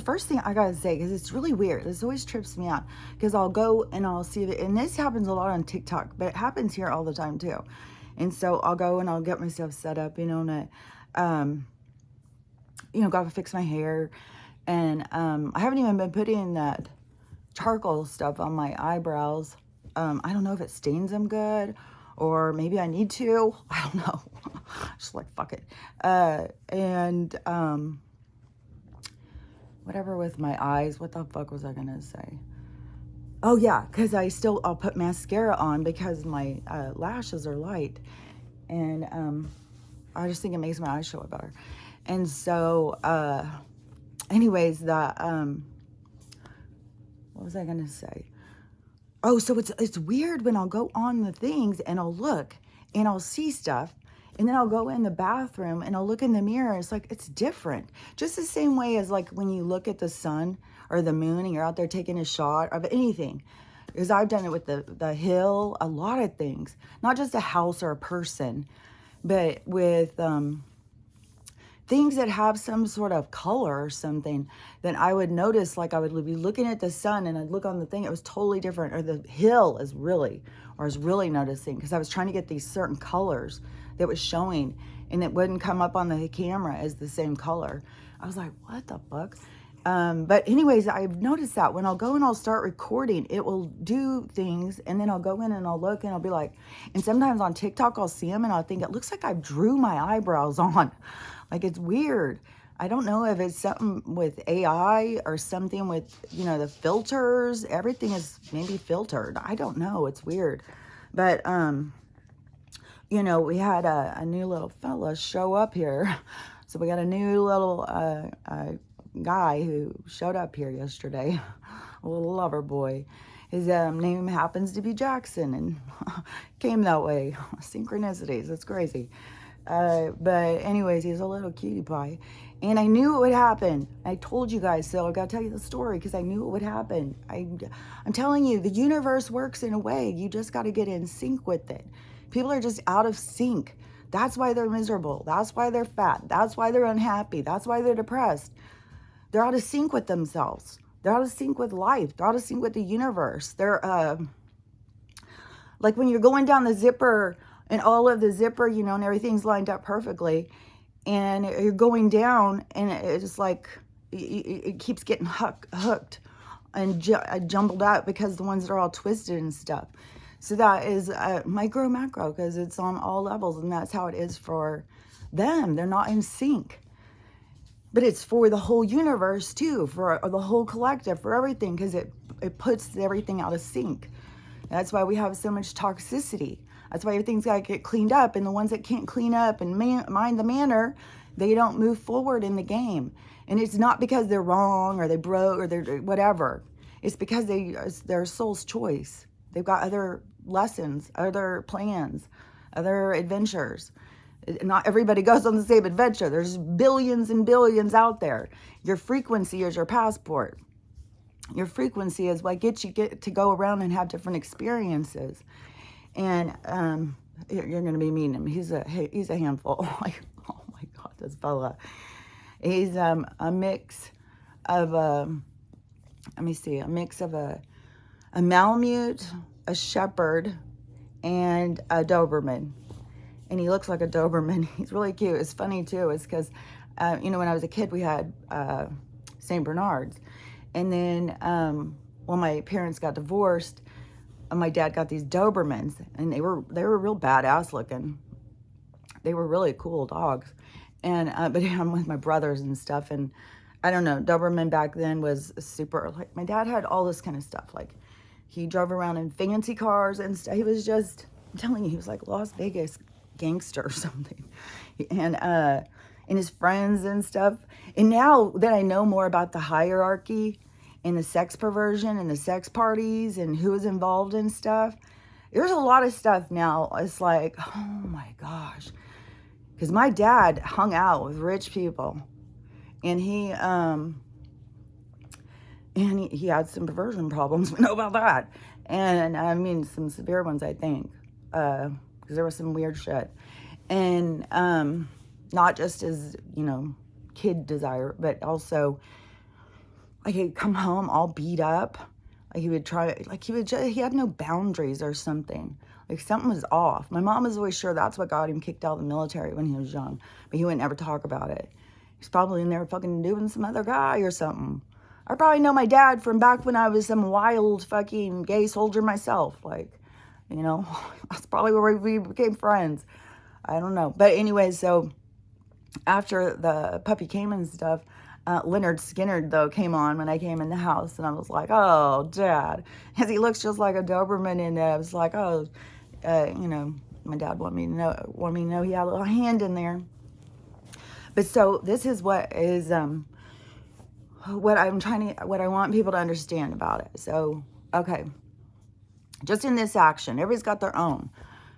First thing I gotta say, because it's really weird. This always trips me out. Because I'll go and I'll see it, and this happens a lot on TikTok, but it happens here all the time too. And so I'll go and I'll get myself set up, and gotta fix my hair. And I haven't even been putting that charcoal stuff on my eyebrows. I don't know if it stains them good, or maybe I need to. I don't know. Just like, fuck it. And whatever with my eyes. What the fuck was I gonna say? Oh yeah, because I'll put mascara on because my lashes are light, and I just think it makes my eyes show up better. And so, anyways, what was I gonna say? Oh, so it's weird when I'll go on the things and I'll look and I'll see stuff, and then I'll go in the bathroom and I'll look in the mirror. It's like, it's different. Just the same way as like when you look at the sun or the moon and you're out there taking a shot of anything. Because I've done it with the hill, a lot of things, not just a house or a person, but with things that have some sort of color or something, then I would notice, like I would be looking at the sun and I'd look on the thing, it was totally different. Or the hill I was really noticing, because I was trying to get these certain colors that was showing, and it wouldn't come up on the camera as the same color. I was like, what the fuck? But anyways, I've noticed that when I'll go and I'll start recording, it will do things, and then I'll go in and I'll look and I'll be like, and sometimes on TikTok I'll see them and I'll think it looks like I drew my eyebrows on. Like, it's weird. I don't know if it's something with AI or something with, the filters. Everything is maybe filtered. I don't know. It's weird. But, we had a new little fella show up here. So we got a new little guy who showed up here yesterday, a little lover boy. His name happens to be Jackson, and came that way. Synchronicities, it's crazy. But anyways, he's a little cutie pie, and I knew it would happen. I told you guys, so I gotta tell you the story because I knew it would happen. I'm telling you, the universe works in a way. You just gotta get in sync with it. People are just out of sync. That's why they're miserable. That's why they're fat. That's why they're unhappy. That's why they're depressed. They're out of sync with themselves. They're out of sync with life. They're out of sync with the universe. They're like when you're going down the zipper and all of the zipper, and everything's lined up perfectly, and you're going down and it's like it keeps getting hooked and jumbled out because the ones that are all twisted and stuff. So that is micro macro, because it's on all levels, and that's how it is for them. They're not in sync. But it's for the whole universe too, for the whole collective, for everything, because it puts everything out of sync. That's why we have so much toxicity. That's why everything's got to get cleaned up, and the ones that can't clean up and mind the manner, they don't move forward in the game. And it's not because they're wrong or they broke or they're whatever. It's because it's their soul's choice. They've got other lessons, other plans, other adventures. Not everybody goes on the same adventure. There's billions and billions out there. Your frequency is your passport. Your frequency is what gets you to go around and have different experiences. And you're going to be meeting him. He's a handful. Like, oh my God, this fella. He's a mix of a mix of a Malamute, a Shepherd, and a Doberman. And he looks like a Doberman. He's really cute. It's funny too. It's because, when I was a kid, we had St. Bernards. And then when my parents got divorced, my dad got these Dobermans, and they were real badass looking. They were really cool dogs. And but I'm with my brothers and stuff, and I don't know, Doberman back then was super, like, my dad had all this kind of stuff. Like, he drove around in fancy cars and stuff. He was just, I'm telling you, he was like Las Vegas gangster or something. And his friends and stuff. And now that I know more about the hierarchy and the sex perversion and the sex parties and who is involved in stuff, there's a lot of stuff now. It's like, oh my gosh. Because my dad hung out with rich people, and he had some perversion problems. We know about that. And I mean, some severe ones, I think, because there was some weird shit. And not just as, kid desire, but also Like he'd come home all beat up. Like he would try, like he had no boundaries or something. Like something was off. My mom was always sure that's what got him kicked out of the military when he was young. But he wouldn't ever talk about it. He's probably in there fucking doing some other guy or something. I probably know my dad from back when I was some wild fucking gay soldier myself. Like, you know, that's probably where we became friends. I don't know. But anyway, so after the puppy came and stuff, Leonard Skinner, though, came on when I came in the house, and I was like, oh, Dad. Because he looks just like a Doberman, and I was like, oh, you know, my dad wanted me to know he had a little hand in there. But so this is what what I want people to understand about it. So, okay, just in this action, everybody's got their own.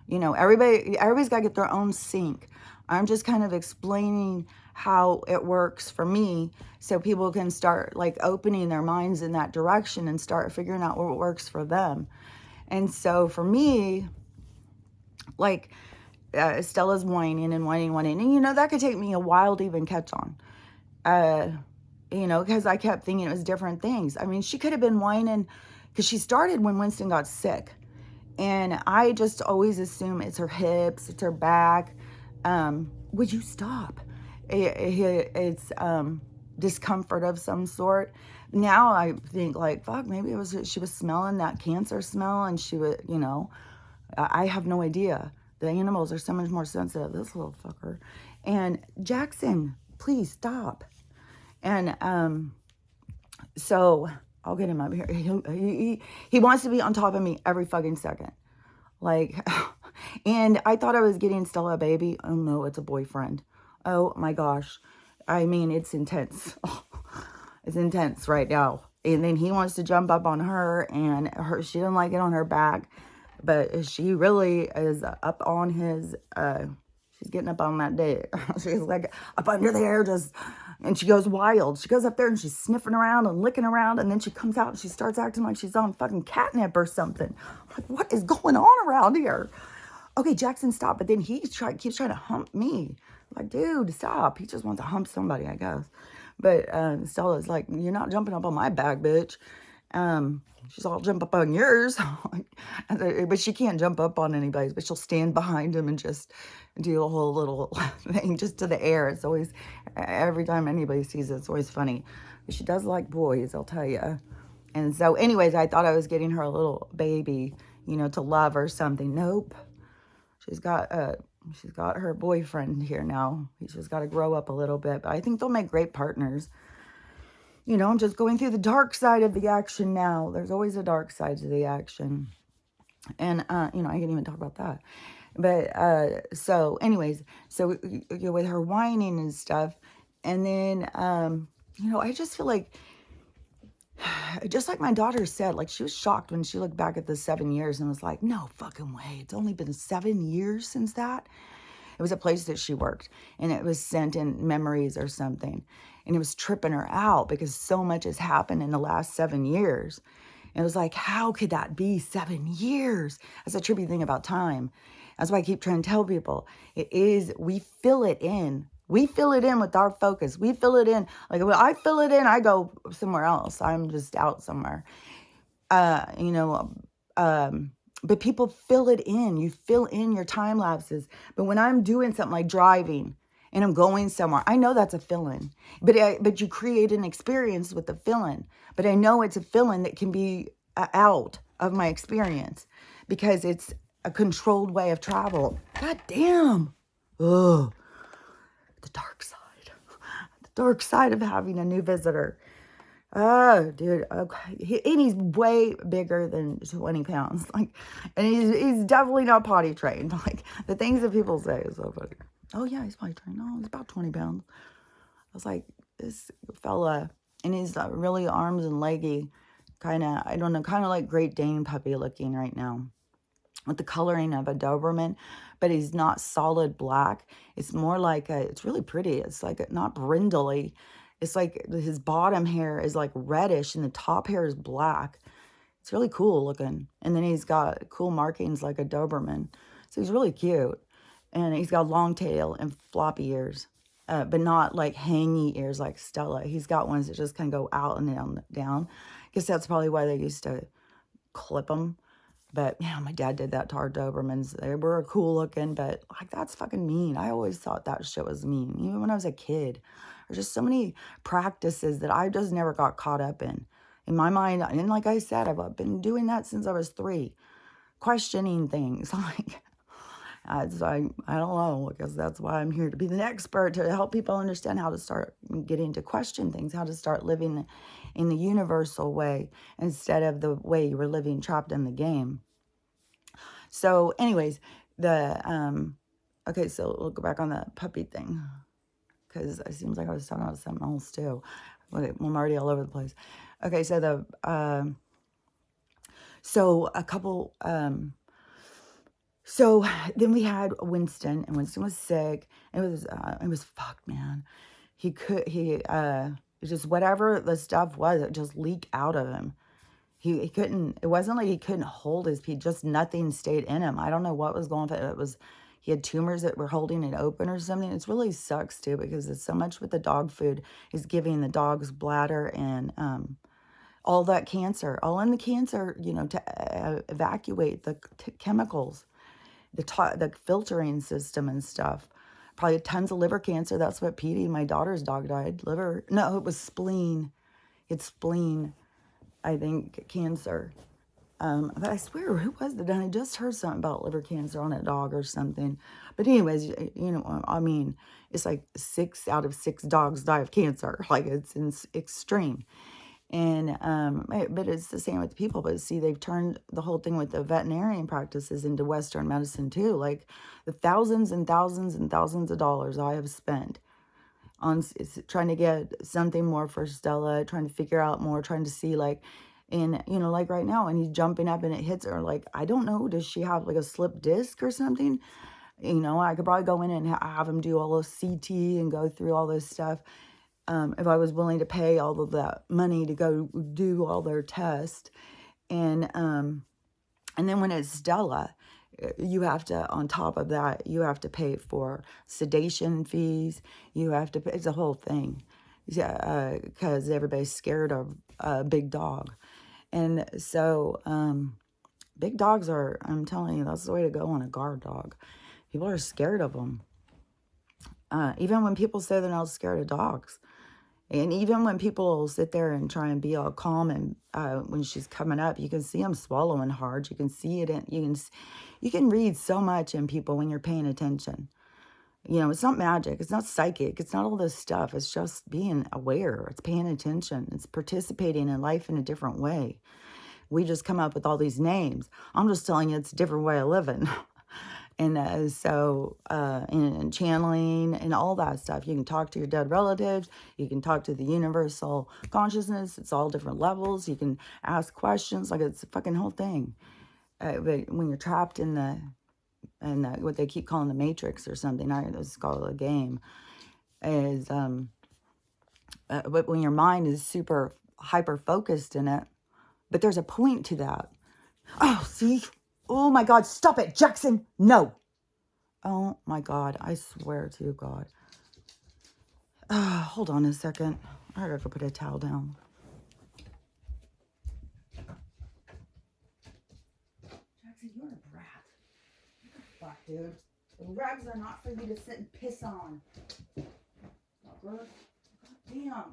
You know, everybody's got to get their own sync. I'm just kind of explaining how it works for me so people can start like opening their minds in that direction and start figuring out what works for them. And so for me, like Stella's whining and whining. And, you know, that could take me a while to even catch on. You know, because I kept thinking it was different things. I mean, she could have been whining because she started when Winston got sick. And I just always assume it's her hips, it's her back. Would you stop? It's discomfort of some sort. Now I think like, fuck, maybe it was she was smelling that cancer smell, and she would, you know, I have no idea. The animals are so much more sensitive. This little fucker. And Jackson, please stop. And so I'll get him up here. He wants to be on top of me every fucking second. Like, and I thought I was getting Stella a baby. Oh no, it's a boyfriend. Oh my gosh. I mean, it's intense. It's intense right now. And then he wants to jump up on her, and she doesn't like it on her back, but she really is up on his, she's getting up on that dick. She's like up under there just, and she goes wild. She goes up there and she's sniffing around and licking around, and then she comes out and she starts acting like she's on fucking catnip or something. I'm like, what is going on around here? Okay, Jackson, stop. But then he keeps trying to hump me. I'm like, dude, stop. He just wants to hump somebody, I guess. But Stella's like, you're not jumping up on my back, bitch. She's all jump up on yours. But she can't jump up on anybody's, but she'll stand behind him and just do a whole little thing just to the air. It's always, every time anybody sees it, it's always funny. But she does like boys, I'll tell you. And so anyways, I thought I was getting her a little baby, you know, to love or something. Nope. She's got her boyfriend here now. He's just got to grow up a little bit. But I think they'll make great partners. You know, I'm just going through the dark side of the action now. There's always a dark side to the action. And, you know, I can't even talk about that. But, so, anyways, so with her whining and stuff. And then, you know, I just feel like, just like my daughter said, like she was shocked when she looked back at the 7 years and was like, no fucking way. It's only been 7 years since that. It was a place that she worked, and it was sent in memories or something. And it was tripping her out because so much has happened in the last 7 years. And it was like, how could that be 7 years? That's a trippy thing about time. That's why I keep trying to tell people. It is, we fill it in. We fill it in with our focus. We fill it in. Like when I fill it in, I go somewhere else. I'm just out somewhere. You know, but people fill it in. You fill in your time lapses. But when I'm doing something like driving and I'm going somewhere, I know that's a fill-in. But you create an experience with the fill-in. But I know it's a fill-in that can be out of my experience because it's a controlled way of travel. God damn. Ugh. The dark side. The dark side of having a new visitor. Oh, dude. Okay. And he's way bigger than 20 pounds. Like, and he's definitely not potty trained. Like, the things that people say is so funny. Oh, yeah, he's potty trained. No, he's about 20 pounds. I was like, this fella, and he's really arms and leggy. Kind of, I don't know, kind of like Great Dane puppy looking right now. With the coloring of a Doberman, but he's not solid black. It's more like it's really pretty. It's like not brindly. It's like his bottom hair is like reddish and the top hair is black. It's really cool looking. And then he's got cool markings like a Doberman. So he's really cute. And he's got a long tail and floppy ears. but not like hangy ears like Stella. He's got ones that just kind of go out and down. I guess that's probably why they used to clip them. But, yeah, my dad did that to our Dobermans. They were cool looking, but, like, that's fucking mean. I always thought that shit was mean, even when I was a kid. There's just so many practices that I just never got caught up in. In my mind, and like I said, I've been doing that since I was 3, questioning things. Like, I don't know, because that's why I'm here, to be the expert, to help people understand how to start getting to question things, how to start living in the universal way instead of the way you were living trapped in the game. So anyways, okay, so we'll go back on the puppy thing, because it seems like I was talking about something else too. Okay, I'm already all over the place. Okay, so so then we had Winston, and Winston was sick. It was fucked, man. Just whatever the stuff was, it just leaked out of him. He couldn't, it wasn't like he couldn't hold his pee, just nothing stayed in him. I don't know what was going on. He had tumors that were holding it open or something. It really sucks too, because it's so much with the dog food is giving the dog's bladder and all that cancer, all in the cancer, to evacuate the chemicals, the filtering system and stuff. Probably tons of liver cancer. That's what Petey, my daughter's dog, died. No, it was spleen. It's spleen, I think, cancer. But I swear, who was it? I just heard something about liver cancer on a dog or something. But anyways, I mean, it's like 6 out of 6 dogs die of cancer. Like, it's extreme. And, but it's the same with people. But see, they've turned the whole thing with the veterinarian practices into Western medicine too. Like, the thousands and thousands and thousands of dollars I have spent on trying to get something more for Stella, trying to figure out more, trying to see, like, and, like right now, and he's jumping up and it hits her. Like, I don't know, does she have like a slip disc or something? I could probably go in and have him do all this CT and go through all this stuff. If I was willing to pay all of that money to go do all their tests. And then when it's Stella, you have to, on top of that, you have to pay for sedation fees. You have to pay, it's a whole thing. Yeah, because everybody's scared of a big dog. And so, big dogs are, I'm telling you, that's the way to go on a guard dog. People are scared of them. Even when people say they're not scared of dogs. And even when people sit there and try and be all calm, and when she's coming up, you can see them swallowing hard. You can see it, you can read so much in people when you're paying attention. It's not magic. It's not psychic. It's not all this stuff. It's just being aware. It's paying attention. It's participating in life in a different way. We just come up with all these names. I'm just telling you it's a different way of living. And and channeling and all that stuff. You can talk to your dead relatives. You can talk to the universal consciousness. It's all different levels. You can ask questions. Like, it's a fucking whole thing. But when you're trapped in what they keep calling the Matrix or something, it's called a game, is but when your mind is super hyper focused in it, but there's a point to that. Oh, see? Oh my God, stop it, Jackson. No. Oh my God, I swear to God. Hold on a second. I gotta go put a towel down. Jackson, you're a brat. Fuck, dude. The rugs are not for you to sit and piss on. Fucker. Damn.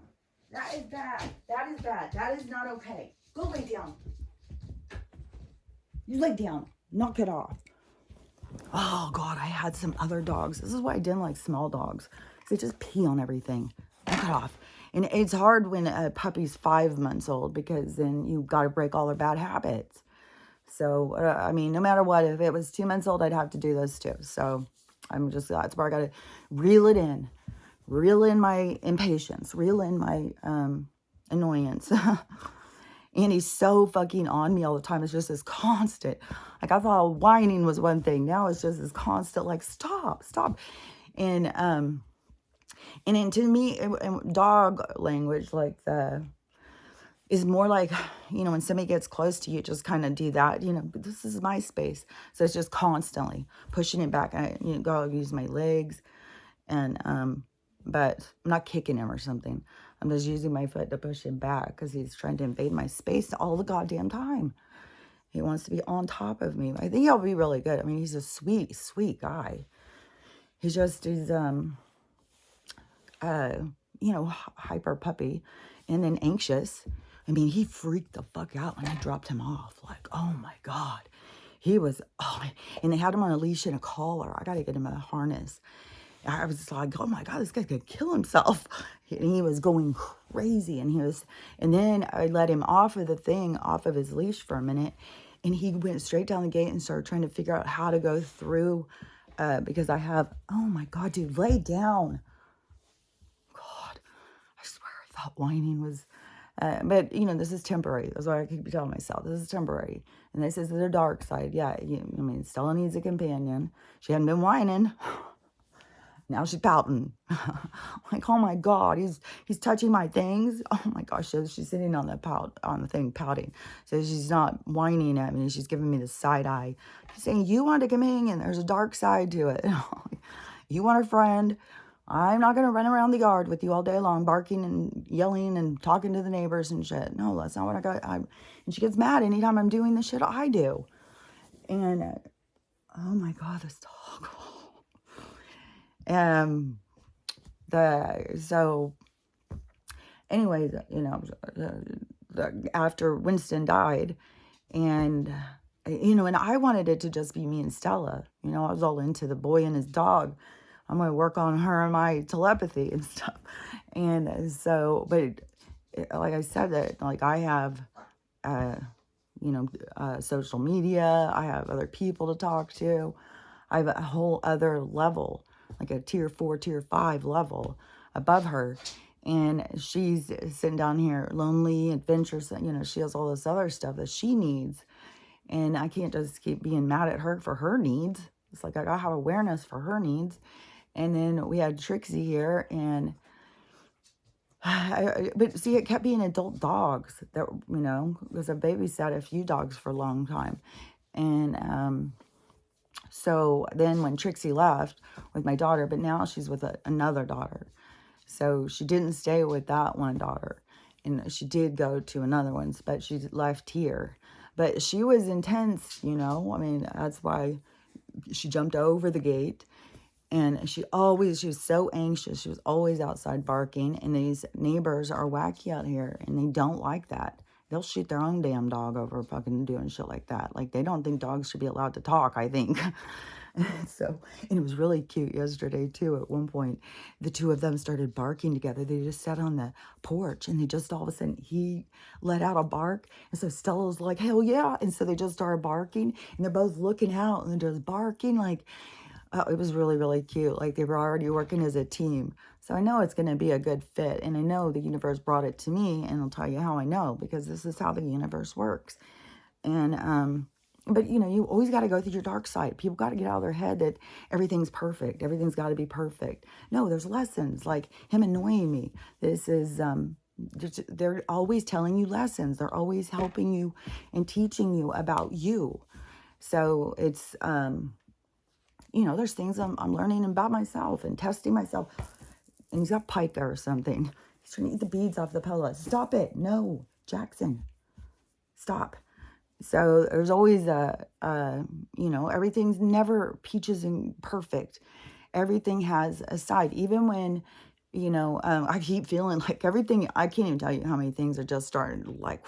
That is bad. That is bad. That is not okay. Go lay down. You lay down. Knock it off. Oh, God, I had some other dogs. This is why I didn't like small dogs. They just pee on everything. Knock it off. And it's hard when a puppy's 5 months old, because then you got to break all their bad habits. So, I mean, no matter what, if it was 2 months old, I'd have to do this too. So that's where I got to reel it in. Reel in my impatience. Reel in my annoyance. And he's so fucking on me all the time. It's just this constant. Like, I thought whining was one thing. Now it's just this constant, like, stop. And then to me, dog language, like, is more like, when somebody gets close to you, just kind of do that. This is my space. So it's just constantly pushing it back. I go use my legs and but I'm not kicking him or something. I'm just using my foot to push him back because he's trying to invade my space all the goddamn time. He wants to be on top of me. I think he'll be really good. I mean, he's a sweet, sweet guy. He's hyper puppy and then anxious. I mean, he freaked the fuck out when I dropped him off. Like, oh my God. He was, and they had him on a leash and a collar. I got to get him a harness. I was like, oh my God, this guy's going to kill himself. And he was going crazy. And then I let him off of his leash for a minute. And he went straight down the gate and started trying to figure out how to go through, because I have, oh my God, dude, lay down. God, I swear I thought whining was, but this is temporary. That's why I keep telling myself, this is temporary. And this is the dark side. Yeah, Stella needs a companion. She hadn't been whining. Now she's pouting. Like, oh my God, he's touching my things. Oh my gosh, so she's sitting on the thing pouting. So she's not whining at me. She's giving me the side eye. She's saying, you want a companion. There's a dark side to it. You want a friend. I'm not going to run around the yard with you all day long, barking and yelling and talking to the neighbors and shit. No, that's not what I got. And she gets mad anytime I'm doing the shit I do. And, oh my God, this dog. So anyways, after Winston died, and I wanted it to just be me and Stella. I was all into the boy and his dog. I'm going to work on her and my telepathy and stuff. And so, but like I said, that like I have, social media. I have other people to talk to. I have a whole other level, like a tier 4, tier 5 level above her. And she's sitting down here lonely, adventurous. She has all this other stuff that she needs. And I can't just keep being mad at her for her needs. It's like I gotta have awareness for her needs. And then we had Trixie here, and but see, it kept being adult dogs that, because I babysat a few dogs for a long time. And so then when Trixie left with my daughter, but now she's with another daughter. So she didn't stay with that one daughter. And she did go to another one, but she left here. But she was intense, I mean, that's why she jumped over the gate. And she was so anxious. She was always outside barking. And these neighbors are wacky out here, and they don't like that. They'll shoot their own damn dog over fucking doing shit like that. Like, they don't think dogs should be allowed to talk, I think. So, and it was really cute yesterday, too. At one point, the two of them started barking together. They just sat on the porch, and they just all of a sudden, he let out a bark. And so Stella was like, hell yeah. And so they just started barking, and they're both looking out, and they're just barking like... it was really, really cute. Like, they were already working as a team. So I know it's going to be a good fit. And I know the universe brought it to me. And I'll tell you how I know. Because this is how the universe works. And, but, you always got to go through your dark side. People got to get out of their head that everything's perfect. Everything's got to be perfect. No, there's lessons. Like him annoying me. This is... they're always telling you lessons. They're always helping you and teaching you about you. So it's... there's things I'm learning about myself and testing myself. And he's got Pica or something. He's trying to eat the beads off the pillow. Stop it. No, Jackson. Stop. So there's always everything's never peaches and perfect. Everything has a side. Even when, I keep feeling like everything, I can't even tell you how many things are just starting to like,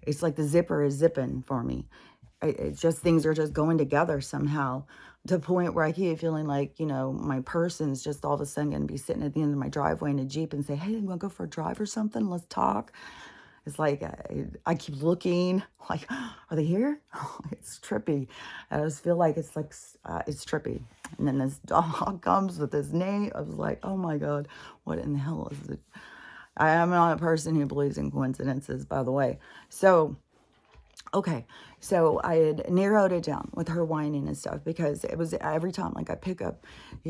it's like the zipper is zipping for me. It's just things are just going together somehow to the point where I keep feeling like, my person's just all of a sudden going to be sitting at the end of my driveway in a Jeep and say, hey, you want to go for a drive or something? Let's talk. It's like, I keep looking like, are they here? It's trippy. I just feel like it's trippy. And then this dog comes with his name. I was like, oh my God, what in the hell is it? I am not a person who believes in coincidences, by the way. So, okay, so I had narrowed it down with her whining and stuff because it was every time, like I pick up,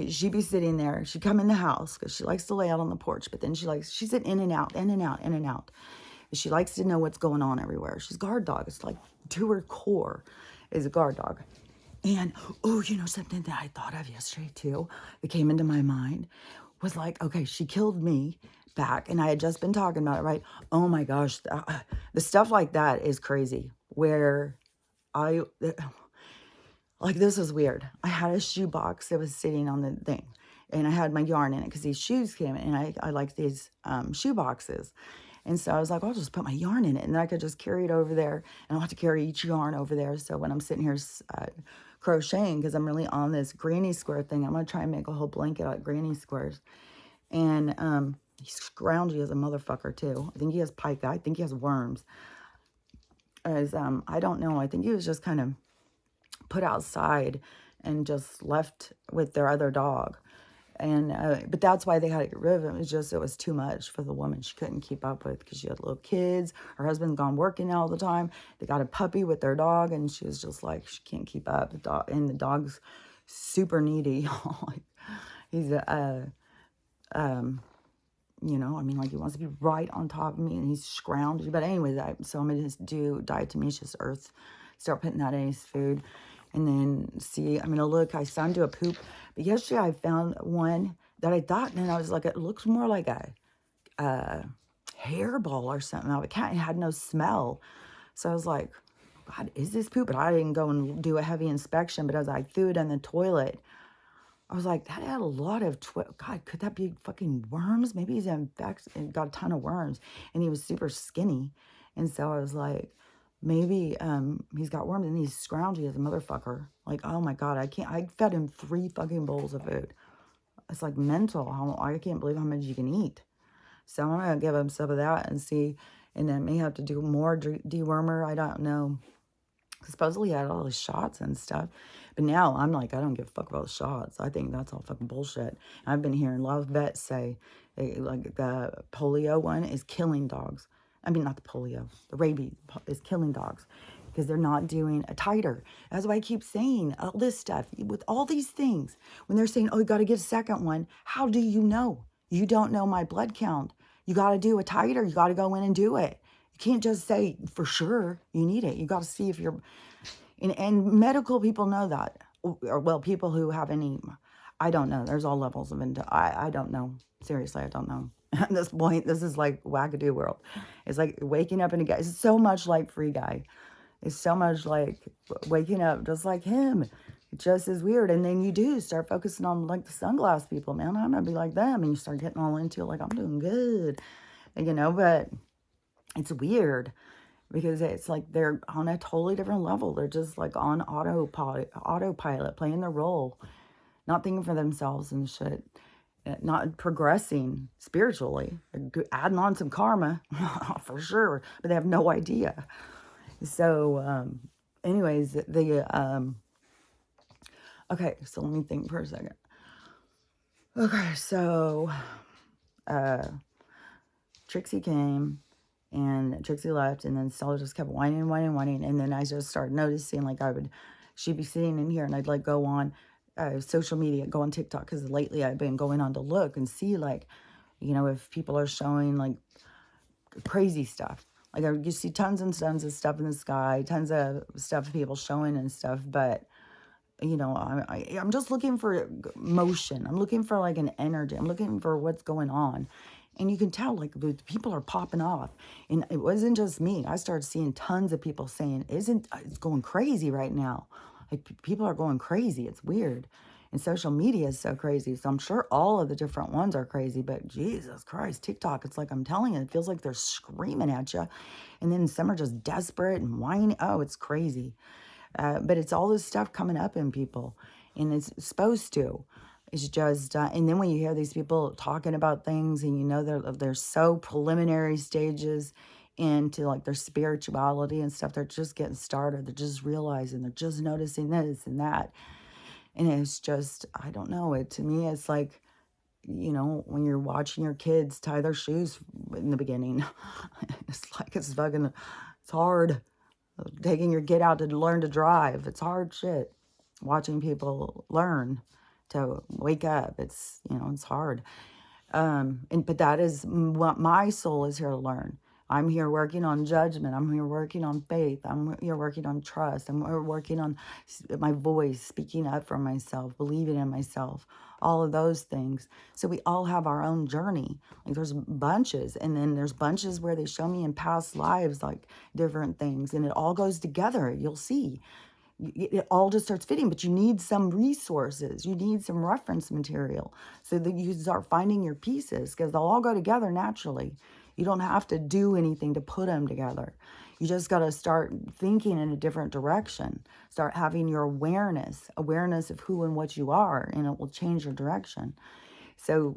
she'd be sitting there. She'd come in the house because she likes to lay out on the porch, but then she's in and out, in and out, in and out. She likes to know what's going on everywhere. She's a guard dog. It's like to her core is a guard dog. And, oh, you know, something that I thought of yesterday too, that came into my mind was like, okay, she killed me back. And I had just been talking about it, right? Oh my gosh. The stuff like that is crazy. Where I, like, this was weird. I had a shoe box that was sitting on the thing. And I had my yarn in it because these shoes came in. And I like these shoe boxes. And so I was like, I'll just put my yarn in it. And then I could just carry it over there. And I don't have to carry each yarn over there. So when I'm sitting here crocheting, because I'm really on this granny square thing, I'm going to try and make a whole blanket out of granny squares. And he's scroungy as a motherfucker, too. I think he has pike. I think he has worms. As I don't know. I think he was just kind of put outside and just left with their other dog. And but that's why they had to get rid of him. It was too much for the woman. She couldn't keep up with, because she had little kids. Her husband's gone working all the time. They got a puppy with their dog, and she was just like, she can't keep up. The dog, and the dog's super needy. He's you know, I mean, like, he wants to be right on top of me, and he's scrounged. But anyways, so I'm gonna do diatomaceous earth, start putting that in his food. And then see, I'm going to look, I saw him do a poop. But yesterday I found one that I thought, and I was like, it looks more like a hairball or something. It had no smell. So I was like, God, is this poop? But I didn't go and do a heavy inspection. But as I threw it in the toilet, I was like, that had a lot of, God, could that be fucking worms? Maybe he's infected and got a ton of worms. And he was super skinny. And so I was like, maybe he's got worms, and he's scroungy as a motherfucker. Like, oh my God, I fed him 3 fucking bowls of food. It's like mental. I can't believe how much you can eat. So I'm going to give him some of that and see. And then may have to do more dewormer. I don't know. Supposedly he had all his shots and stuff. But now I'm like, I don't give a fuck about the shots. I think that's all fucking bullshit. I've been hearing a lot of vets say, like, the polio one is killing dogs. I mean, not the polio. The rabies is killing dogs because they're not doing a titer. That's why I keep saying all this stuff. With all these things, when they're saying, oh, you got to get a second one, how do you know? You don't know my blood count. You got to do a titer. You got to go in and do it. You can't just say for sure you need it. You got to see if you're... And medical people know that. Or, well, people who have any... I don't know. There's all levels of... I don't know. Seriously, I don't know. At this point, this is like wackadoo world. It's like waking up in a guy. It's so much like Free Guy. It's so much like waking up just like him. It just is weird. And then you do start focusing on like the sunglass people. Man, I'm going to be like them. And you start getting all into it like, I'm doing good. And, you know, but it's weird because it's like they're on a totally different level. They're just like on autopilot, playing their role, not thinking for themselves and shit. Not progressing spiritually, adding on some karma for sure, but they have no idea. So, anyways, okay, so let me think for a second. Okay, so, Trixie came, and Trixie left, and then Stella just kept whining, and then I just started noticing, like, she'd be sitting in here, and I'd, like, go on social media, go on TikTok, because lately I've been going on to look and see, like, you know, if people are showing, like, crazy stuff. Like, you see tons and tons of stuff in the sky, tons of stuff people showing and stuff, but, you know, I'm just looking for motion. I'm looking for, like, an energy. I'm looking for what's going on. And you can tell, like, the people are popping off. And it wasn't just me. I started seeing tons of people saying, it's going crazy right now. Like, people are going crazy. It's weird. And social media is so crazy. So I'm sure all of the different ones are crazy. But Jesus Christ, TikTok, it's like I'm telling you, it feels like they're screaming at you. And then some are just desperate and whining. Oh, it's crazy. But it's all this stuff coming up in people. And it's supposed to. It's just, and then when you hear these people talking about things and you know they're so preliminary stages into like their spirituality and stuff, they're just getting started. They're just realizing, they're just noticing this and that. And it's just, I don't know, to me, it's like, you know, when you're watching your kids tie their shoes in the beginning, it's like, it's hard. Taking your kid out to learn to drive, it's hard shit. Watching people learn to wake up, it's, you know, it's hard. But that is what my soul is here to learn. I'm here working on judgment. I'm here working on faith. I'm here working on trust. I'm here working on my voice, speaking up for myself, believing in myself, all of those things. So we all have our own journey. Like there's bunches, and then there's bunches where they show me in past lives, like different things, and it all goes together. You'll see. It all just starts fitting, but you need some resources. You need some reference material so that you start finding your pieces, because they'll all go together naturally. You don't have to do anything to put them together. You just got to start thinking in a different direction. Start having your awareness of who and what you are, and it will change your direction. So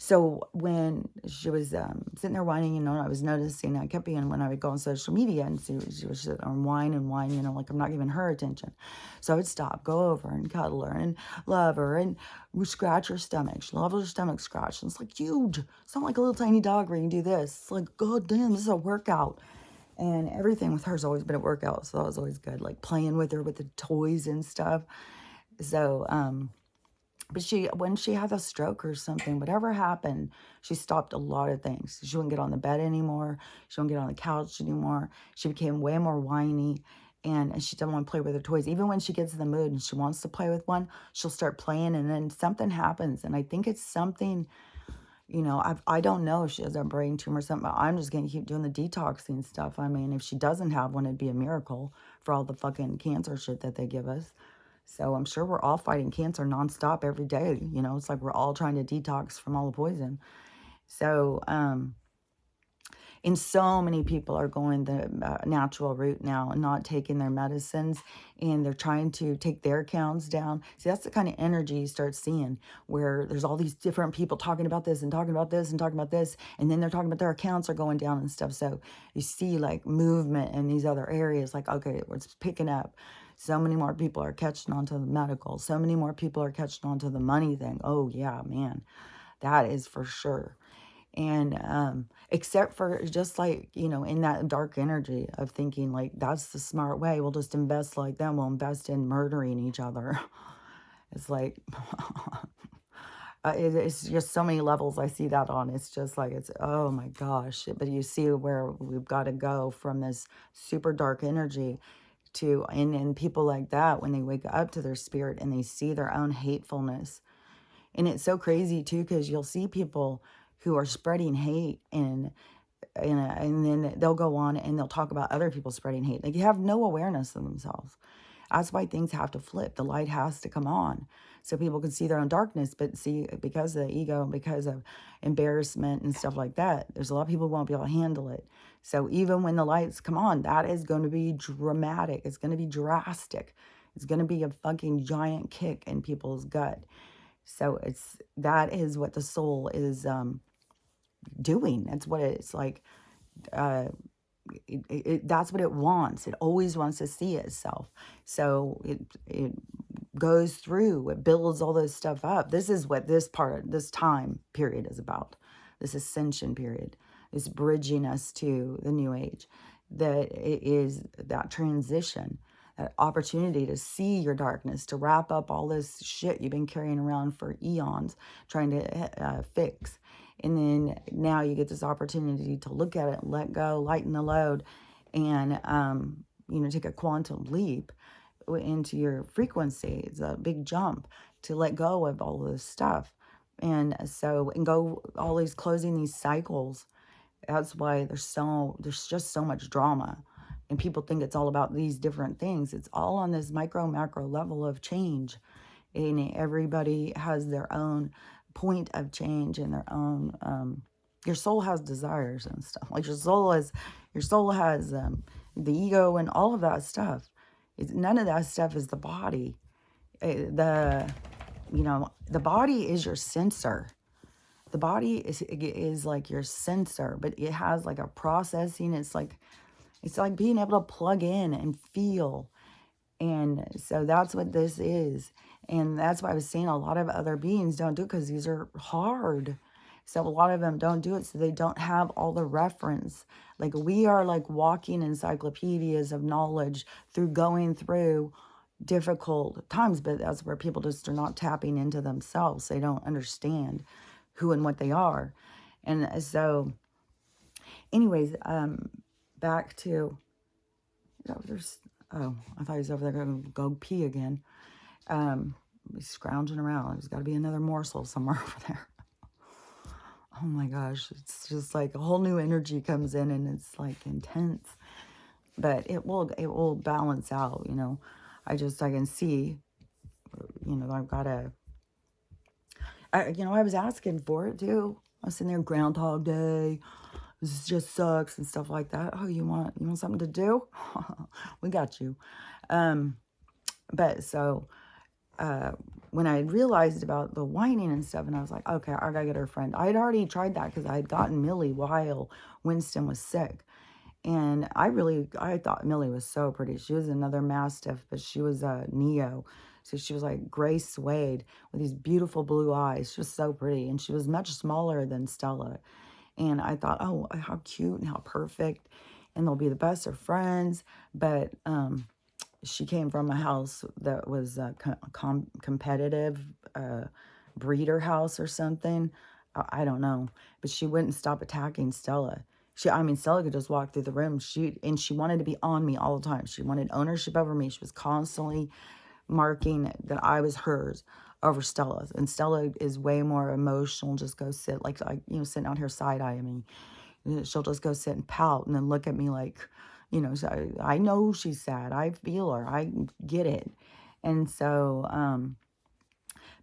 so when she was sitting there whining, I was noticing, I kept being, when I would go on social media and see she was sitting there and whine, like I'm not giving her attention. So I would stop, go over and cuddle her and love her and scratch her stomach. She loves her stomach scratched. And it's like huge. It's not like a little tiny dog where you can do this. It's like, God damn, this is a workout. And everything with her's always been a workout. So that was always good. Like playing with her with the toys and stuff. So, but when she had a stroke or something, whatever happened, she stopped a lot of things. She wouldn't get on the bed anymore. She wouldn't get on the couch anymore. She became way more whiny, and she didn't want to play with her toys. Even when she gets in the mood and she wants to play with one, she'll start playing, and then something happens. And I think it's something, I don't know if she has a brain tumor or something, but I'm just going to keep doing the detoxing stuff. I mean, if she doesn't have one, it'd be a miracle for all the fucking cancer shit that they give us. So I'm sure we're all fighting cancer nonstop every day. It's like we're all trying to detox from all the poison. So, and so many people are going the natural route now and not taking their medicines, and they're trying to take their counts down. See, that's the kind of energy you start seeing, where there's all these different people talking about this and talking about this and talking about this, and then they're talking about their accounts are going down and stuff. So you see like movement in these other areas, like, okay, it's picking up. So many more people are catching on to the medical. So many more people are catching on to the money thing. Oh, yeah, man. That is for sure. And except for just like, in that dark energy of thinking like, that's the smart way. We'll just invest like them. We'll invest in murdering each other. It's like, it's just so many levels I see that on. It's just like, oh my gosh. But you see where we've got to go from this super dark energy to, and people like that, when they wake up to their spirit and they see their own hatefulness. And it's so crazy too, because you'll see people who are spreading hate, and then they'll go on and they'll talk about other people spreading hate. Like, you have no awareness of themselves. That's why things have to flip. The light has to come on so people can see their own darkness. But see, because of the ego and because of embarrassment and stuff like that, there's a lot of people who won't be able to handle it. So even when the lights come on, that is going to be dramatic. It's going to be drastic. It's going to be a fucking giant kick in people's gut. So that is what the soul is doing. That's what it's like. That's what it wants. It always wants to see itself. So it goes through, it builds all this stuff up. This is what this time period is about. This ascension period is bridging us to the new age. That it is that transition, that opportunity to see your darkness, to wrap up all this shit you've been carrying around for eons, trying to fix. And then now you get this opportunity to look at it, let go, lighten the load, and, take a quantum leap into your frequency. It's a big jump to let go of all this stuff. And go always closing these cycles. That's why there's just so much drama. And people think it's all about these different things. It's all on this micro, macro level of change. And everybody has their own point of change and their own, your soul has desires and stuff. Like your soul has the ego and all of that stuff. None of that stuff is the body. The body is your sensor. The body is like your sensor, but it has like a processing. It's like being able to plug in and feel. And so that's what this is. And that's why I was saying a lot of other beings don't do it, because these are hard. So a lot of them don't do it, so they don't have all the reference. Like, we are like walking encyclopedias of knowledge through going through difficult times, but that's where people just are not tapping into themselves. They don't understand who and what they are. And so, anyways, back to, there's, oh, I thought he was over there going to go pee again. He's scrounging around. There's got to be another morsel somewhere over there. Oh my gosh, it's just like a whole new energy comes in, and it's like intense. But it will balance out, you know. I can see, you know, I've got to, you know, I was asking for it too. I was sitting there, Groundhog Day, this just sucks and stuff like that. Oh, you want something to do? We got you. But so, when I realized about the whining and stuff, and I was like, okay, I gotta get her friend. I had already tried that because I had gotten Millie while Winston was sick. And I thought Millie was so pretty. She was another Mastiff, but she was a Neo. So she was like gray suede with these beautiful blue eyes. She was so pretty. And she was much smaller than Stella. And I thought, oh, how cute and how perfect. And they'll be the best of friends. But she came from a house that was a competitive breeder house or something. I don't know. But she wouldn't stop attacking Stella. Stella could just walk through the room. She wanted to be on me all the time. She wanted ownership over me. She was constantly marking that I was hers over Stella's. And Stella is way more emotional. Just go sit, like you know, sitting out here side-eyeing me. She'll just go sit and pout and then look at me like, you know, so I know she's sad. I feel her. I get it. And so,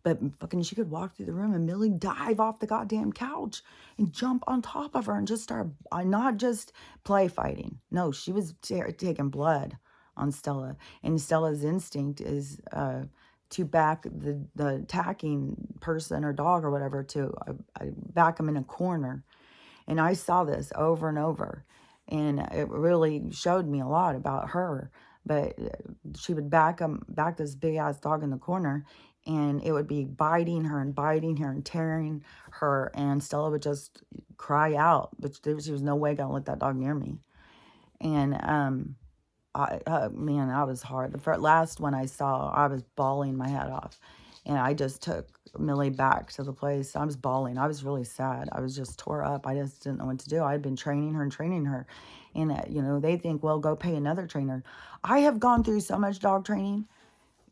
but fucking she could walk through the room and Millie dive off the goddamn couch and jump on top of her and just start, not just play fighting. No, she was taking blood on Stella. And Stella's instinct is to back the attacking person or dog or whatever, to back them in a corner. And I saw this over and over. And it really showed me a lot about her. But she would back this big-ass dog in the corner, and it would be biting her and tearing her, and Stella would just cry out. But she was no way going to let that dog near me. And, man, I was hard. The last one I saw, I was bawling my head off. And I just took Millie back to the place. I was bawling. I was really sad. I was just tore up. I just didn't know what to do. I had been training her. And, you know, they think, well, go pay another trainer. I have gone through so much dog training.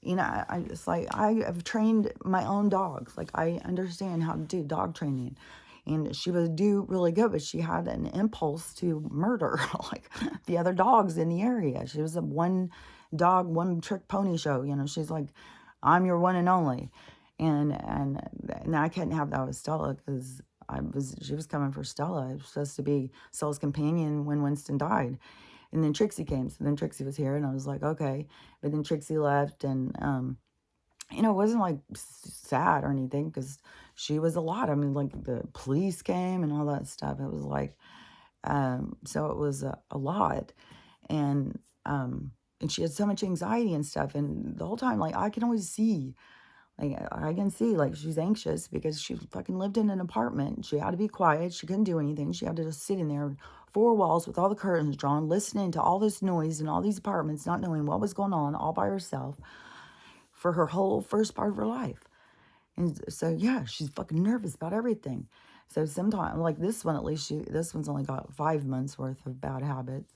You know, I just like, I have trained my own dogs. Like, I understand how to do dog training. And she would do really good, but she had an impulse to murder, like, the other dogs in the area. She was a one dog, one trick pony show. You know, she's like, I'm your one and only. And I couldn't have that with Stella because she was coming for Stella. It was supposed to be Stella's companion when Winston died. And then Trixie came. So then Trixie was here, and I was like, okay. But then Trixie left, and, you know, it wasn't like sad or anything because she was a lot. I mean, like, the police came and all that stuff. It was like, so it was a lot. And she had so much anxiety and stuff. And the whole time, like, I can always see, like, she's anxious because she fucking lived in an apartment. She had to be quiet. She couldn't do anything. She had to just sit in there, four walls with all the curtains drawn, listening to all this noise in all these apartments, not knowing what was going on, all by herself for her whole first part of her life. And so, yeah, she's fucking nervous about everything. So sometimes, like this one, at least, this one's only got 5 months worth of bad habits.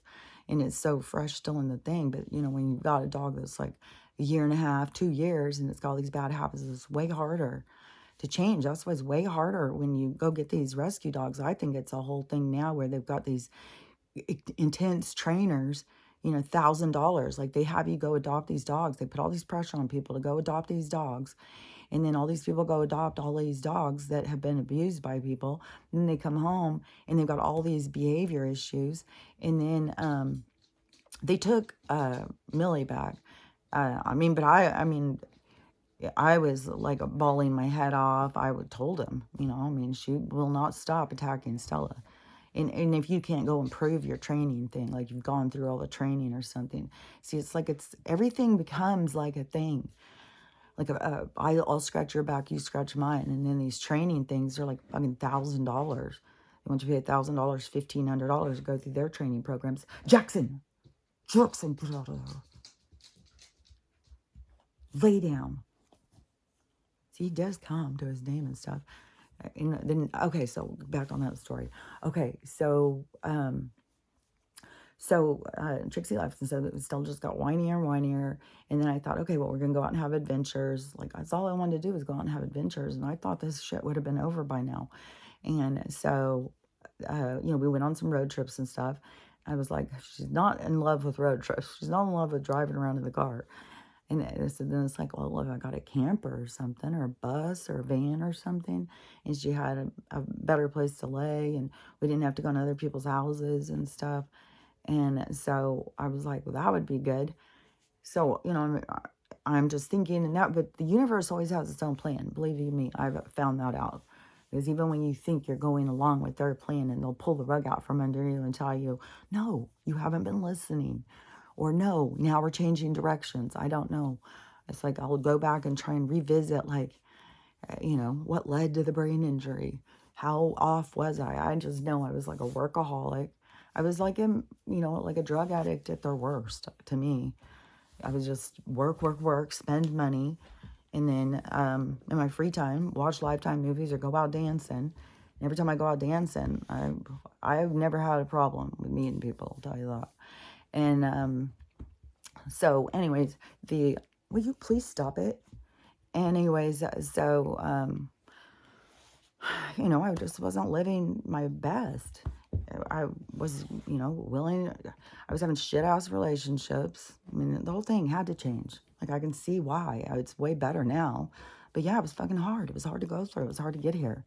And it's so fresh still in the thing. But, you know, when you've got a dog that's like a year and a half, 2 years, and it's got all these bad habits, it's way harder to change. That's why it's way harder when you go get these rescue dogs. I think it's a whole thing now where they've got these intense trainers, you know, $1,000. Like, they have you go adopt these dogs. They put all these pressure on people to go adopt these dogs. And then all these people go adopt all these dogs that have been abused by people. And then they come home and they've got all these behavior issues. And then they took Millie back. I was like bawling my head off. I told him, you know, I mean, she will not stop attacking Stella. And if you can't go improve your training thing, like you've gone through all the training or something, see, it's like everything becomes like a thing. Like, I'll scratch your back, you scratch mine. And then these training things are like fucking $1,000. They want you to pay $1,000, $1,500 to go through their training programs. Jackson, lay down. See, he does come to his name and stuff. and then, okay, so back on that story. Okay, so Trixie left, and so it still just got whinier and whinier. And then I thought, okay, well, we're gonna go out and have adventures. Like, that's all I wanted to do was go out and have adventures. And I thought this shit would have been over by now. And so, we went on some road trips and stuff. I was like, she's not in love with road trips. She's not in love with driving around in the car. And then it's like, well, if I got a camper or something, or a bus or a van or something, and she had a better place to lay, and we didn't have to go to other people's houses and stuff. And so I was like, well, that would be good. So, I'm just thinking, but the universe always has its own plan. Believe you me, I've found that out. Because even when you think you're going along with their plan, and they'll pull the rug out from under you and tell you, no, you haven't been listening. Or no, now we're changing directions. I don't know. It's like I'll go back and try and revisit, like, what led to the brain injury? How off was I? I just know I was like a workaholic. I was like like a drug addict at their worst to me. I was just work, work, work, spend money, and then in my free time, watch Lifetime movies or go out dancing. And every time I go out dancing, I've never had a problem with meeting people, I'll tell you that. And so anyways, will you please stop it? Anyways, so I just wasn't living my best. I was, willing. I was having shit ass relationships. I mean, the whole thing had to change. Like, I can see why. It's way better now. But yeah, it was fucking hard. It was hard to go through. It was hard to get here.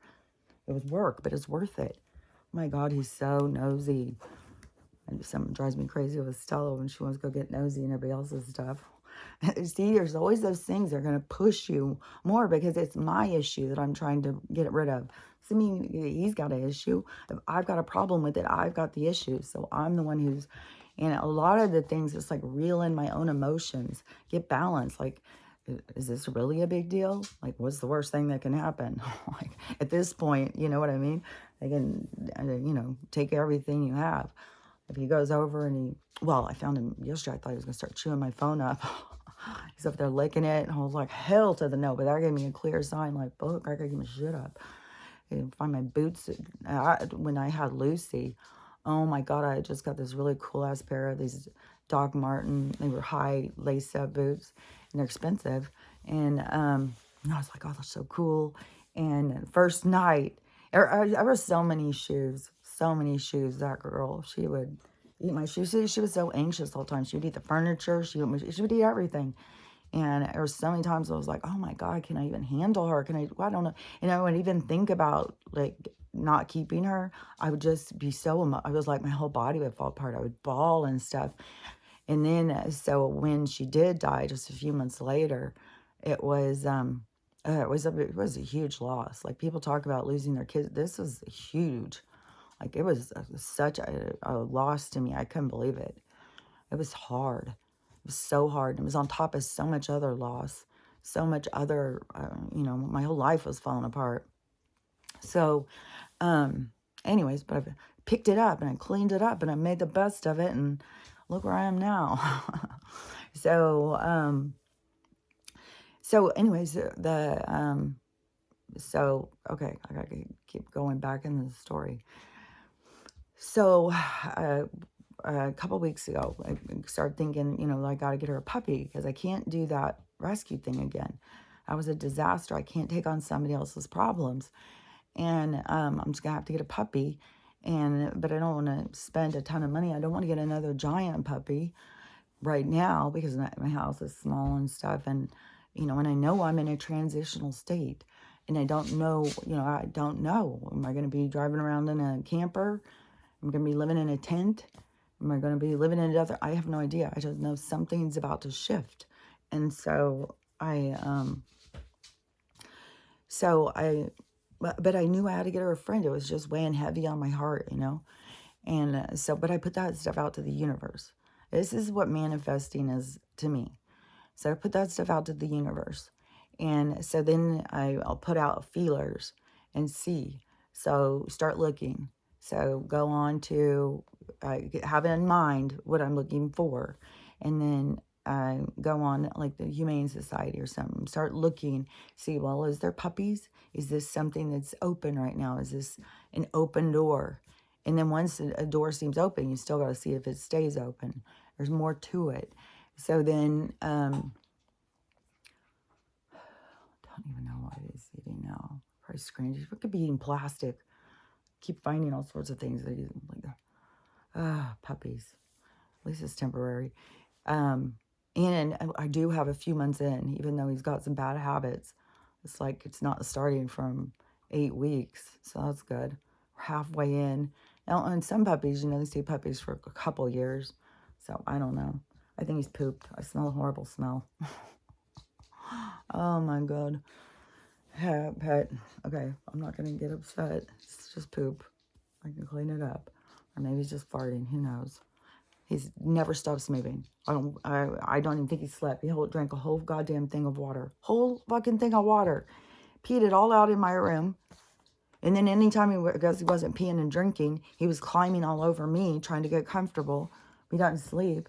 It was work, but it's worth it. Oh my God, he's so nosy. And something drives me crazy with Stella when she wants to go get nosy and everybody else's stuff. See, there's always those things that are going to push you more because it's my issue that I'm trying to get rid of. So, I mean, he's got an issue. If I've got a problem with it, I've got the issue. So I'm the one who's, and a lot of the things, it's like reel in my own emotions, get balance. Like, is this really a big deal? Like, what's the worst thing that can happen? Like, at this point, you know what I mean? They can, take everything you have. If he goes over and I found him yesterday. I thought he was going to start chewing my phone up. He's up there licking it. And I was like, hell to the no. But that gave me a clear sign, like, fuck, I got to give my shit up. And find my boots. When I had Lucy, oh my God, I just got this really cool ass pair of these Doc Marten. They were high lace up boots, and they're expensive. And I was like, oh, that's so cool. And first night, there were so many shoes. That girl, she would eat my shoes. She was so anxious all the time. She would eat the furniture. She would eat everything. And there were so many times I was like, oh my God, can I even handle her? I don't know. And I would even think about like not keeping her. I would just be I was like, my whole body would fall apart. I would bawl and stuff. And then, so when she did die just a few months later, it was a huge loss. Like, people talk about losing their kids. This was huge. Like, it was such a loss to me. I couldn't believe it. It was hard. It was so hard. It was on top of so much other loss. So much other, my whole life was falling apart. So, anyways, but I picked it up and I cleaned it up and I made the best of it. And look where I am now. So anyways, okay, I gotta keep going back in the story. So, a couple weeks ago, I started thinking, I got to get her a puppy because I can't do that rescue thing again. That was a disaster. I can't take on somebody else's problems. And I'm just going to have to get a puppy. But I don't want to spend a ton of money. I don't want to get another giant puppy right now because my house is small and stuff. And I know I'm in a transitional state. And I don't know. Am I going to be driving around in a camper? Am I going to be living in a tent? Am I going to be living in another? I have no idea. I just know something's about to shift. And so but I knew I had to get her a friend. It was just weighing heavy on my heart, And but I put that stuff out to the universe. This is what manifesting is to me. So I put that stuff out to the universe. And so then I'll put out feelers and see. So start looking. So go on to have in mind what I'm looking for. And then go on like the Humane Society or something. Start looking, see, well, is there puppies? Is this something that's open right now? Is this an open door? And then once a door seems open, you still got to see if it stays open. There's more to it. So then, don't even know what he's eating now. Probably screens. He could be eating plastic. Keep finding all sorts of things that he's like, puppies. At least it's temporary. And I do have a few months in, even though he's got some bad habits. It's like it's not starting from 8 weeks, so that's good. We're halfway in. And some puppies, they stay puppies for a couple years. So I don't know. I think he's pooped. I smell a horrible smell. Oh my God. Pet. Okay, I'm not going to get upset. It's just poop. I can clean it up. Or maybe he's just farting. Who knows? He's never stops moving. I don't even think he slept. He drank a whole goddamn thing of water. Whole fucking thing of water. Peed it all out in my room. And then anytime he wasn't peeing and drinking, he was climbing all over me, trying to get comfortable. He doesn't sleep.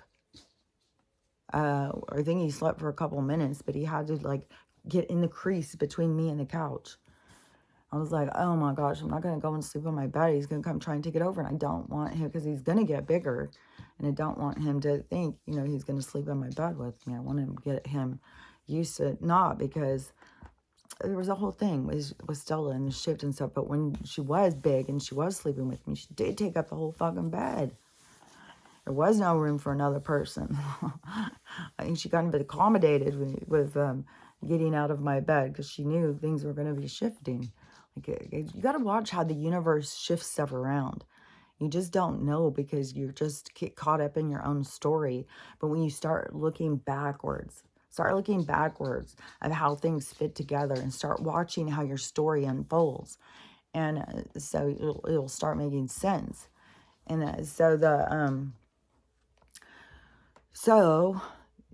I think he slept for a couple minutes, but he had to like get in the crease between me and the couch. I was like, oh my gosh, I'm not going to go and sleep on my bed. He's going to come try and take it over. And I don't want him, because he's going to get bigger. And I don't want him to think, he's going to sleep on my bed with me. I want him to get him used to not, because there was a whole thing with Stella and the shift and stuff. But when she was big and she was sleeping with me, she did take up the whole fucking bed. There was no room for another person. I think she got a bit accommodated with getting out of my bed, because she knew things were going to be shifting. You got to watch how the universe shifts stuff around. You just don't know, because you're just get caught up in your own story. But when you start looking backwards of how things fit together, and start watching how your story unfolds, and so it'll start making sense. And so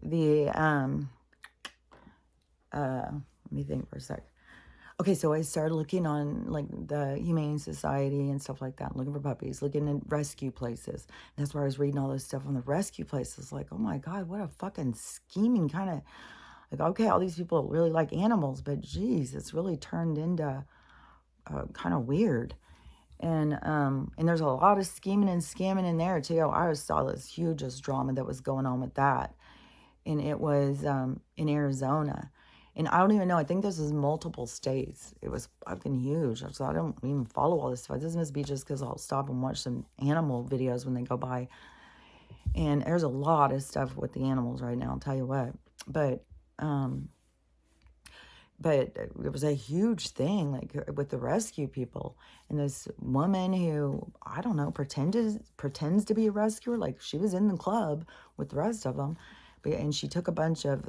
let me think for a sec. Okay, so I started looking on like the Humane Society and stuff like that, looking for puppies, looking at rescue places. And that's where I was reading all this stuff on the rescue places. Like, oh my God, what a fucking scheming kind of, like, okay, all these people really like animals, but geez, it's really turned into kind of weird. And there's a lot of scheming and scamming in there too. I saw this hugest drama that was going on with that. And it was in Arizona. And I don't even know. I think this is multiple states. It was fucking huge. So I don't even follow all this stuff. This must be just because I'll stop and watch some animal videos when they go by. And there's a lot of stuff with the animals right now, I'll tell you what. But it was a huge thing, like with the rescue people. And this woman who, I don't know, pretends to be a rescuer. Like she was in the club with the rest of them. And she took a bunch of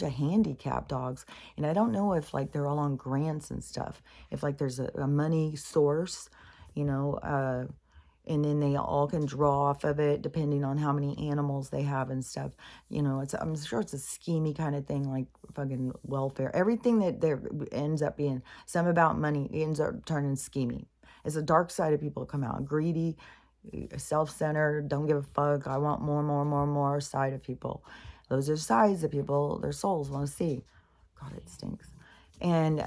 handicapped dogs, and I don't know if like they're all on grants and stuff, if like there's a money source, and then they all can draw off of it depending on how many animals they have and stuff. I'm sure it's a schemy kind of thing, like fucking welfare. Everything that there ends up being some about money ends up turning schemy. It's a dark side of people come out, greedy, self-centered, don't give a fuck, I want more side of people. Those are sides that people, their souls want to see. God, it stinks. And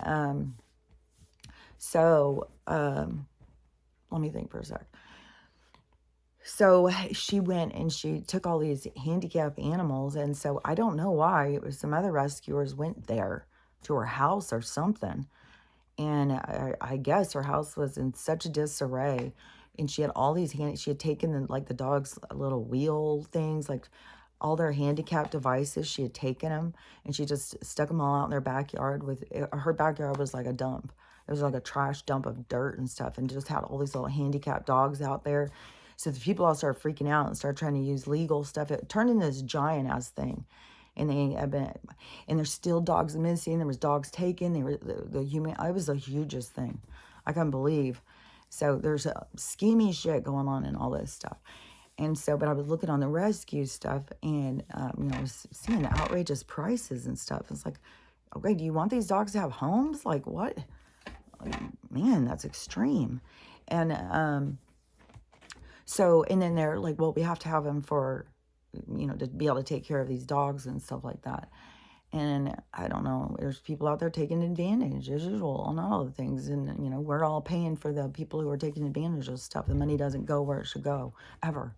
let me think for a sec. So she went and she took all these handicapped animals, and so I don't know why, it was some other rescuers went there to her house or something, and I guess her house was in such a disarray. And she had all these she had taken the dog's little wheel things, like all their handicapped devices. She had taken them and she just stuck them all out in their backyard. Her backyard was like a dump. It was like a trash dump of dirt and stuff, and just had all these little handicapped dogs out there. So the people all started freaking out and started trying to use legal stuff. It turned into this giant ass thing. And there's still dogs missing. There was dogs taken. They were it was the hugest thing. I couldn't believe. So there's a schemy shit going on in all this stuff. And so, but I was looking on the rescue stuff, and, I was seeing the outrageous prices and stuff. It's like, okay, do you want these dogs to have homes? Like, what? Like, man, that's extreme. And, and then they're like, well, we have to have them for to be able to take care of these dogs and stuff like that. And I don't know, there's people out there taking advantage as usual on all the things. And, we're all paying for the people who are taking advantage of stuff. The money doesn't go where it should go, ever.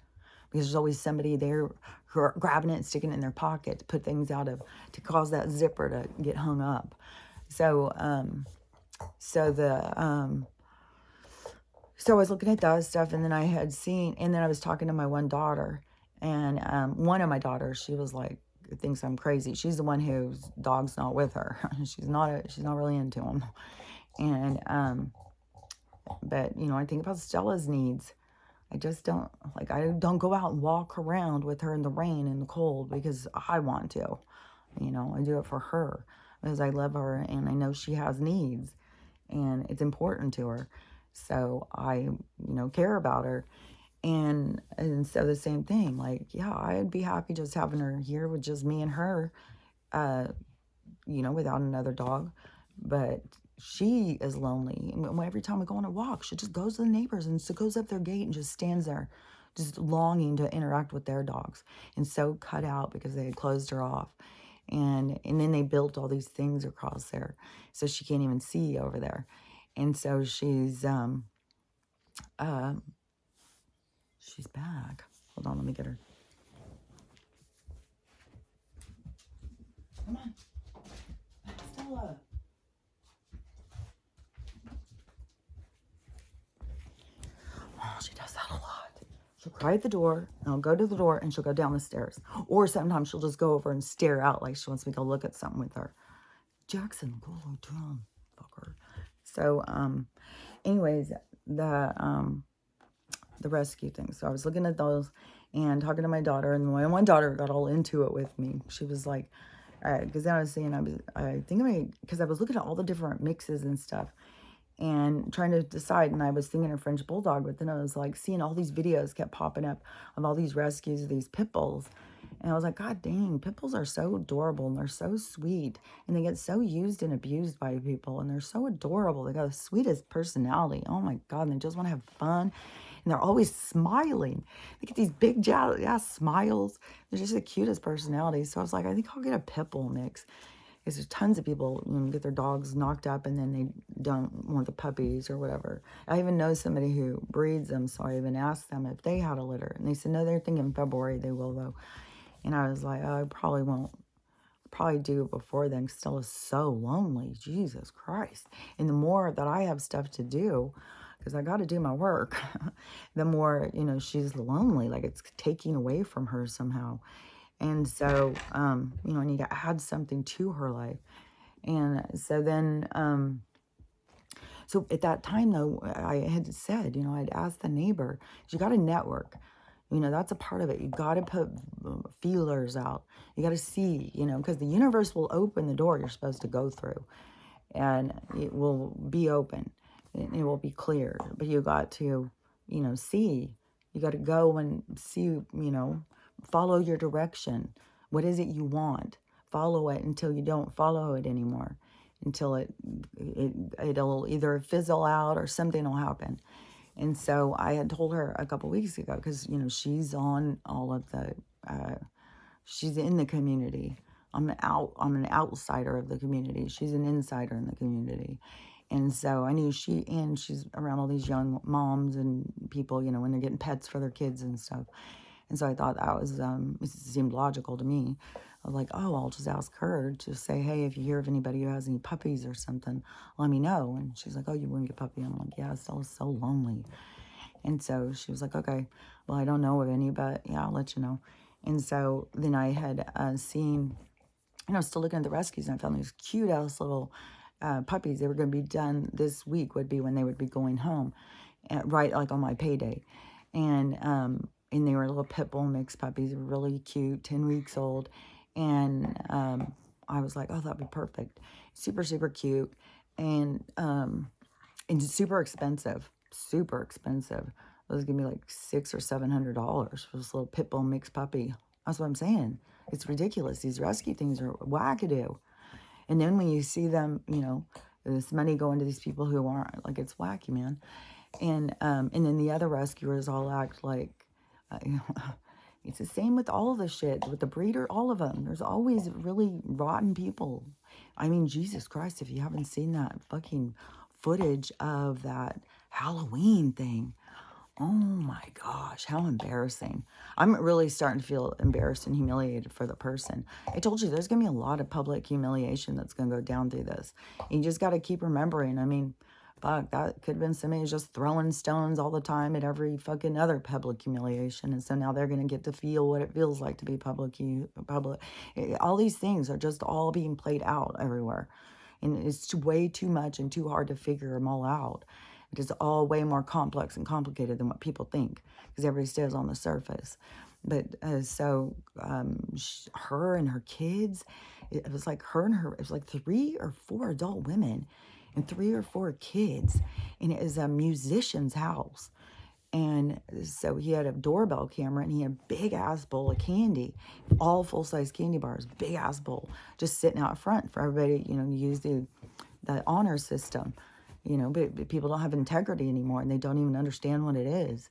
Because there's always somebody there who are grabbing it and sticking it in their pocket to put things to cause that zipper to get hung up. So, so I was looking at that stuff, and then I was talking to my one daughter, and one of my daughters, she was like, thinks I'm crazy. She's the one whose dog's not with her. she's not really into them. And but I think about Stella's needs. I just don't go out and walk around with her in the rain and the cold because I want to. I do it for her because I love her and I know she has needs and it's important to her. So I, care about her. And so the same thing, like, yeah, I'd be happy just having her here with just me and her, without another dog. But she is lonely. And every time we go on a walk, she just goes to the neighbors and so goes up their gate and just stands there, just longing to interact with their dogs. And so cut out because they had closed her off. And then they built all these things across there, so she can't even see over there. And so she's back. Hold on, let me get her. Come on. Stella. Oh, she does that a lot. She'll cry at the door, and I'll go to the door, and she'll go down the stairs. Or sometimes she'll just go over and stare out like she wants me to go look at something with her. Jackson, go down, fucker. So, anyways, the rescue thing. So I was looking at those and talking to my daughter, and my one daughter got all into it with me. She was like, because then I was saying, because I was looking at all the different mixes and stuff and trying to decide, and I was thinking of French Bulldog, but then I was like seeing all these videos kept popping up of all these rescues of these pit bulls. And I was like, God dang, pit bulls are so adorable and they're so sweet. And they get so used and abused by people and they're so adorable. They got the sweetest personality. Oh my God, and they just want to have fun. And they're always smiling. They get these big smiles. They're just the cutest personalities. So I was like, I think I'll get a pit bull mix. Because there's tons of people, get their dogs knocked up and then they don't want the puppies or whatever. I even know somebody who breeds them, so I even asked them if they had a litter. And they said, no, they're thinking February they will, though. And I was like, oh, I probably won't. Probably do it before then. Stella's so lonely. Jesus Christ. And the more that I have stuff to do, because I got to do my work, the more, she's lonely. Like it's taking away from her somehow. And so, I need to add something to her life. And so then, so at that time, though, I had said, I'd asked the neighbor, you got to network. That's a part of it. You got to put feelers out. You got to see, because the universe will open the door you're supposed to go through. And it will be open. It will be cleared. But you got to, see. You got to go and see, follow your direction. What is it you want? Follow it until you don't follow it anymore. Until it'll either fizzle out or something will happen. And so I had told her a couple weeks ago, because, she's on all of the, she's in the community. I'm an outsider of the community. She's an insider in the community. And so I knew she's around all these young moms and people, when they're getting pets for their kids and stuff. And so I thought that was, it seemed logical to me. I was like, oh, I'll just ask her to say, hey, if you hear of anybody who has any puppies or something, let me know. And she's like, oh, you wouldn't get a puppy? I'm like, yeah, Stella's so lonely. And so she was like, okay, well, I don't know of any, but yeah, I'll let you know. And so then I had seen, still looking at the rescues, and I found these cute-ass little puppies. They were going to be done this week, would be when they would be going home, right, like on my payday. And they were little pit bull mixed puppies. They were really cute, 10 weeks old. And I was like, oh, that'd be perfect. Super, super cute. And super expensive. Super expensive. It was going to be like $600 or $700 for this little pit bull mixed puppy. That's what I'm saying. It's ridiculous. These rescue things are wackadoo. And then when you see them, this money going to these people who aren't, like, it's wacky, man. And then the other rescuers all act like, It's the same with all of the shit, with the breeder, all of them. There's always really rotten people. I mean, Jesus Christ, if you haven't seen that fucking footage of that Halloween thing, oh my gosh, how embarrassing. I'm really starting to feel embarrassed and humiliated for the person. I told you there's going to be a lot of public humiliation that's going to go down through this. And you just got to keep remembering, I mean, fuck, that could have been somebody who's just throwing stones all the time at every fucking other public humiliation. And so now they're going to get to feel what it feels like to be public. All these things are just all being played out everywhere. And it's way too much and too hard to figure them all out. It is all way more complex and complicated than what people think, because everybody stays on the surface. But her and her kids, it was like it was like 3 or 4 adult women and 3 or 4 kids. And it is a musician's house. And so he had a doorbell camera, and he had a big ass bowl of candy, all full size candy bars, big ass bowl, just sitting out front for everybody, to use the honor system. But people don't have integrity anymore, and they don't even understand what it is.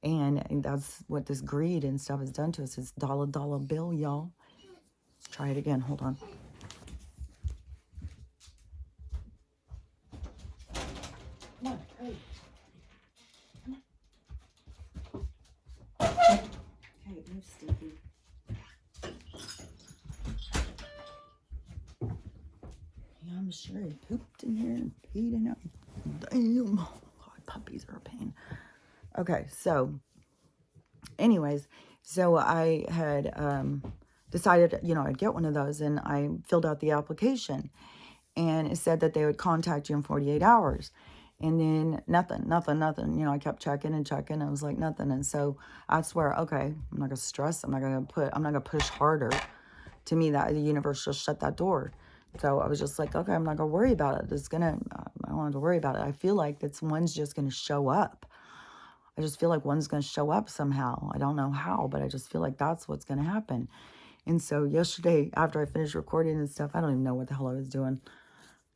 And that's what this greed and stuff has done to us. It's dollar bill, y'all. Let's try it again. Hold on. Come on, hurry. Come on. Okay, move, Stevie. Yeah, I'm sure he pooped in here and peed in it. Damn. God, puppies are a pain. Okay, so anyways, so I had decided, I'd get one of those, and I filled out the application, and it said that they would contact you in 48 hours. And then nothing. I kept checking and checking. I was like, nothing. And so I swear, okay, I'm not going to stress. I'm not going to push harder. To me, that the universe just shut that door. So I was just like, okay, I'm not going to worry about it. I don't have to worry about it. I feel like one's just going to show up. I just feel like one's going to show up somehow. I don't know how, but I just feel like that's what's going to happen. And so yesterday, after I finished recording and stuff, I don't even know what the hell I was doing.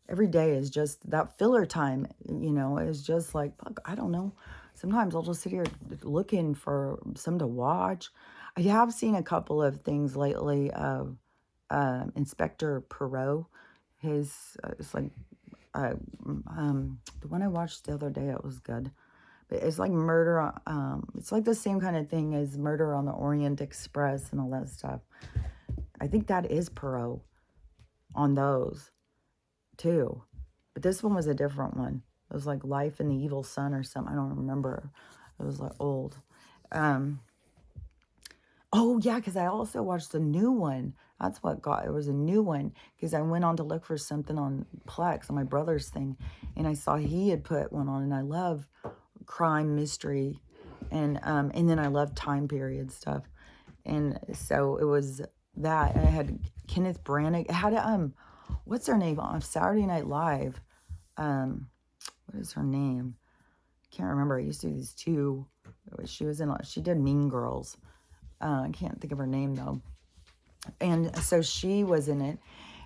Every day is just that filler time, is just like, fuck, I don't know. Sometimes I'll just sit here looking for something to watch. I have seen a couple of things lately of Inspector Perot. It's like, the one I watched the other day, it was good. But it's like murder, it's like the same kind of thing as Murder on the Orient Express and all that stuff. I think that is Perot on those too. But this one was a different one. It was like Life in the Evil Sun or something. I don't remember. It was like old. Oh yeah, because I also watched the new one. That's what it was a new one, because I went on to look for something on Plex, on my brother's thing, and I saw he had put one on, and I love crime, mystery, and then I love time period stuff. And so it was that. And I had Kenneth Branagh. It had what's her name on Saturday Night Live? What is her name? Can't remember. I used to do these two. She did Mean Girls. I can't think of her name though. And so she was in it,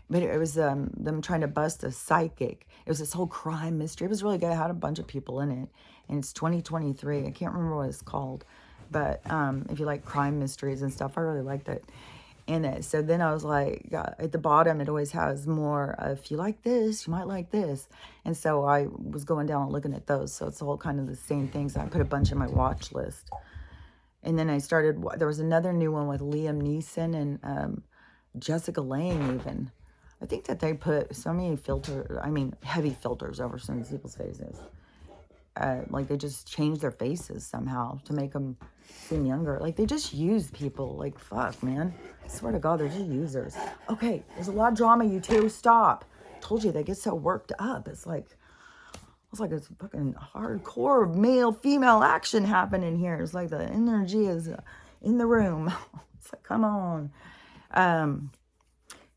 but it was them trying to bust a psychic. It was this whole crime mystery. It was really good. It had a bunch of people in it, and it's 2023. I can't remember what it's called, but if you like crime mysteries and stuff, I really liked it. And so then I was like, at the bottom, it always has more, if you like this, you might like this. And so I was going down and looking at those. So it's all kind of the same things. I put a bunch in my watch list. And then I started, there was another new one with Liam Neeson and Jessica Lange even. I think that they put so many heavy filters over some of people's faces. Like they just changed their faces somehow to make them seem younger. Like they just use people. Like, fuck, man. I swear to God, they're just users. Okay, there's a lot of drama, you two. Stop. Told you, they get so worked up. It's like it's fucking hardcore male-female action happening here. It's like the energy is in the room. It's like, come on. And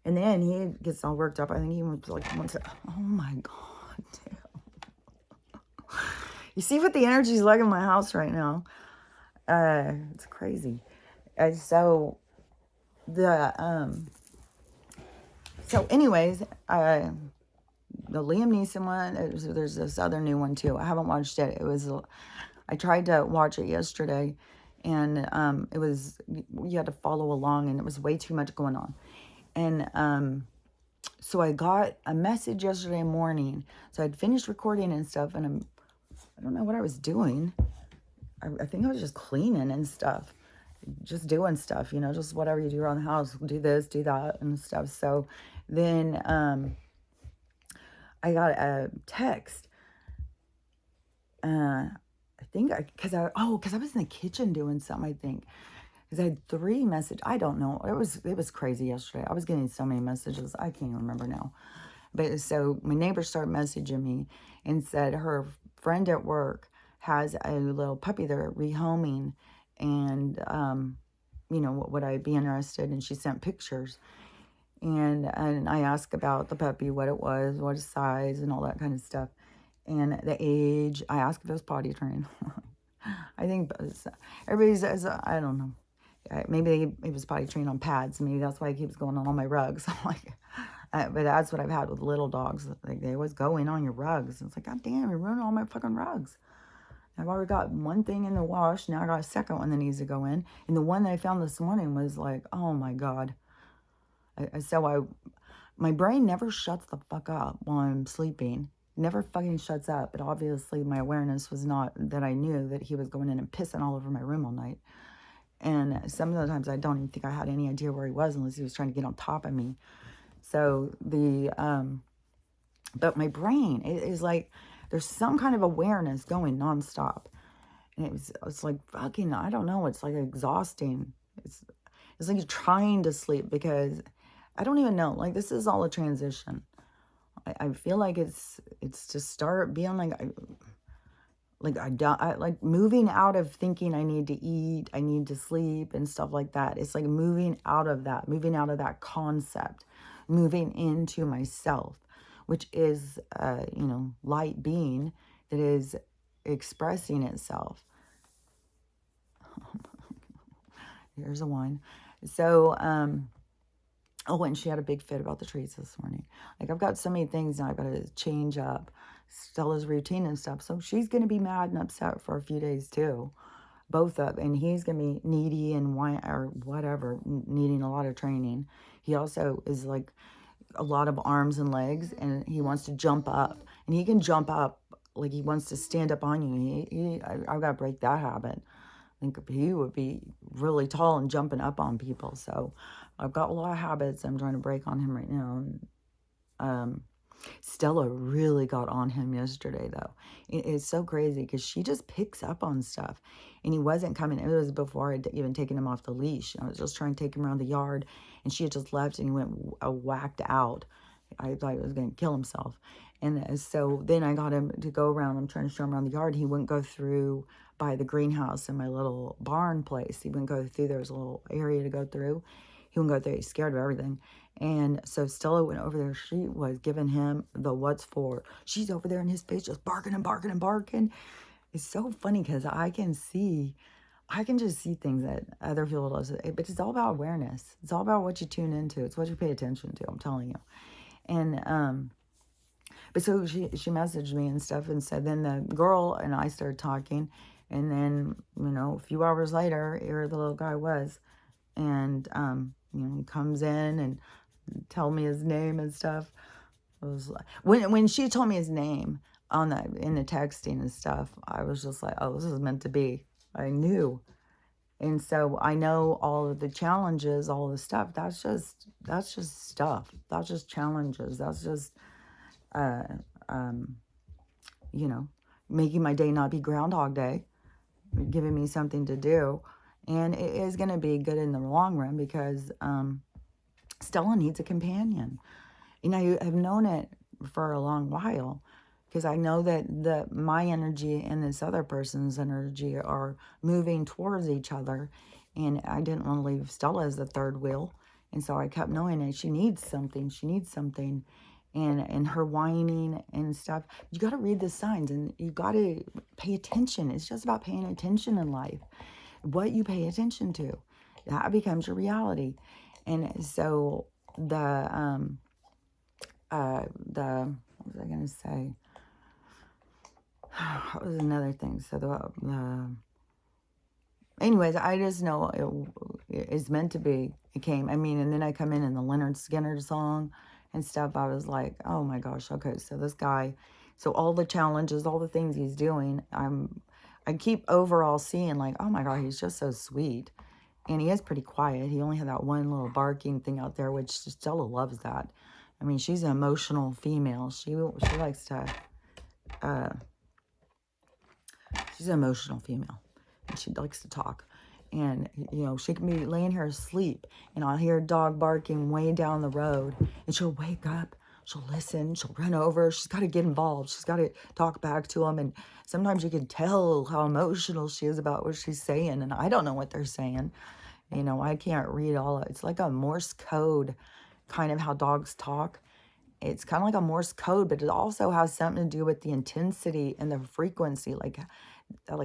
then he gets all worked up. I think he was like, oh my God, damn. You see what the energy is like in my house right now? It's crazy. So anyways, the Liam Neeson one, there's this other new one too. I haven't watched it. I tried to watch it yesterday, And it was, you had to follow along, and it was way too much going on. And so I got a message yesterday morning. So I'd finished recording and stuff, and I don't know what I was doing. I think I was just cleaning and stuff, just doing stuff, you know, just whatever you do around the house, do this, do that, and stuff. So then I got a text. I think because I was in the kitchen doing something, I think. Because I had 3 messages. I don't know. It was crazy yesterday. I was getting so many messages. I can't even remember now. But so my neighbor started messaging me and said her friend at work has a little puppy they're rehoming, and you know, would I be interested? And she sent pictures, and I asked about the puppy, what it was, what its size, and all that kind of stuff, and the age. I asked if it was potty trained. I think everybody says, I don't know. Maybe it was potty trained on pads. Maybe that's why it keeps going on all my rugs. I'm like, but that's what I've had with little dogs. Like, they always go in on your rugs. It's like, God damn, you're ruining all my fucking rugs. I've already got one thing in the wash. Now I got a second one that needs to go in. And the one that I found this morning was like, oh my God. My brain never shuts the fuck up while I'm sleeping. Never fucking shuts up. But obviously my awareness was not that I knew that he was going in and pissing all over my room all night. And some of the times I don't even think I had any idea where he was unless he was trying to get on top of me. So but my brain is like, there's some kind of awareness going nonstop. And it's like fucking, I don't know, it's like exhausting. It's like you're trying to sleep because I don't even know. Like, this is all a transition. I feel like it's to start being like moving out of thinking I need to eat, I need to sleep and stuff like that. It's like moving out of that concept, moving into myself, which is, you know, light being that is expressing itself. Here's a one. So, oh, and she had a big fit about the trees this morning. Like, I've got so many things now I've got to change up Stella's routine and stuff. So she's going to be mad and upset for a few days too. Both of, and he's going to be needy and whine or whatever, needing a lot of training. He also is like a lot of arms and legs, and he wants to jump up, and he can jump up. Like, he wants to stand up on you. I've got to break that habit. I think he would be really tall and jumping up on people. So I've got a lot of habits I'm trying to break on him right now. Stella really got on him yesterday, though. It's so crazy because she just picks up on stuff. And he wasn't coming. It was before I'd even taken him off the leash. I was just trying to take him around the yard, and she had just left, and he went whacked out. I thought he was going to kill himself. And so then I got him to go around. I'm trying to show him around the yard. He wouldn't go through by the greenhouse in my little barn place. He wouldn't go through. There was a little area to go through. He wouldn't go through. He's scared of everything. And so Stella went over there. She was giving him the what's for. She's over there in his face just barking and barking and barking. It's so funny because I can just see things that other people don't. But it's all about awareness. It's all about what you tune into. It's what you pay attention to, I'm telling you. And but so she messaged me and stuff, and said, then the girl and I started talking, and then, you know, a few hours later, here the little guy was, and you know, he comes in and tell me his name and stuff. It was like, when she told me his name in the texting and stuff, I was just like, oh, this is meant to be. I knew. And so I know all of the challenges, all the stuff. That's just stuff. That's just challenges. That's just you know, making my day not be Groundhog Day, giving me something to do. And it is going to be good in the long run because Stella needs a companion. And I have known it for a long while because I know that my energy and this other person's energy are moving towards each other. And I didn't want to leave Stella as the third wheel. And so I kept knowing that she needs something. She needs something. And her whining and stuff. You got to read the signs, and you got to pay attention. It's just about paying attention in life. What you pay attention to, that becomes your reality. And so the what was I going to say? What was another thing? So Anyways, I just know it's meant to be. It came. I mean, and then I come in the Leonard Skinner song and stuff. I was like, oh my gosh, okay. So this guy, so all the challenges, all the things he's doing, I keep overall seeing like, oh my God, he's just so sweet. And he is pretty quiet. He only had that one little barking thing out there, which Stella loves that. I mean, she's an emotional female. She likes to, uh, she's an emotional female. And she likes to talk. And, you know, she can be laying here asleep, and I'll hear a dog barking way down the road, and she'll wake up, she'll listen, she'll run over, she's got to get involved, she's got to talk back to them, and sometimes you can tell how emotional she is about what she's saying, and I don't know what they're saying. You know, I can't read all of it. It's like a Morse code, kind of how dogs talk. It's kind of like a Morse code, but it also has something to do with the intensity and the frequency, like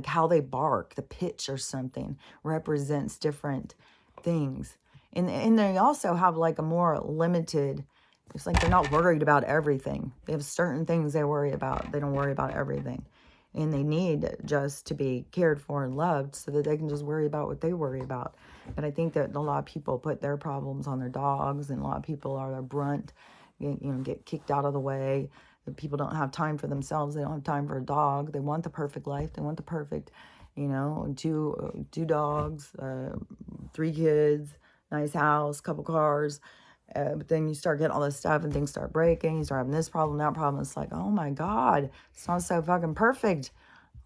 how they bark, the pitch or something represents different things. And they also have like a more limited, it's like they're not worried about everything. They have certain things they worry about. They don't worry about everything. And they need just to be cared for and loved so that they can just worry about what they worry about. But I think that a lot of people put their problems on their dogs, and a lot of people are their brunt, you know, get kicked out of the way. The people don't have time for themselves. They don't have time for a dog. They want the perfect life. They want the perfect, you know, two dogs, 3 kids, nice house, couple cars. But then you start getting all this stuff and things start breaking. You start having this problem, that problem. It's like, oh my God, it's not so fucking perfect.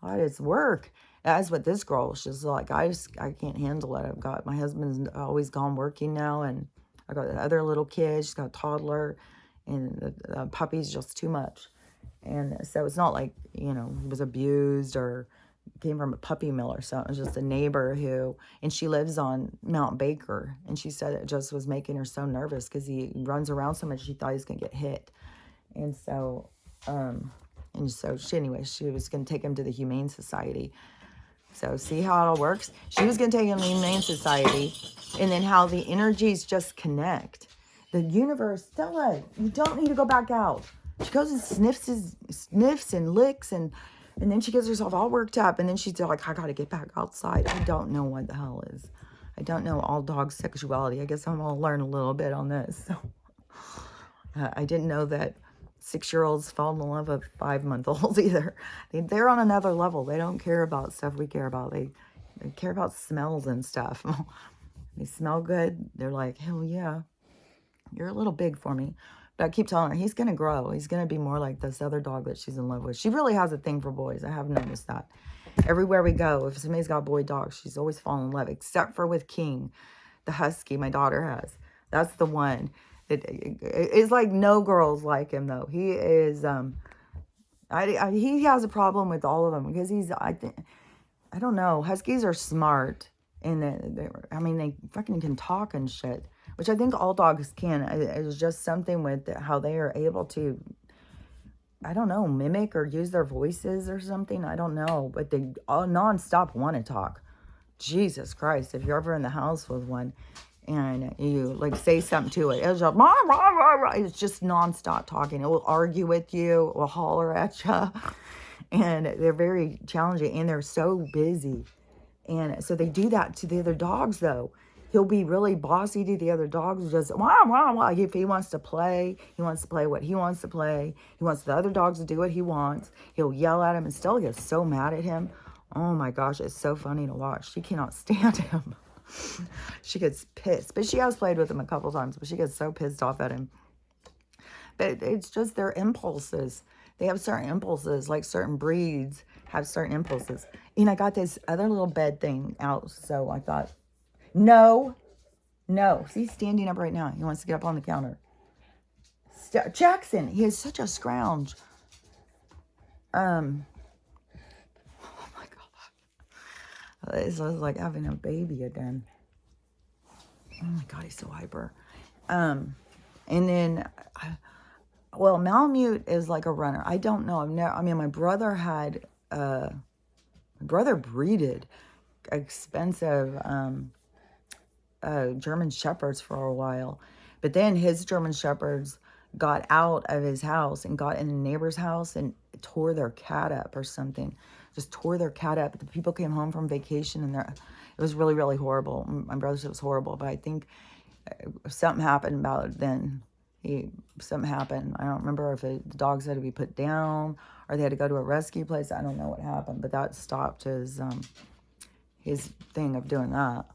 Why it's work? That's what this girl, she's like, I can't handle it. I've got, my husband's always gone working now, and I got the other little kid. She's got a toddler, and the puppy's just too much. And so it's not like, you know, he was abused or came from a puppy mill or something. It was just a neighbor who, and she lives on Mount Baker, and she said it just was making her so nervous because he runs around so much she thought he was going to get hit. And so anyway, she was going to take him to the Humane Society. So see how it all works? She was going to take him to the Humane Society, and then how the energies just connect. The universe, Stella, you don't need to go back out. She goes and sniffs and licks, and then she gets herself all worked up, and then she's like, I got to get back outside. I don't know what the hell is. I don't know all dog sexuality. I guess I'm going to learn a little bit on this. So, I didn't know that 6-year-olds fall in love with 5-month-olds either. They're on another level. They don't care about stuff we care about. They care about smells and stuff. They smell good. They're like, hell yeah, you're a little big for me. But I keep telling her, he's going to grow. He's going to be more like this other dog that she's in love with. She really has a thing for boys. I have noticed that. Everywhere we go, if somebody's got boy dogs, she's always fallen in love, except for with King, the husky my daughter has. That's the one. It's like no girls like him, though. He is, he has a problem with all of them because I don't know. Huskies are smart, and they fucking can talk and shit, which I think all dogs can. It's just something with how they are able to, I don't know, mimic or use their voices or something. I don't know, but they all nonstop want to talk. Jesus Christ, if you're ever in the house with one and you like say something to it, it's just, rah, rah, rah, rah. It's just nonstop talking. It will argue with you, it will holler at you. And they're very challenging, and they're so busy. And so they do that to the other dogs, though. He'll be really bossy to the other dogs, just wah, wah, wah. If he wants to play what he wants to play. He wants the other dogs to do what he wants. He'll yell at him, and Stella gets so mad at him. Oh my gosh, it's so funny to watch. She cannot stand him. She gets pissed. But she has played with him a couple times, but she gets so pissed off at him. But it's just their impulses. They have certain impulses, like certain breeds have certain impulses. And I got this other little bed thing out, so I thought, no. See, he's standing up right now. He wants to get up on the counter. Jackson, he is such a scrounge. Oh my God. It's like having a baby again. Oh my God, he's so hyper. And then... Well, Malamute is like a runner. I don't know. My brother had, my brother breeded expensive German Shepherds for a while. But then his German Shepherds got out of his house and got in a neighbor's house and tore their cat up or something. just tore their cat up. The people came home from vacation, and it was really, really horrible. My brother said it was horrible, but I think something happened about it then. Something happened. I don't remember if the dogs had to be put down or they had to go to a rescue place. I don't know what happened, but that stopped his thing of doing that.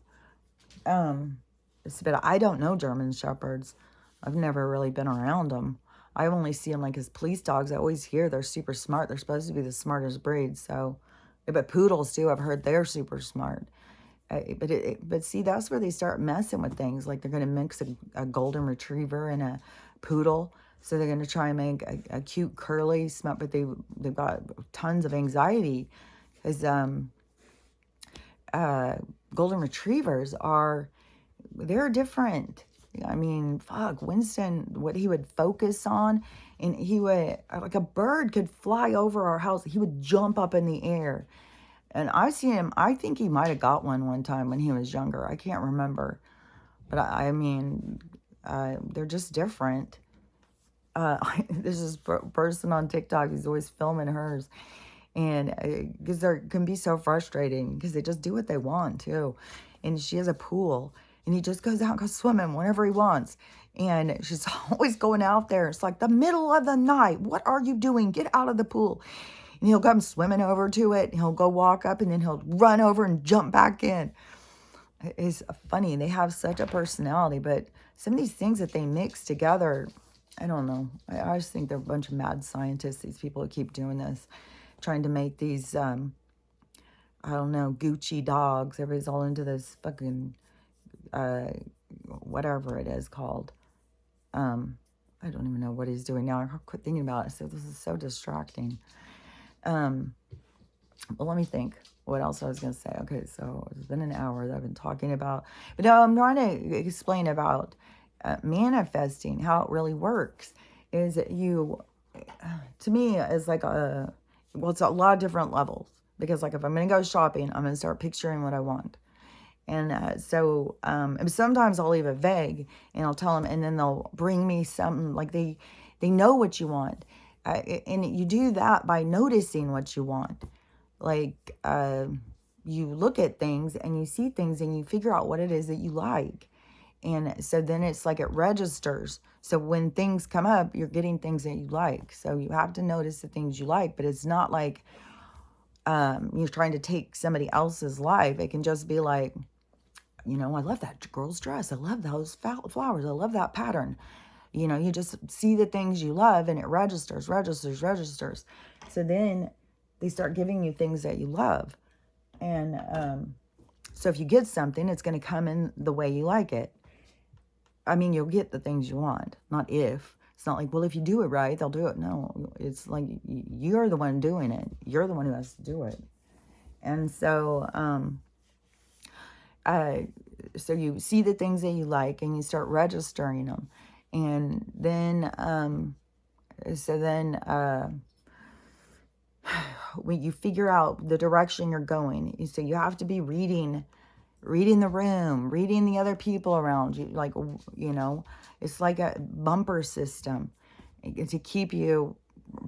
But I don't know German Shepherds. I've never really been around them. I only see them like as police dogs. I always hear they're super smart. They're supposed to be the smartest breed. So, but poodles too, I've heard they're super smart. But see, that's where they start messing with things. Like they're going to mix a golden retriever and a poodle. So they're going to try and make a cute curly smut, but they've got tons of anxiety because golden retrievers they're different. I mean, fuck, Winston, what he would focus on, and he would, like a bird could fly over our house. He would jump up in the air. And I see him, I think he might have got one time when he was younger. I can't remember. But I mean, they're just different. There's this person on TikTok who's always filming hers. And because they can be so frustrating because they just do what they want too. And she has a pool. And he just goes out and goes swimming whenever he wants. And she's always going out there. It's like the middle of the night. What are you doing? Get out of the pool. And he'll come swimming over to it. And he'll go walk up and then he'll run over and jump back in. It's funny. They have such a personality. But some of these things that they mix together, I don't know. I just think they're a bunch of mad scientists, these people who keep doing this. Trying to make these, I don't know, Gucci dogs. Everybody's all into this fucking... whatever it is called. I don't even know what he's doing now. I quit thinking about it. So this is so distracting. But let me think what else I was going to say. Okay, so it's been an hour that I've been talking about. But now I'm trying to explain about manifesting, how it really works. Is to me, is like it's a lot of different levels. Because like if I'm going to go shopping, I'm going to start picturing what I want. And so sometimes I'll leave it vague and I'll tell them, and then they'll bring me something like they know what you want. And you do that by noticing what you want. Like you look at things and you see things and you figure out what it is that you like. And so then it's like it registers. So when things come up, you're getting things that you like. So you have to notice the things you like, but it's not like you're trying to take somebody else's life. It can just be like, I love that girl's dress. I love those flowers. I love that pattern. You just see the things you love and it registers. So then they start giving you things that you love. And so if you get something, it's going to come in the way you like it. I mean, you'll get the things you want, not if. It's not like, well, if you do it right, they'll do it. No, it's like you're the one doing it. You're the one who has to do it. And so... so you see the things that you like and you start registering them. And then, when you figure out the direction you're going, so you have to be reading the room, reading the other people around you. Like, it's like a bumper system to keep you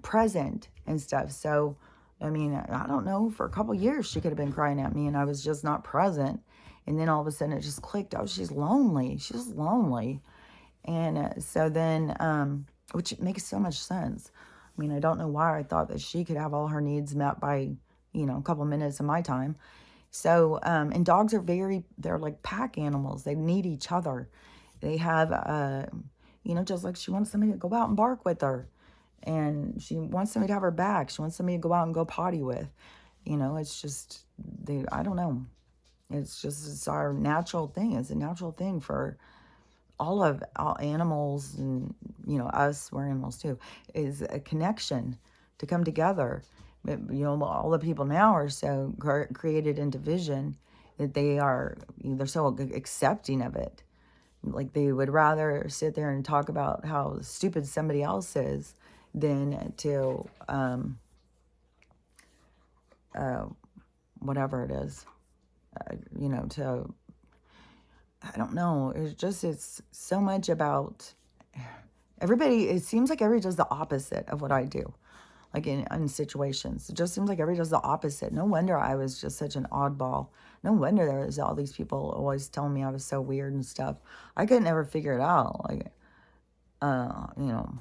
present and stuff. So, I mean, I don't know, for a couple years, she could have been crying at me and I was just not present. And then all of a sudden it just clicked. Oh, she's lonely. She's lonely. And so then, which makes so much sense. I mean, I don't know why I thought that she could have all her needs met by, a couple minutes of my time. So, and dogs are they're like pack animals. They need each other. They have, just like she wants somebody to go out and bark with her. And she wants somebody to have her back. She wants somebody to go out and go potty with. It's just, I don't know. It's our natural thing. It's a natural thing for all animals and, us, we're animals too, is a connection to come together. But, all the people now are so created in division that they're so accepting of it. Like they would rather sit there and talk about how stupid somebody else is than to, whatever it is. I don't know. It's so much about everybody. It seems like everybody does the opposite of what I do. like in situations. It just seems like everybody does the opposite. No wonder I was just such an oddball. No wonder there was all these people always telling me I was so weird and stuff. I could never figure it out. Like, you know,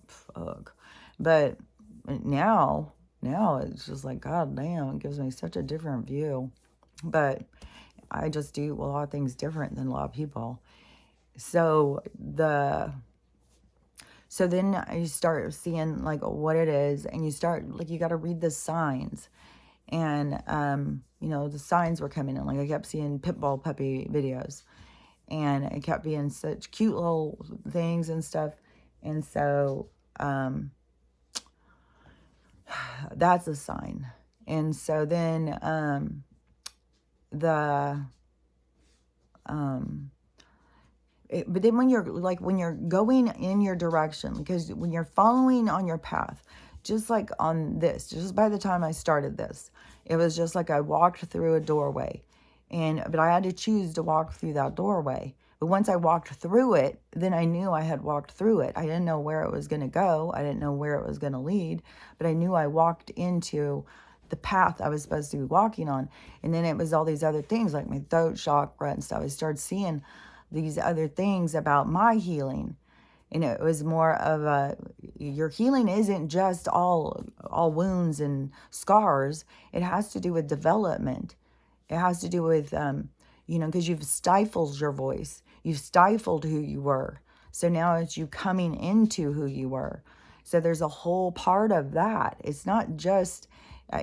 fuck. But now it's just like, God damn, it gives me such a different view. But I just do a lot of things different than a lot of people. So then you start seeing like what it is, and you start like, you got to read the signs. And you know, the signs were coming in. Like, I kept seeing pitbull puppy videos, and it kept being such cute little things and stuff. And so that's a sign. And so then but then when you're going in your direction, because when you're following on your path, just like on this, just by the time I started this, it was just like I walked through a doorway, but I had to choose to walk through that doorway. But once I walked through it, then I knew I had walked through it. I didn't know where it was going to go. I didn't know where it was going to lead, but I knew I walked into the path I was supposed to be walking on. And then it was all these other things like my throat chakra and stuff. I started seeing these other things about my healing. And it was more of your healing isn't just all wounds and scars. It has to do with development. It has to do with, you know, because you've stifled your voice. You've stifled who you were. So now it's you coming into who you were. So there's a whole part of that. It's not just,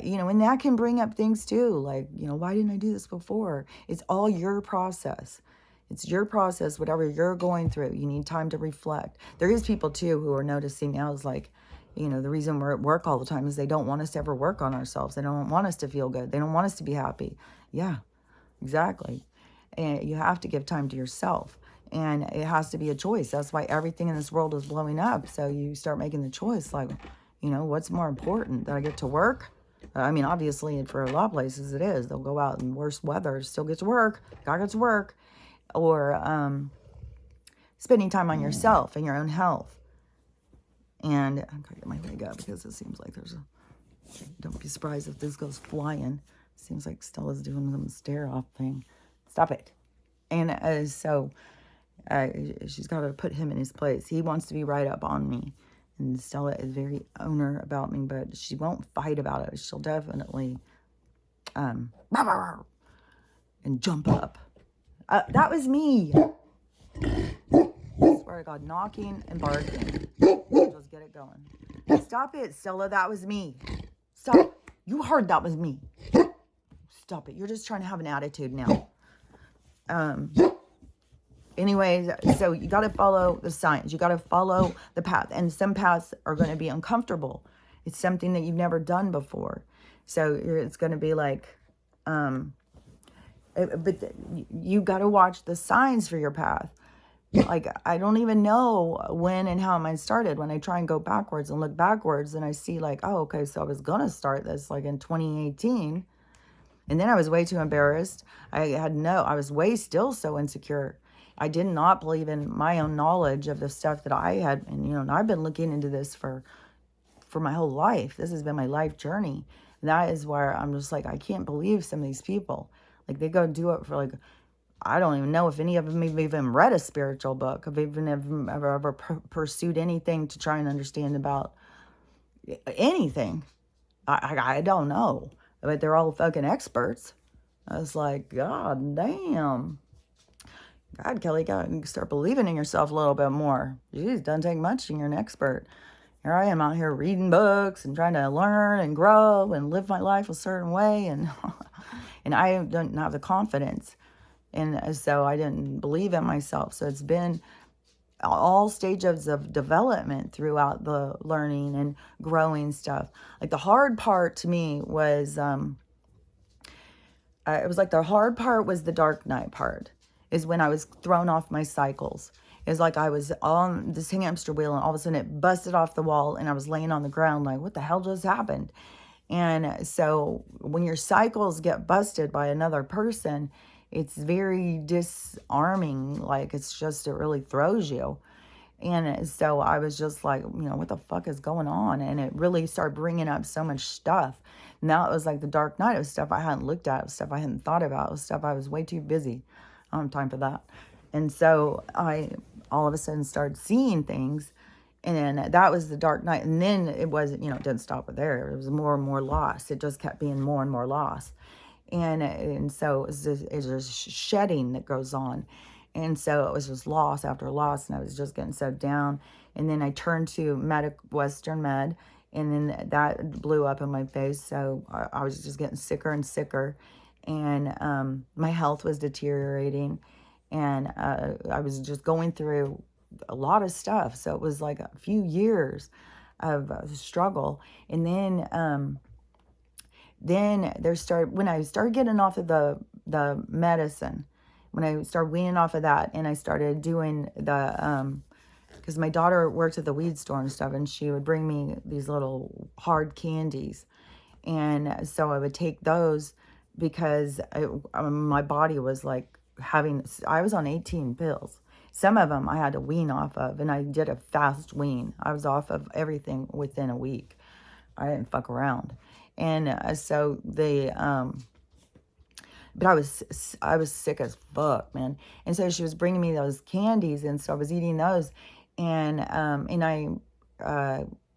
you know, and that can bring up things too. Like, you know, why didn't I do this before? It's all your process. It's your process, whatever you're going through. You need time to reflect. There is people too who are noticing now is like, you know, the reason we're at work all the time is they don't want us to ever work on ourselves. They don't want us to feel good. They don't want us to be happy. Yeah, exactly. And you have to give time to yourself. And it has to be a choice. That's why everything in this world is blowing up. So you start making the choice like, you know, what's more important? That I get to work? I mean, obviously, for a lot of places it is. They'll go out in worse weather, still get to work. Gotta get to work. Or spending time on yourself and your own health. And I'm going to get my leg up because it seems like don't be surprised if this goes flying. Seems like Stella's doing some stare off thing. Stop it. And so she's got to put him in his place. He wants to be right up on me. And Stella is very owner about me, but she won't fight about it. She'll definitely and jump up. That was me. I swear to God, knocking and barking. Just get it going. Stop it, Stella. That was me. Stop. You heard that was me. Stop it. You're just trying to have an attitude now. Anyways, so you got to follow the signs. You got to follow the path. And some paths are going to be uncomfortable. It's something that you've never done before. So it's going to be like, but you got to watch the signs for your path. Like, I don't even know when and how mine started. When I try and go backwards and look backwards, and I see like, oh, okay, so I was going to start this like in 2018. And then I was way too embarrassed. I was way still so insecure. I did not believe in my own knowledge of the stuff that I had. And, you know, and I've been looking into this for my whole life. This has been my life journey. And that is where I'm just like, I can't believe some of these people. Like, they go do it for like, I don't even know if any of them have even read a spiritual book. If even ever pursued anything to try and understand about anything. I don't know. But they're all fucking experts. I was like, God damn. God, Kelly, gotta start believing in yourself a little bit more. Jeez, doesn't take much and you're an expert. Here I am out here reading books and trying to learn and grow and live my life a certain way. And and I don't have the confidence. And so I didn't believe in myself. So it's been all stages of development throughout the learning and growing stuff. Like, the hard part to me was, it was like the hard part was the dark night part, is when I was thrown off my cycles. It was like I was on this hamster wheel and all of a sudden it busted off the wall and I was laying on the ground like, what the hell just happened? And so when your cycles get busted by another person, it's very disarming. Like, it's just, it really throws you. And so I was just like, what the fuck is going on? And it really started bringing up so much stuff. Now it was like the dark night. It was stuff I hadn't looked at. It was stuff I hadn't thought about. It was stuff I was way too busy. I don't have time for that. And so I all of a sudden started seeing things. And that was the dark night. And then it wasn't, it didn't stop there. It was more and more loss. It just kept being more and more loss. And so it's just shedding that goes on. And so it was just loss after loss, and I was just getting so down. And then I turned to Western Med, and then that blew up in my face. So I was just getting sicker and sicker, and my health was deteriorating, and I was just going through a lot of stuff. So it was like a few years of struggle. And then when I started getting off of the medicine, when I started weaning off of that, and I started doing because my daughter worked at the weed store and stuff, and she would bring me these little hard candies. And so I would take those because my body was like I was on 18 pills. Some of them I had to wean off of, and I did a fast wean. I was off of everything within a week. I didn't fuck around. And so but I was sick as fuck, man. And so she was bringing me those candies, and so I was eating those, and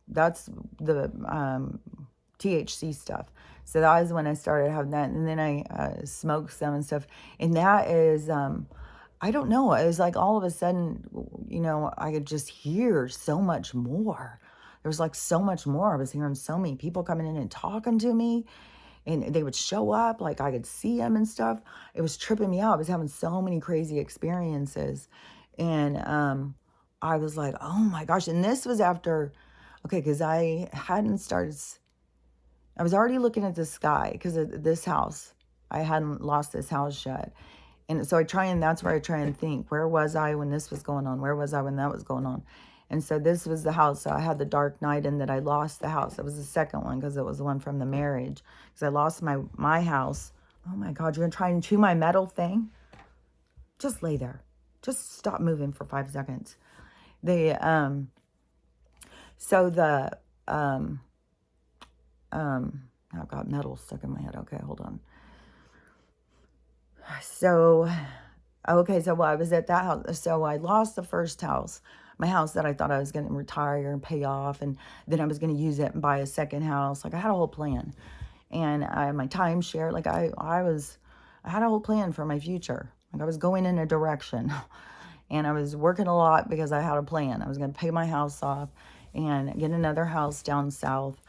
that's the THC stuff. So that was when I started having that, and then I smoked some and stuff, and that is I don't know. It was like all of a sudden, I could just hear so much more. There was like so much more. I was hearing so many people coming in and talking to me. And they would show up, like I could see them and stuff. It was tripping me out. I was having so many crazy experiences. And I was like, oh my gosh. And this was after, because I was already looking at the sky because of this house. I hadn't lost this house yet. And so that's where I try and think, where was I when this was going on? Where was I when that was going on? And so this was the house. So I had the dark night, and that I lost the house. It was the second one because it was the one from the marriage. Because I lost my house. Oh my God, you're going to try and chew my metal thing? Just lay there. Just stop moving for 5 seconds. I've got metal stuck in my head. Okay, hold on. So I was at that house. So I lost the first house. My house that I thought I was going to retire and pay off, and then I was going to use it and buy a second house. Like I had a whole plan, and I had my timeshare. Like I had a whole plan for my future. Like I was going in a direction, and I was working a lot because I had a plan. I was going to pay my house off and get another house down south,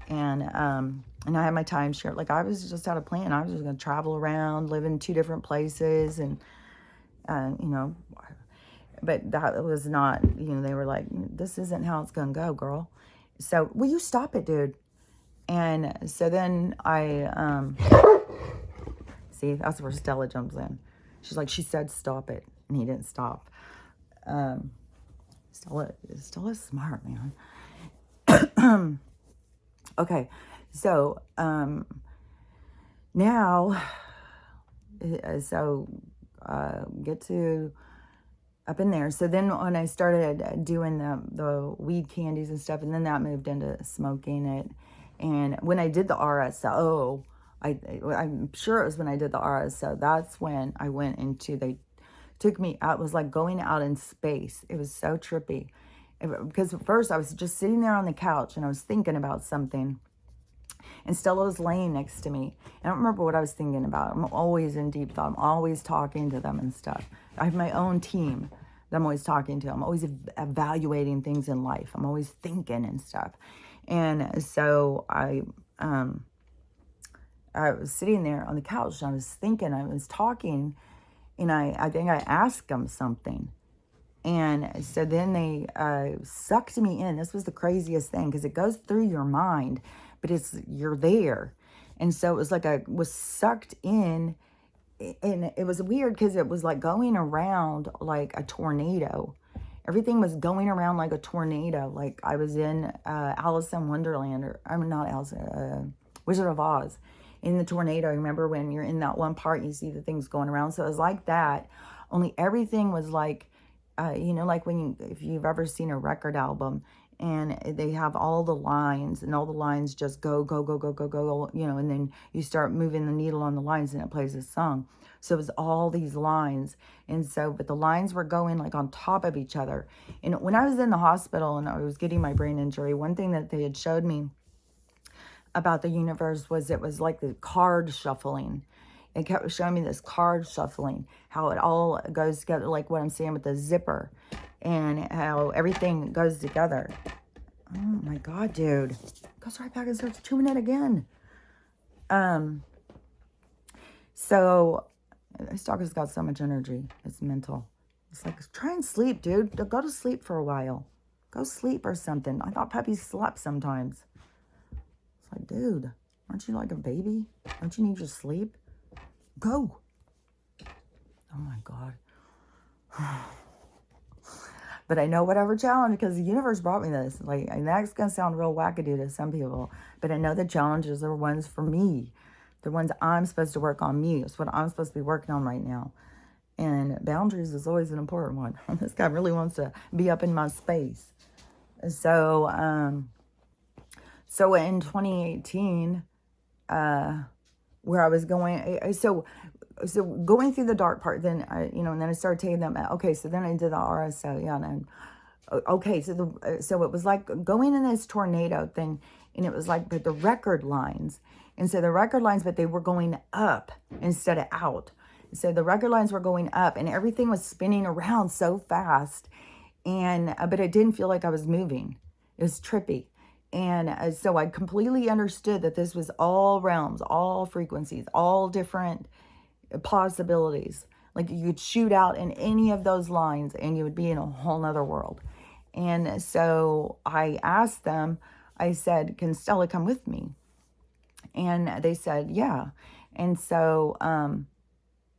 and I had my timeshare. Like I was just had a plan. I was just going to travel around, live in 2 different places, and But that was not, they were like, this isn't how it's going to go, girl. So, will you stop it, dude? And so then see, that's where Stella jumps in. She's like, she said, stop it. And he didn't stop. Stella's smart, man. Okay. So, now, get to up in there. So then when I started doing the weed candies and stuff, and then that moved into smoking it. And when I did the RSO, I'm sure it was when I did the RSO, that's when I went into, they took me out. It was like going out in space. It was so trippy. Because at first I was just sitting there on the couch and I was thinking about something. And Stella was laying next to me. I don't remember what I was thinking about. I'm always in deep thought. I'm always talking to them and stuff. I have my own team that I'm always talking to. I'm always evaluating things in life. I'm always thinking and stuff. And so I was sitting there on the couch and I was thinking, I was talking, and I think I asked them something. And so then they sucked me in. This was the craziest thing because it goes through your mind, but you're there. And so it was like I was sucked in, and it was weird because it was like going around like a tornado. Everything was going around like a tornado. Like I was in Alice in Wonderland, or I'm not Alice, Wizard of Oz. In the tornado, remember when you're in that one part, you see the things going around. So it was like that, only everything was like you know, like if you've ever seen a record album and they have all the lines and all the lines just go, go, go, go, go, go, you know, and then you start moving the needle on the lines and it plays a song. So it was all these lines. And so, but the lines were going like on top of each other. And when I was in the hospital and I was getting my brain injury, one thing that they had showed me about the universe was it was like the card shuffling. It kept showing me this card shuffling, how it all goes together, like what I'm saying with the zipper, and how everything goes together. Oh my God, dude. Goes right back and starts chewing it again. So this dog has got so much energy. It's mental. It's like, try and sleep, dude. Go to sleep for a while. Go sleep or something. I thought puppies slept sometimes. It's like, dude, aren't you like a baby? Don't you need your sleep? Go. Oh my God. But I know whatever challenge, because the universe brought me this. Like, and that's going to sound real wackadoo to some people, but I know the challenges are ones for me. The ones I'm supposed to work on me. It's what I'm supposed to be working on right now. And boundaries is always an important one. This guy really wants to be up in my space. So, so in 2018, where I was going, so going through the dark part, then and then I started taking them. Okay, so then I did the RSO, yeah, and okay, so it was like going in this tornado thing, and it was like the record lines, and so the record lines, but they were going up instead of out. So the record lines were going up, and everything was spinning around so fast, and but it didn't feel like I was moving. It was trippy. And so I completely understood that this was all realms, all frequencies, all different possibilities. Like you could shoot out in any of those lines and you would be in a whole nother world. And so I asked them, I said, can Stella come with me? And they said, yeah. And so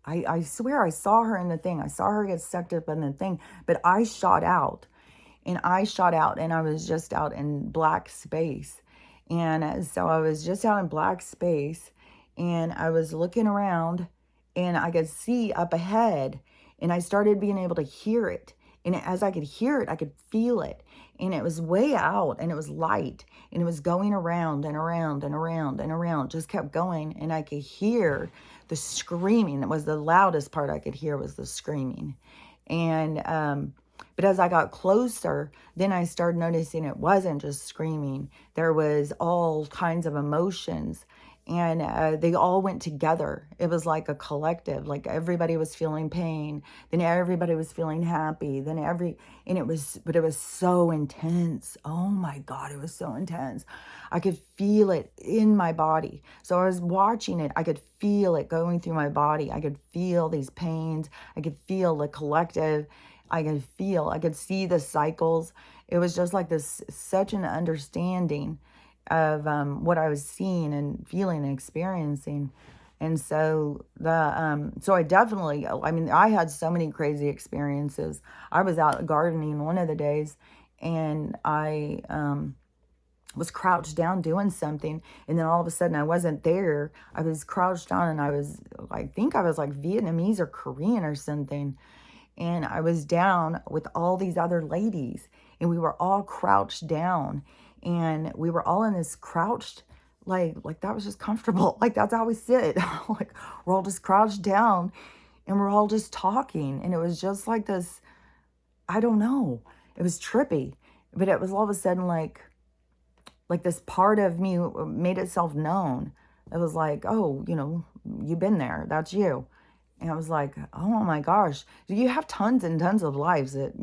I swear I saw her in the thing. I saw her get sucked up in the thing, but I shot out. And I shot out, and I was just out in black space. And so I was just out in black space, and I was looking around, and I could see up ahead, and I started being able to hear it. And as I could hear it, I could feel it. And it was way out, and it was light, and it was going around and around and around and around, just kept going. And I could hear the screaming. It was the loudest part I could hear was the screaming. And, but as I got closer, then I started noticing it wasn't just screaming. There was all kinds of emotions, and they all went together. It was like a collective, like everybody was feeling pain, then everybody was feeling happy, and it was so intense. Oh my God, it was so intense. I could feel it in my body. So I was watching it. I could feel it going through my body. I could feel these pains. I could feel the collective. I could see the cycles. It was just like this, such an understanding of what I was seeing and feeling and experiencing. And so so I definitely, I mean, I had so many crazy experiences. I was out gardening one of the days, and I was crouched down doing something, and then all of a sudden I wasn't there. I was crouched down, and I think I was like Vietnamese or Korean or something. And I was down with all these other ladies, and we were all crouched down, and we were all in this crouched, like that was just comfortable. Like that's how we sit. Like we're all just crouched down, and we're all just talking. And it was just like this, I don't know. It was trippy, but it was all of a sudden like this part of me made itself known. It was like, oh, you've been there. That's you. And I was like, oh my gosh, you have tons and tons of lives that,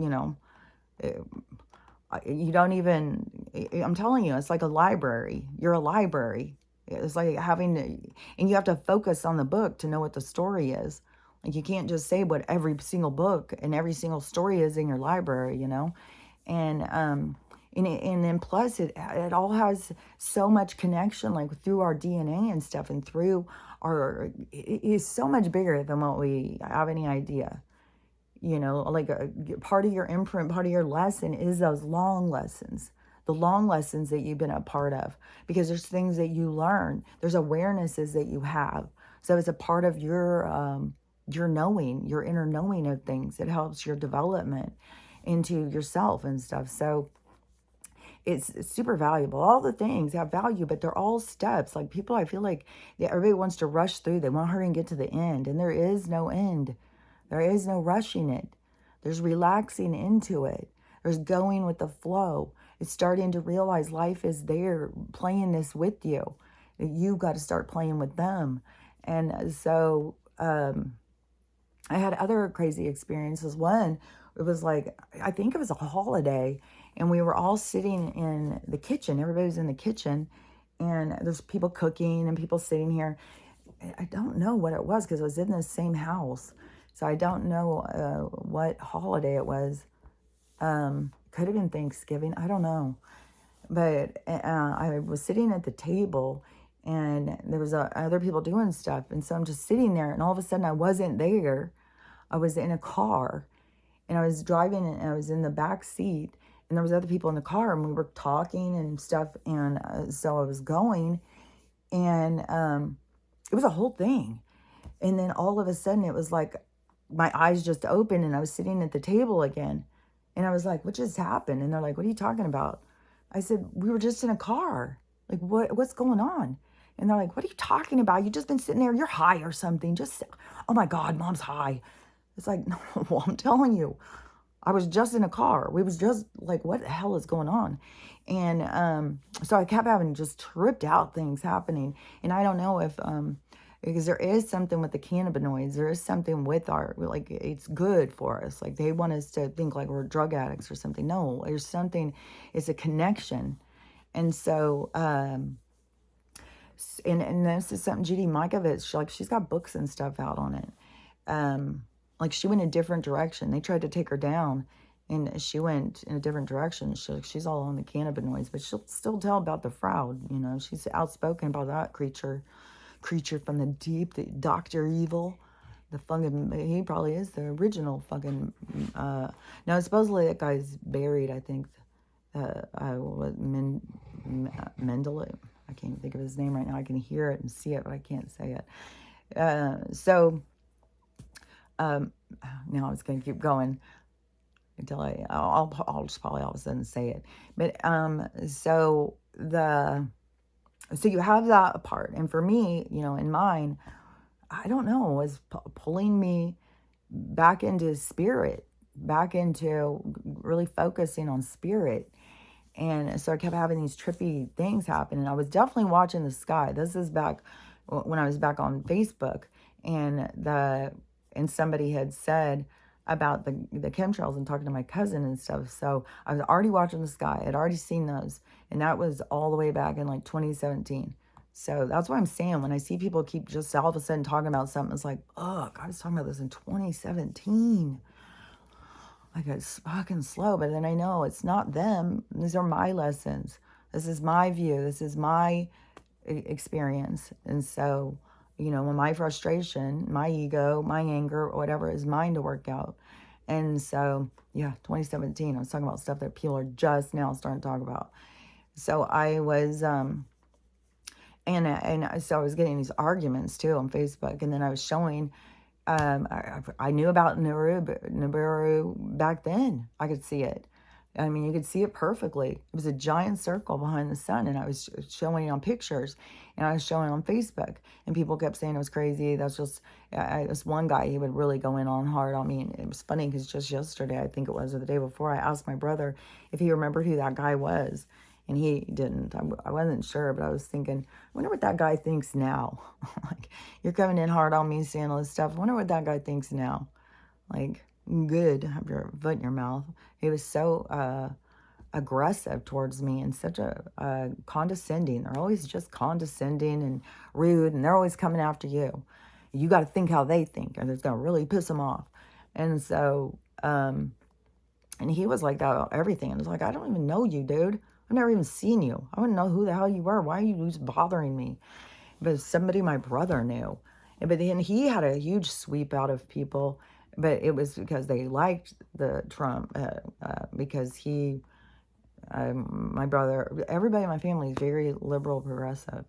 you don't even, I'm telling you, it's like a library. You're a library. It's like having to, and you have to focus on the book to know what the story is. Like you can't just say what every single book and every single story is in your library, And then plus it all has so much connection, like through our DNA and stuff, and through it is so much bigger than what we have any idea. Like a part of your imprint, part of your lesson is those long lessons, the long lessons that you've been a part of, because there's things that you learn, there's awarenesses that you have. So it's a part of your your knowing, your inner knowing of things. It helps your development into yourself and stuff. So it's super valuable. All the things have value, but they're all steps. Like people, I feel like everybody wants to rush through. They want to hurry and get to the end, and there is no end. There is no rushing it. There's relaxing into it. There's going with the flow. It's starting to realize life is there playing this with you. You got to start playing with them. And so I had other crazy experiences. One, it was like, I think it was a holiday, and we were all sitting in the kitchen. Everybody was in the kitchen, and there's people cooking and people sitting here. I don't know what it was because it was in the same house. So I don't know what holiday it was. Could have been Thanksgiving. I don't know. But I was sitting at the table, and there was other people doing stuff. And so I'm just sitting there, and all of a sudden I wasn't there. I was in a car, and I was driving, and I was in the back seat, and there was other people in the car, and we were talking and stuff. And so I was going, and it was a whole thing. And then all of a sudden it was like my eyes just opened, and I was sitting at the table again. And I was like, what just happened? And they're like, what are you talking about? I said, we were just in a car. Like, what's going on? And they're like, what are you talking about? You just been sitting there. You're high or something. Just, oh my God, mom's high. It's like, no, well, I'm telling you, I was just in a car. We was just like, what the hell is going on? And so I kept having just tripped out things happening. And I don't know if, because there is something with the cannabinoids. There is something with like, it's good for us. Like they want us to think like we're drug addicts or something. No, there's something, it's a connection. And so, and this is something Judy Mikovits, like she's got books and stuff out on it. Like she went a different direction. They tried to take her down, and she went in a different direction. She's all on the cannabinoids, but she'll still tell about the fraud. You know, she's outspoken about that creature from the deep, the Dr. Evil. The fucking, he probably is the original fucking, no, supposedly that guy's buried, I think. Mendele, I can't think of his name right now. I can hear it and see it, but I can't say it. Now I was going to keep going until I'll just probably all of a sudden say it. But so you have that part, and for me, you know, in mine, I don't know, was pulling me back into spirit, back into really focusing on spirit. And so I kept having these trippy things happen, and I was definitely watching the sky. This is back when I was back on Facebook, and somebody had said about the chemtrails and talking to my cousin and stuff. So I was already watching the sky. I'd already seen those. And that was all the way back in like 2017. So that's what I'm saying. When I see people keep just all of a sudden talking about something, it's like, ugh, I was talking about this in 2017. Like it's fucking slow. But then I know it's not them. These are my lessons. This is my view. This is my experience. And so, you know, when my frustration, my ego, my anger, whatever is mine to work out. And so, yeah, 2017, I was talking about stuff that people are just now starting to talk about. So I was, and so I was getting these arguments too on Facebook. And then I was showing, I knew about Nibiru back then. I could see it. I mean, you could see it perfectly. It was a giant circle behind the sun, and I was showing it on pictures, and I was showing it on Facebook, and people kept saying it was crazy. That's just, this one guy, he would really go in on hard on me, and it was funny because just yesterday, I think it was, or the day before, I asked my brother if he remembered who that guy was, and he didn't. I wasn't sure, but I was thinking, I wonder what that guy thinks now. Like, you're coming in hard on me, saying all this stuff. I wonder what that guy thinks now. Like, good, have your foot in your mouth. He was so aggressive towards me and such a condescending. They're always just condescending and rude, and they're always coming after you. You got to think how they think, or it's going to really piss them off. And so, and he was like that about everything. And it's like, I don't even know you, dude. I've never even seen you. I wouldn't know who the hell you were. Why are you just bothering me? But somebody my brother knew. But then he had a huge sweep out of people. But it was because they liked the Trump, because my brother, everybody in my family is very liberal, progressive.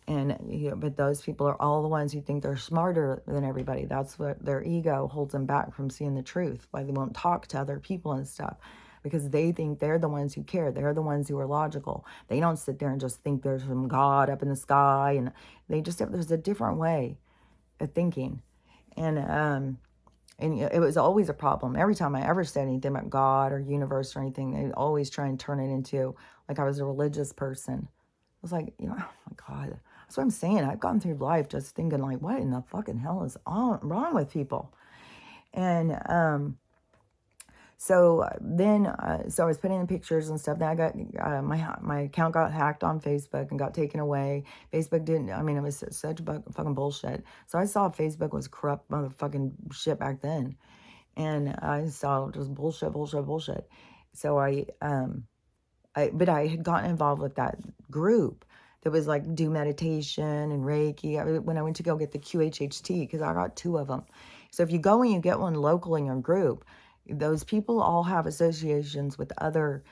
And but those people are all the ones who think they're smarter than everybody. That's what their ego holds them back from seeing the truth. Why they won't talk to other people and stuff, because they think they're the ones who care. They're the ones who are logical. They don't sit there and just think there's some God up in the sky, and they just have, there's a different way of thinking. And it was always a problem. Every time I ever said anything about God or universe or anything, they'd always try and turn it into like I was a religious person. I was like, oh my God. That's what I'm saying. I've gone through life just thinking like, what in the fucking hell is wrong with people? And so I was putting in pictures and stuff. Then I got my account got hacked on Facebook and got taken away. Facebook didn't. I mean, it was such fucking bullshit. So I saw Facebook was corrupt motherfucking shit back then, and I saw just bullshit, bullshit, bullshit. So but I had gotten involved with that group that was like do meditation and Reiki. When I went to go get the QHHT, because I got 2 of them. So if you go and you get one local in your group, those people all have associations with other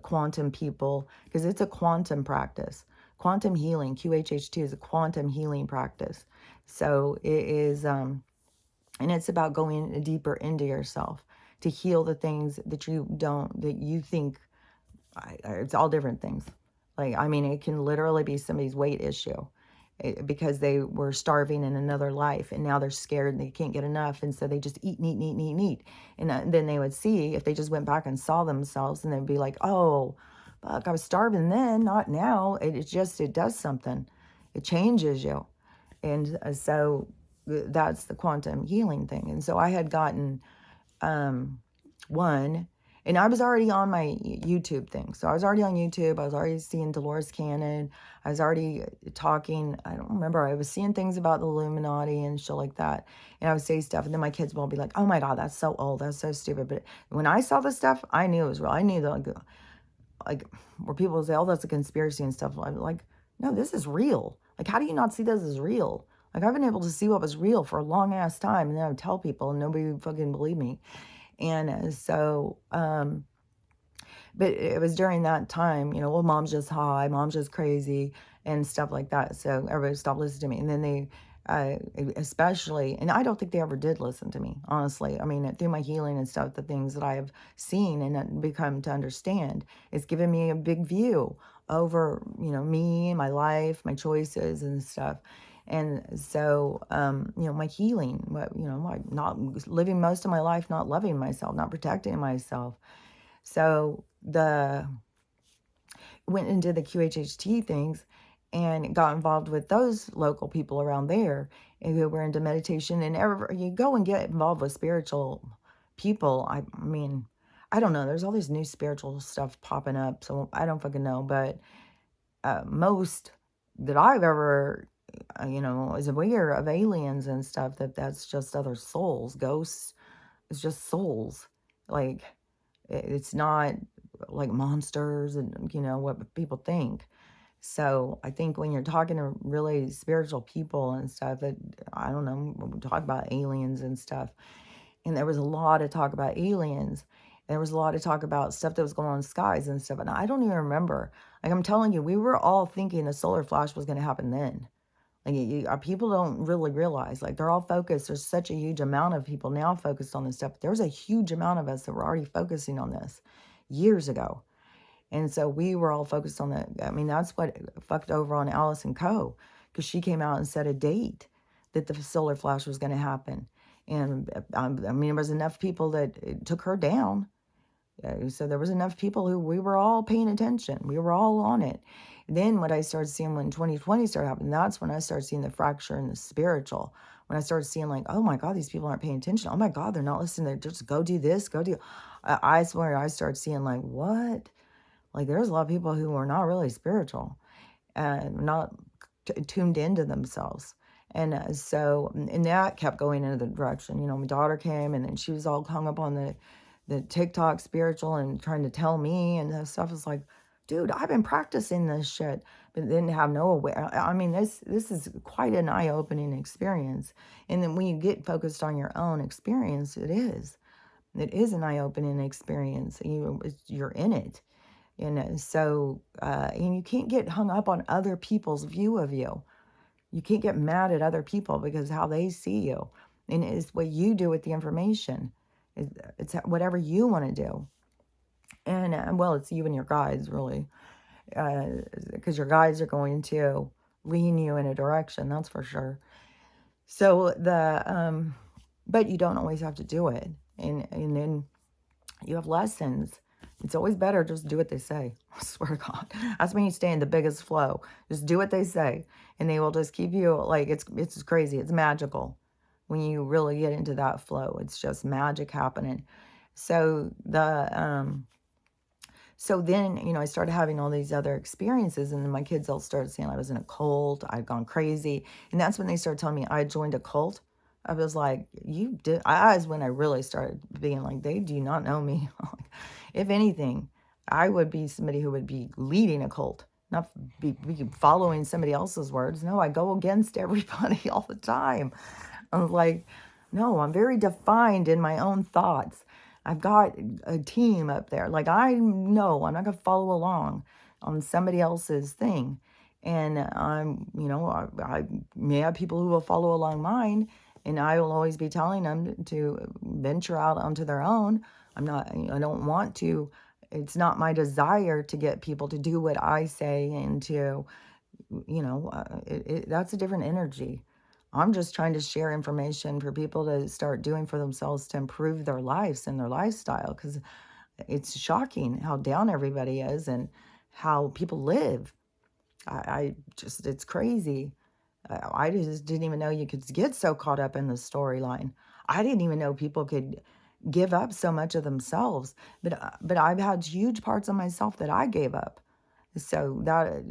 quantum people, because it's a quantum practice. Quantum healing, QHHT, is a quantum healing practice. So it is, and it's about going deeper into yourself to heal the things that you think, it's all different things. Like, I mean, it can literally be somebody's weight issue. Because they were starving in another life, and now they're scared and they can't get enough, and so they just eat. And then they would see, if they just went back and saw themselves, and they'd be like, oh, fuck, I was starving then, not now. It does something. It changes you. And so that's the quantum healing thing. And so I had gotten one. And I was already on my YouTube thing. So I was already on YouTube. I was already seeing Dolores Cannon. I was already talking. I don't remember. I was seeing things about the Illuminati and shit like that. And I would say stuff. And then my kids will be like, oh my God, that's so old. That's so stupid. But when I saw this stuff, I knew it was real. I knew that, like where people say, oh, that's a conspiracy and stuff. I'm like, no, this is real. Like, how do you not see this as real? Like, I've been able to see what was real for a long ass time. And then I would tell people and nobody would fucking believe me. And so, but it was during that time, well, mom's just high, mom's just crazy, and stuff like that. So everybody stopped listening to me. And then they, especially, and I don't think they ever did listen to me, honestly. I mean, through my healing and stuff, the things that I have seen and become to understand, it's given me a big view over, me, my life, my choices and stuff. And so, my healing, like not living most of my life, not loving myself, not protecting myself. So went into the QHHT things and got involved with those local people around there who were into meditation. And you go and get involved with spiritual people. I mean, I don't know. There's all this new spiritual stuff popping up. So I don't fucking know. But most that I've ever is aware of aliens and stuff, that's just other souls, ghosts. It's just souls. Like, it's not like monsters and, what people think. So I think when you're talking to really spiritual people and stuff, that, I don't know, we talk about aliens and stuff. And there was a lot of talk about aliens. There was a lot of talk about stuff that was going on in skies and stuff. And I don't even remember. Like, I'm telling you, we were all thinking a solar flash was going to happen then. Like, people don't really realize, like, they're all focused. There's such a huge amount of people now focused on this stuff. There's a huge amount of us that were already focusing on this years ago. And so we were all focused on that. I mean, that's what fucked over on Allison Coe, because she came out and set a date that the solar flash was going to happen. And I mean, there was enough people that it took her down. So there was enough people who we were all paying attention. We were all on it. Then what I started seeing when 2020 started happening, that's when I started seeing the fracture in the spiritual. When I started seeing like, oh my God, these people aren't paying attention. Oh my God, they're not listening. They just go do this, go do. I swear I started seeing like, what? Like, there's a lot of people who are not really spiritual and not tuned into themselves. And and that kept going into the direction. My daughter came, and then she was all hung up on the TikTok spiritual and trying to tell me and that stuff. Is like, dude, I've been practicing this shit, but didn't have no aware. I mean, this is quite an eye-opening experience. And then when you get focused on your own experience, it is an eye-opening experience. You're in it. And so, and you can't get hung up on other people's view of you. You can't get mad at other people because how they see you. And it's what you do with the information. It's whatever you want to do. And well, it's you and your guides, really, because your guides are going to lean you in a direction, that's for sure. So but you don't always have to do it. And then you have lessons. It's always better just do what they say. I swear to God. That's when you stay in the biggest flow. Just do what they say. And they will just keep you, like, it's crazy. It's magical when you really get into that flow. It's just magic happening. So so then, I started having all these other experiences, and then my kids all started saying I was in a cult, I'd gone crazy. And that's when they started telling me I joined a cult. I was like, you did? That's when I really started being like, they do not know me. If anything, I would be somebody who would be leading a cult, not be following somebody else's words. No, I go against everybody all the time. I was like, no, I'm very defined in my own thoughts. I've got a team up there. Like, I know I'm not going to follow along on somebody else's thing. And I may have people who will follow along mine, and I will always be telling them to venture out onto their own. I don't want to, it's not my desire to get people to do what I say and to, that's a different energy. I'm just trying to share information for people to start doing for themselves to improve their lives and their lifestyle, because it's shocking how down everybody is and how people live. I just, it's crazy. I just didn't even know you could get so caught up in the storyline. I didn't even know people could give up so much of themselves. But I've had huge parts of myself that I gave up. So that,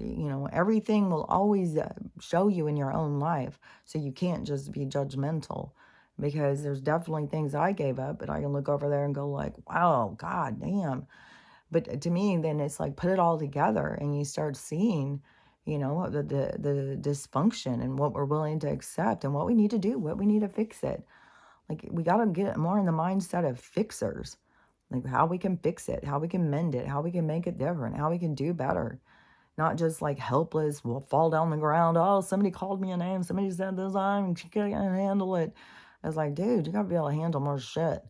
everything will always show you in your own life. So you can't just be judgmental, because there's definitely things I gave up, but I can look over there and go like, wow, God damn. But to me, then it's like, put it all together and you start seeing, the dysfunction and what we're willing to accept and what we need to do, what we need to fix it. Like, we got to get more in the mindset of fixers, like how we can fix it, how we can mend it, how we can make it different, how we can do better. Not just like helpless, we'll fall down the ground. Oh, somebody called me a name. Somebody said this, I can't handle it. I was like, dude, you got to be able to handle more shit.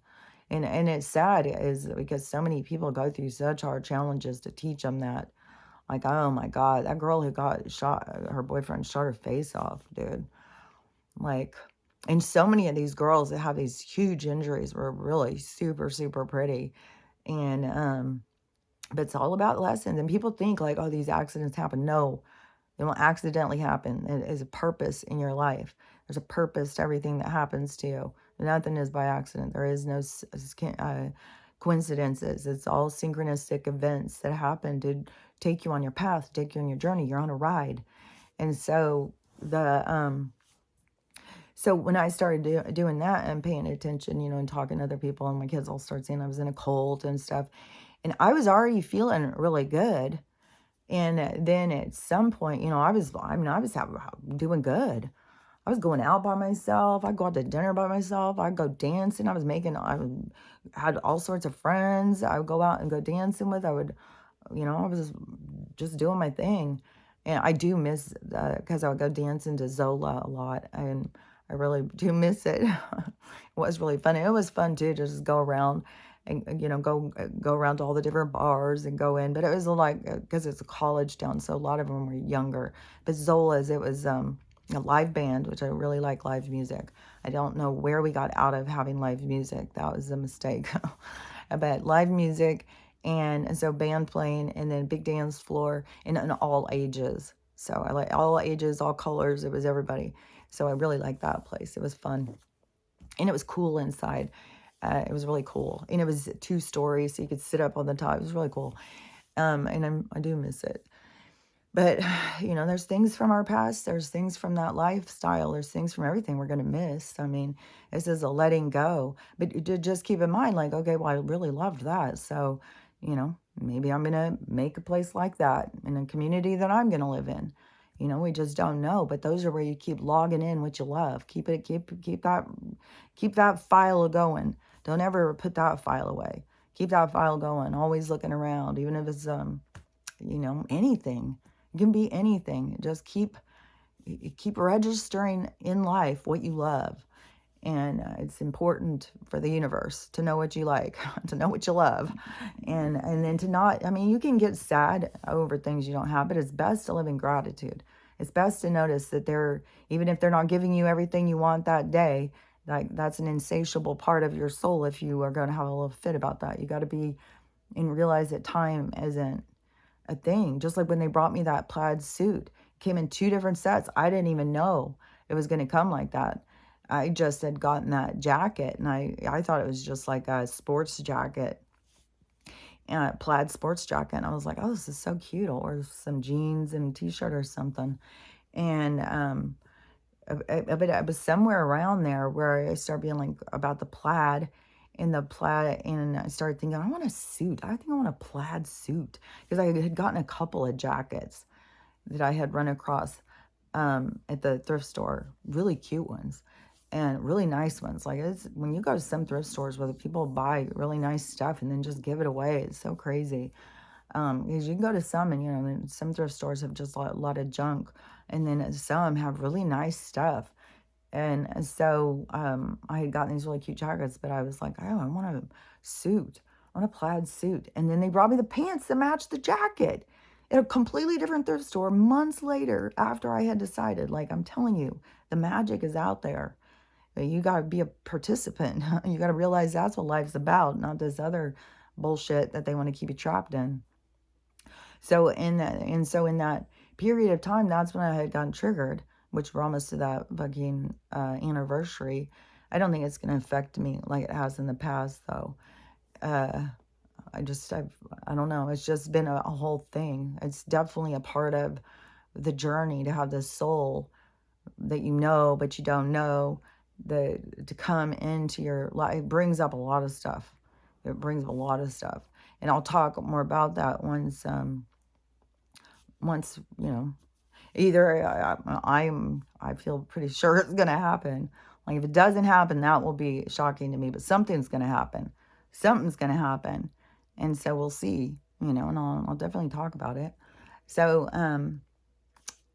And it's sad is because so many people go through such hard challenges to teach them that. Like, oh my God, that girl who got shot, her boyfriend shot her face off, dude. Like, and so many of these girls that have these huge injuries were really super, super pretty. And, but it's all about lessons. And people think like, oh, these accidents happen. No, they won't accidentally happen. It is a purpose in your life. There's a purpose to everything that happens to you. Nothing is by accident. There is no coincidences. It's all synchronistic events that happen to take you on your path, take you on your journey. You're on a ride. And so so when I started doing that and paying attention, and talking to other people, and my kids all started saying I was in a cult and stuff, and I was already feeling really good. And then at some point, I was doing good. I was going out by myself. I'd go out to dinner by myself. I'd go dancing. I had all sorts of friends I would go out and go dancing with. I was just doing my thing. And I do miss, because I would go dancing to Zola a lot. And I really do miss it. It was really fun. It was fun too, to just go around and, go around to all the different bars and go in. But it was like, because it's a college town, so a lot of them were younger. But Zola's, it was a live band, which I really like live music. I don't know where we got out of having live music. That was a mistake. But live music, and so band playing, and then big dance floor, and all ages. So I like all ages, all colors. It was everybody. So I really liked that place. It was fun. And it was cool inside. It was really cool. And it was 2 stories, so you could sit up on the top. It was really cool. And I do miss it. But, there's things from our past. There's things from that lifestyle. There's things from everything we're going to miss. I mean, this is a letting go. But just keep in mind, like, okay, well, I really loved that. So, maybe I'm going to make a place like that in a community that I'm going to live in. We just don't know. But those are where you keep logging in what you love. Keep that file going. Don't ever put that file away. Keep that file going. Always looking around, even if it's anything. It can be anything. Just keep registering in life what you love. And it's important for the universe to know what you like, to know what you love. And then to not, you can get sad over things you don't have, but it's best to live in gratitude. It's best to notice that even if they're not giving you everything you want that day, like that's an insatiable part of your soul. If you are going to have a little fit about that, you got to be and realize that time isn't a thing. Just like when they brought me that plaid suit, it came in 2 different sets. I didn't even know it was going to come like that. I just had gotten that jacket, and I thought it was just like a sports jacket, a plaid sports jacket. And I was like, oh, this is so cute. Or some jeans and a t-shirt or something. And but I was somewhere around there where I started being like about the plaid, and I started thinking, I want a suit. I think I want a plaid suit, because I had gotten a couple of jackets that I had run across at the thrift store, really cute ones and really nice ones. Like, it's when you go to some thrift stores where the people buy really nice stuff and then just give it away, it's so crazy. Because you can go to some, and some thrift stores have just a lot of junk, and then some have really nice stuff. And so I had gotten these really cute jackets, but I was like, oh, I want a suit. I want a plaid suit. And then they brought me the pants that matched the jacket at a completely different thrift store months later, after I had decided. Like, I'm telling you, the magic is out there. You got to be a participant. You got to realize that's what life's about, not this other bullshit that they want to keep you trapped in. So in that period of time, that's when I had gotten triggered, which we're almost to that fucking anniversary. I don't think it's going to affect me like it has in the past, though. I don't know. It's just been a whole thing. It's definitely a part of the journey to have this soul that you know, but you don't know, to come into your life. It brings up a lot of stuff. It brings up a lot of stuff. And I'll talk more about that once, either I feel pretty sure it's going to happen. Like, if it doesn't happen, that will be shocking to me, but something's going to happen. Something's going to happen. And so we'll see, and I'll definitely talk about it. So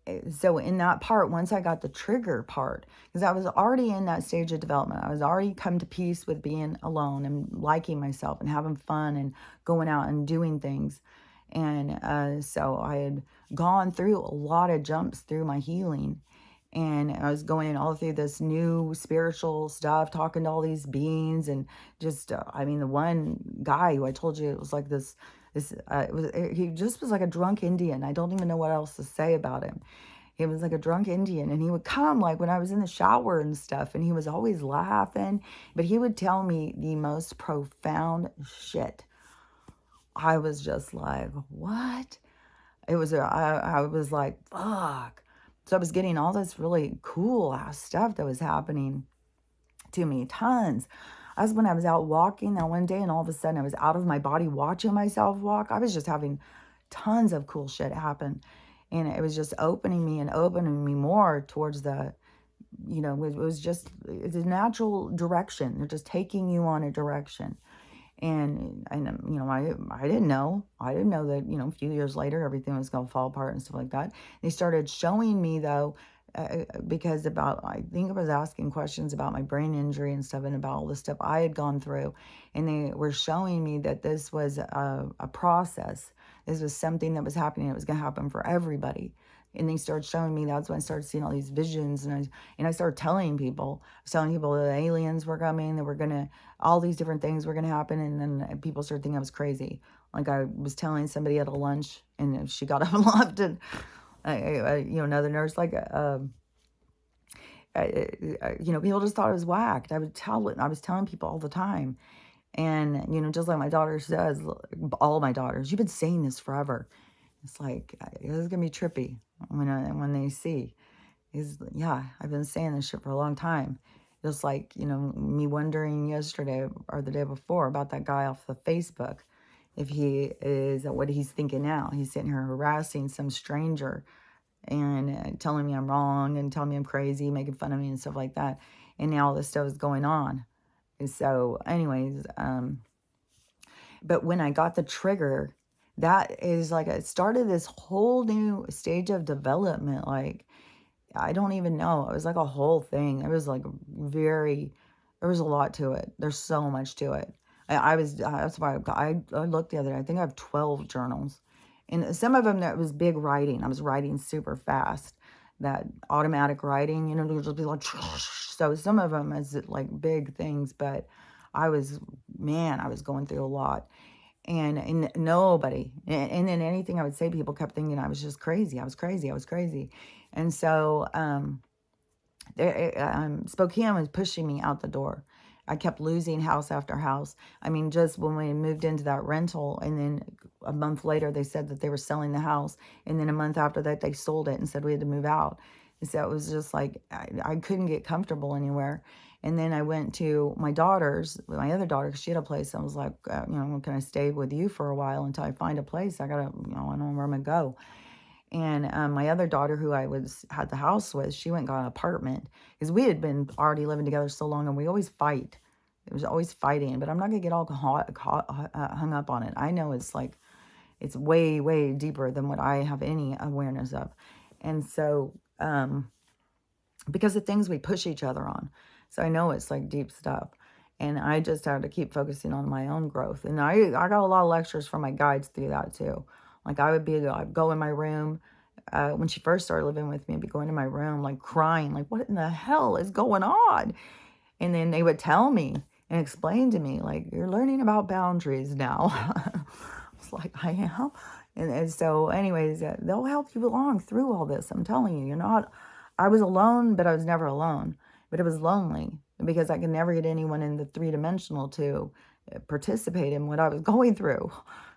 in that part, once I got the trigger part, because I was already in that stage of development, I was already come to peace with being alone and liking myself and having fun and going out and doing things. And so I had gone through a lot of jumps through my healing. And I was going all through this new spiritual stuff, talking to all these beings. And just, the one guy who I told you, it was like he just was like a drunk Indian. I don't even know what else to say about him. He was like a drunk Indian, and he would come like when I was in the shower and stuff, and he was always laughing, but he would tell me the most profound shit. I was just like, what? I was like, fuck. So I was getting all this really cool ass stuff that was happening to me, tons. As when I was out walking that one day, and all of a sudden I was out of my body watching myself walk. I was just having tons of cool shit happen. And it was just opening me more towards the, it was just the natural direction. They're just taking you on a direction. And I didn't know that, a few years later, everything was going to fall apart and stuff like that. They started showing me, though, because I think I was asking questions about my brain injury and stuff, and about all the stuff I had gone through. And they were showing me that this was a process. This was something that was happening. It was going to happen for everybody. And they started showing me. That's when I started seeing all these visions. And I started telling people. I was telling people that aliens were coming, that were going to, all these different things were going to happen. And then people started thinking I was crazy. Like, I was telling somebody at a lunch, and she got up and left. And, another nurse, like, people just thought it was whacked. I was telling people all the time. And, just like my daughter says, all my daughters, you've been saying this forever. It's like, this is going to be trippy when they see. I've been saying this shit for a long time. Just like, me wondering yesterday or the day before about that guy off the Facebook. If he is, what he's thinking now. He's sitting here harassing some stranger and telling me I'm wrong and telling me I'm crazy, making fun of me and stuff like that. And now all this stuff is going on. And so anyways, but when I got the trigger, that is like, it started this whole new stage of development. Like, I don't even know. It was like a whole thing. It was like very, there was a lot to it. There's so much to it. That's why I looked the other day. I think I have 12 journals. And some of them that was big writing. I was writing super fast. That automatic writing, you know, there would just be like, so some of them is like big things, but I was, man, I was going through a lot. And nobody, and then anything I would say, people kept thinking I was just crazy. I was crazy. I was crazy. And so, Spokane was pushing me out the door. I kept losing house after house. I mean, just when we moved into that rental, and then a month later, they said that they were selling the house. And then a month after that, they sold it and said we had to move out. And so it was just like, I couldn't get comfortable anywhere. And then I went to my daughter's, my other daughter, because she had a place. I was like, you know, can I stay with you for a while until I find a place? I gotta, you know, I don't know where I'm gonna go. And my other daughter, who I had the house with, she went and got an apartment because we had been already living together so long, and we always fight. It was always fighting, but I'm not gonna get all hung up on it. I know it's like, it's way, way deeper than what I have any awareness of. And so, because of things we push each other on. So I know it's like deep stuff. And I just had to keep focusing on my own growth. And I got a lot of lectures from my guides through that too. Like I'd go in my room, when she first started living with me, I'd be going to my room, like crying, like, what in the hell is going on? And then they would tell me and explain to me, like, you're learning about boundaries now. I was like, I am. And so anyways, they'll help you along through all this. I'm telling you, I was alone, but I was never alone. But it was lonely because I could never get anyone in the three-dimensional to participate in what I was going through.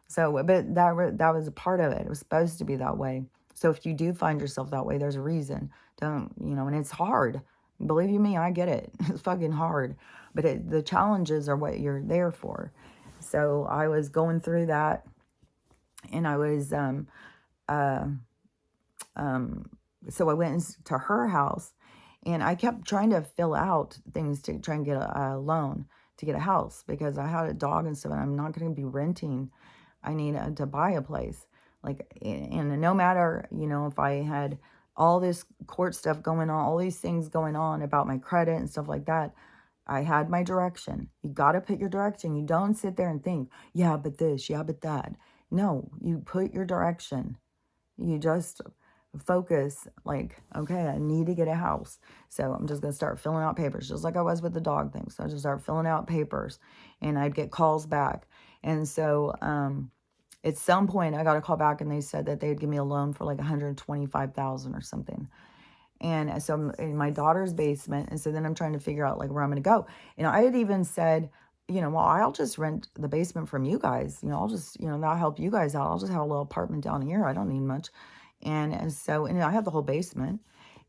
So, but that was a part of it. It was supposed to be that way. So if you do find yourself that way, there's a reason. Don't, and it's hard. Believe you me, I get it. It's fucking hard. But the challenges are what you're there for. So I was going through that, and I was, so I went to her house, and I kept trying to fill out things to try and get a loan to get a house because I had a dog and stuff, and I'm not going to be renting. I need to buy a place. Like, and no matter, if I had all this court stuff going on, all these things going on about my credit and stuff like that, I had my direction. You got to put your direction. You don't sit there and think, yeah, but this, yeah, but that. No, you put your direction. You just focus like, okay, I need to get a house. So I'm just going to start filling out papers, just like I was with the dog thing. So I just start filling out papers, and I'd get calls back. And so at some point I got a call back, and they said that they'd give me a loan for like $125,000 or something. And so I'm in my daughter's basement. And so then I'm trying to figure out like where I'm going to go. And I had even said, well, I'll just rent the basement from you guys. I'll just, that'll help you guys out. I'll just have a little apartment down here. I don't need much. And so, I have the whole basement,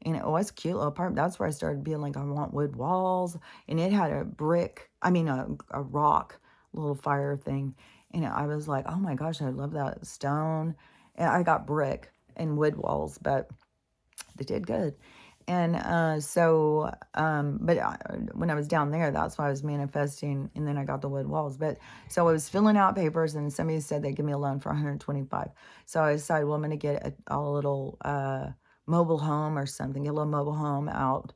and it was a cute little apartment. That's where I started being like, I want wood walls. And it had a rock little fire thing. And I was like, oh my gosh, I love that stone. And I got brick and wood walls, but they did good. And but when I was down there, that's why I was manifesting, and then I got the wood walls. But so I was filling out papers, and somebody said they'd give me a loan for 125. So I decided, well, I'm going to get a little mobile home or something, get a little mobile home out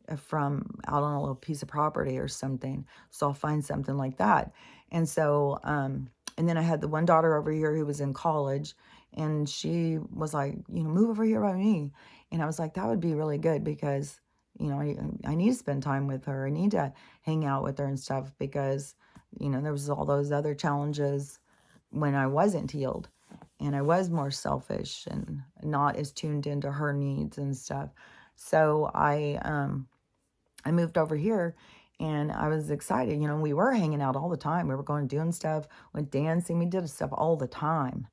on a little piece of property or something. So I'll find something like that. And so, and then I had the one daughter over here who was in college, and she was like, move over here by me. And I was like, that would be really good because, I need to spend time with her. I need to hang out with her and stuff because, there was all those other challenges when I wasn't healed, and I was more selfish and not as tuned into her needs and stuff. So I moved over here, and I was excited. We were hanging out all the time. We were going doing stuff, went dancing. We did stuff all the time.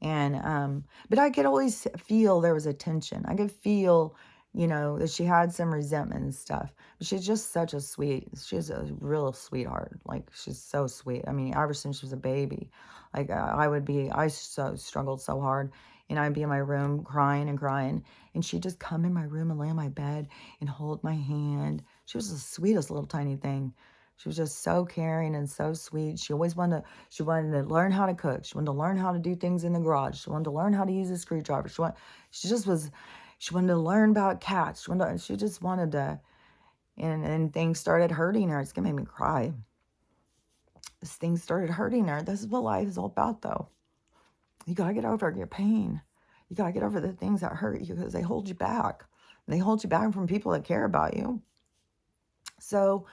And, but I could always feel there was a tension. I could feel, that she had some resentment and stuff. But she's just she's a real sweetheart. Like, she's so sweet. I mean, ever since she was a baby, like, I struggled so hard. And I'd be in my room crying and crying. And she'd just come in my room and lay on my bed and hold my hand. She was the sweetest little tiny thing. She was just so caring and so sweet. She wanted to learn how to cook. She wanted to learn how to do things in the garage. She wanted to learn how to use a screwdriver. She just was, she wanted to learn about cats. She just wanted to, and things started hurting her. It's going to make me cry. Things started hurting her. This is what life is all about, though. You got to get over your pain. You got to get over the things that hurt you because they hold you back. They hold you back from people that care about you. So,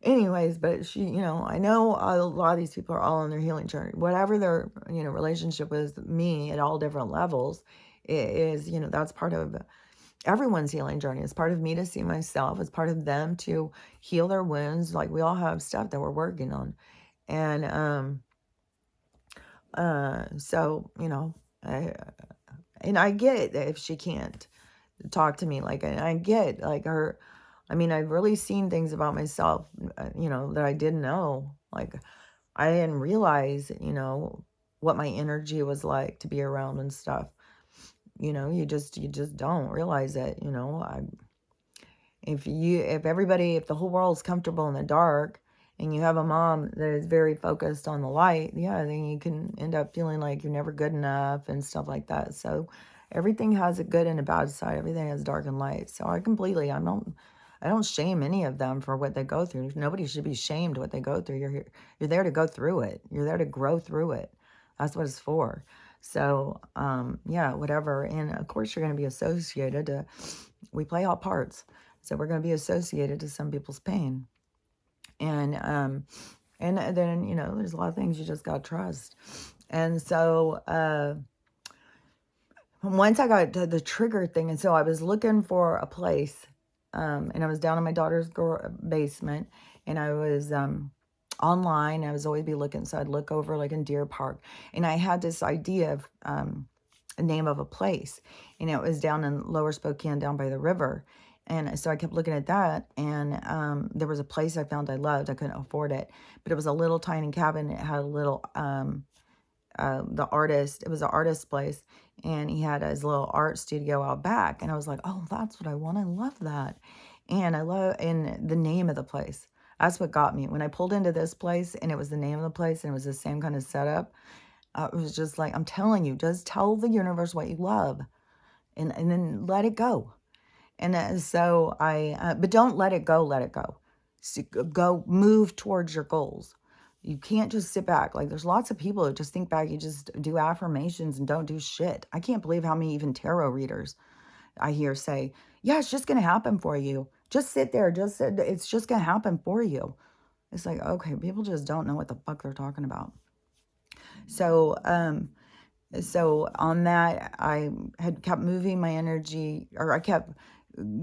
anyways, but she, I know a lot of these people are all on their healing journey. Whatever their, relationship with me at all different levels is, that's part of everyone's healing journey. It's part of me to see myself. It's part of them to heal their wounds. Like, we all have stuff that we're working on. And, so, and I get that if she can't talk to me, like, and I get, like, her, I've really seen things about myself, that I didn't know. Like, I didn't realize, what my energy was like to be around and stuff. You just don't realize it, if the whole world's comfortable in the dark and you have a mom that is very focused on the light, yeah, then you can end up feeling like you're never good enough and stuff like that. So everything has a good and a bad side. Everything has dark and light. So I don't shame any of them for what they go through. Nobody should be shamed what they go through. You're there to go through it. You're there to grow through it. That's what it's for. So, yeah, whatever. And of course you're going to be associated we play all parts. So we're going to be associated to some people's pain. And then, there's a lot of things you just got to trust. And so, once I got to the trigger thing, and so I was looking for a place, and I was down in my daughter's basement, and I was, online. I was always be looking, so I'd look over like in Deer Park, and I had this idea of, a name of a place, and it was down in Lower Spokane, down by the river. And so I kept looking at that, and there was a place I found I loved. I couldn't afford it, but it was a little tiny cabin. It had a little, it was an artist's place, and he had his little art studio out back. And I was like, oh, that's what I want. I love that. And the name of the place. That's what got me. When I pulled into this place, and it was the name of the place, and it was the same kind of setup, it was just like, I'm telling you, just tell the universe what you love, and then let it go. And so but don't let it go, let it go. So go, move towards your goals. You can't just sit back. Like, there's lots of people who just think back, you just do affirmations and don't do shit. I can't believe how many even tarot readers I hear say, yeah, it's just going to happen for you. Just sit there. It's just going to happen for you. It's like, okay, people just don't know what the fuck they're talking about. So, so on that, I had kept moving my energy, or I kept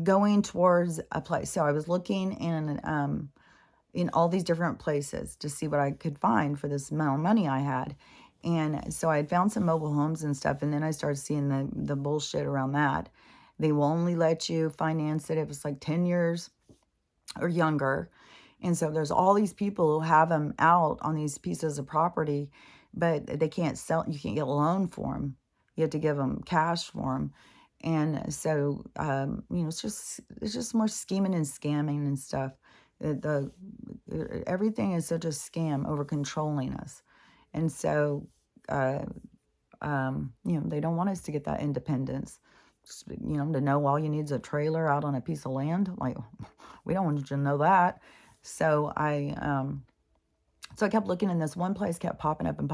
going towards a place. So I was looking in all these different places to see what I could find for this amount of money I had. And so I had found some mobile homes and stuff, and then I started seeing the bullshit around that. They will only let you finance it if it's like 10 years or younger. And so there's all these people who have them out on these pieces of property, but they can't sell. You can't get a loan for them. You have to give them cash for them. And so, it's just more scheming and scamming and stuff. Everything is such a scam over controlling us. And so, they don't want us to get that independence. Just, to know all you need is a trailer out on a piece of land. Like, we don't want you to know that. So I kept looking, and this one place kept popping up, and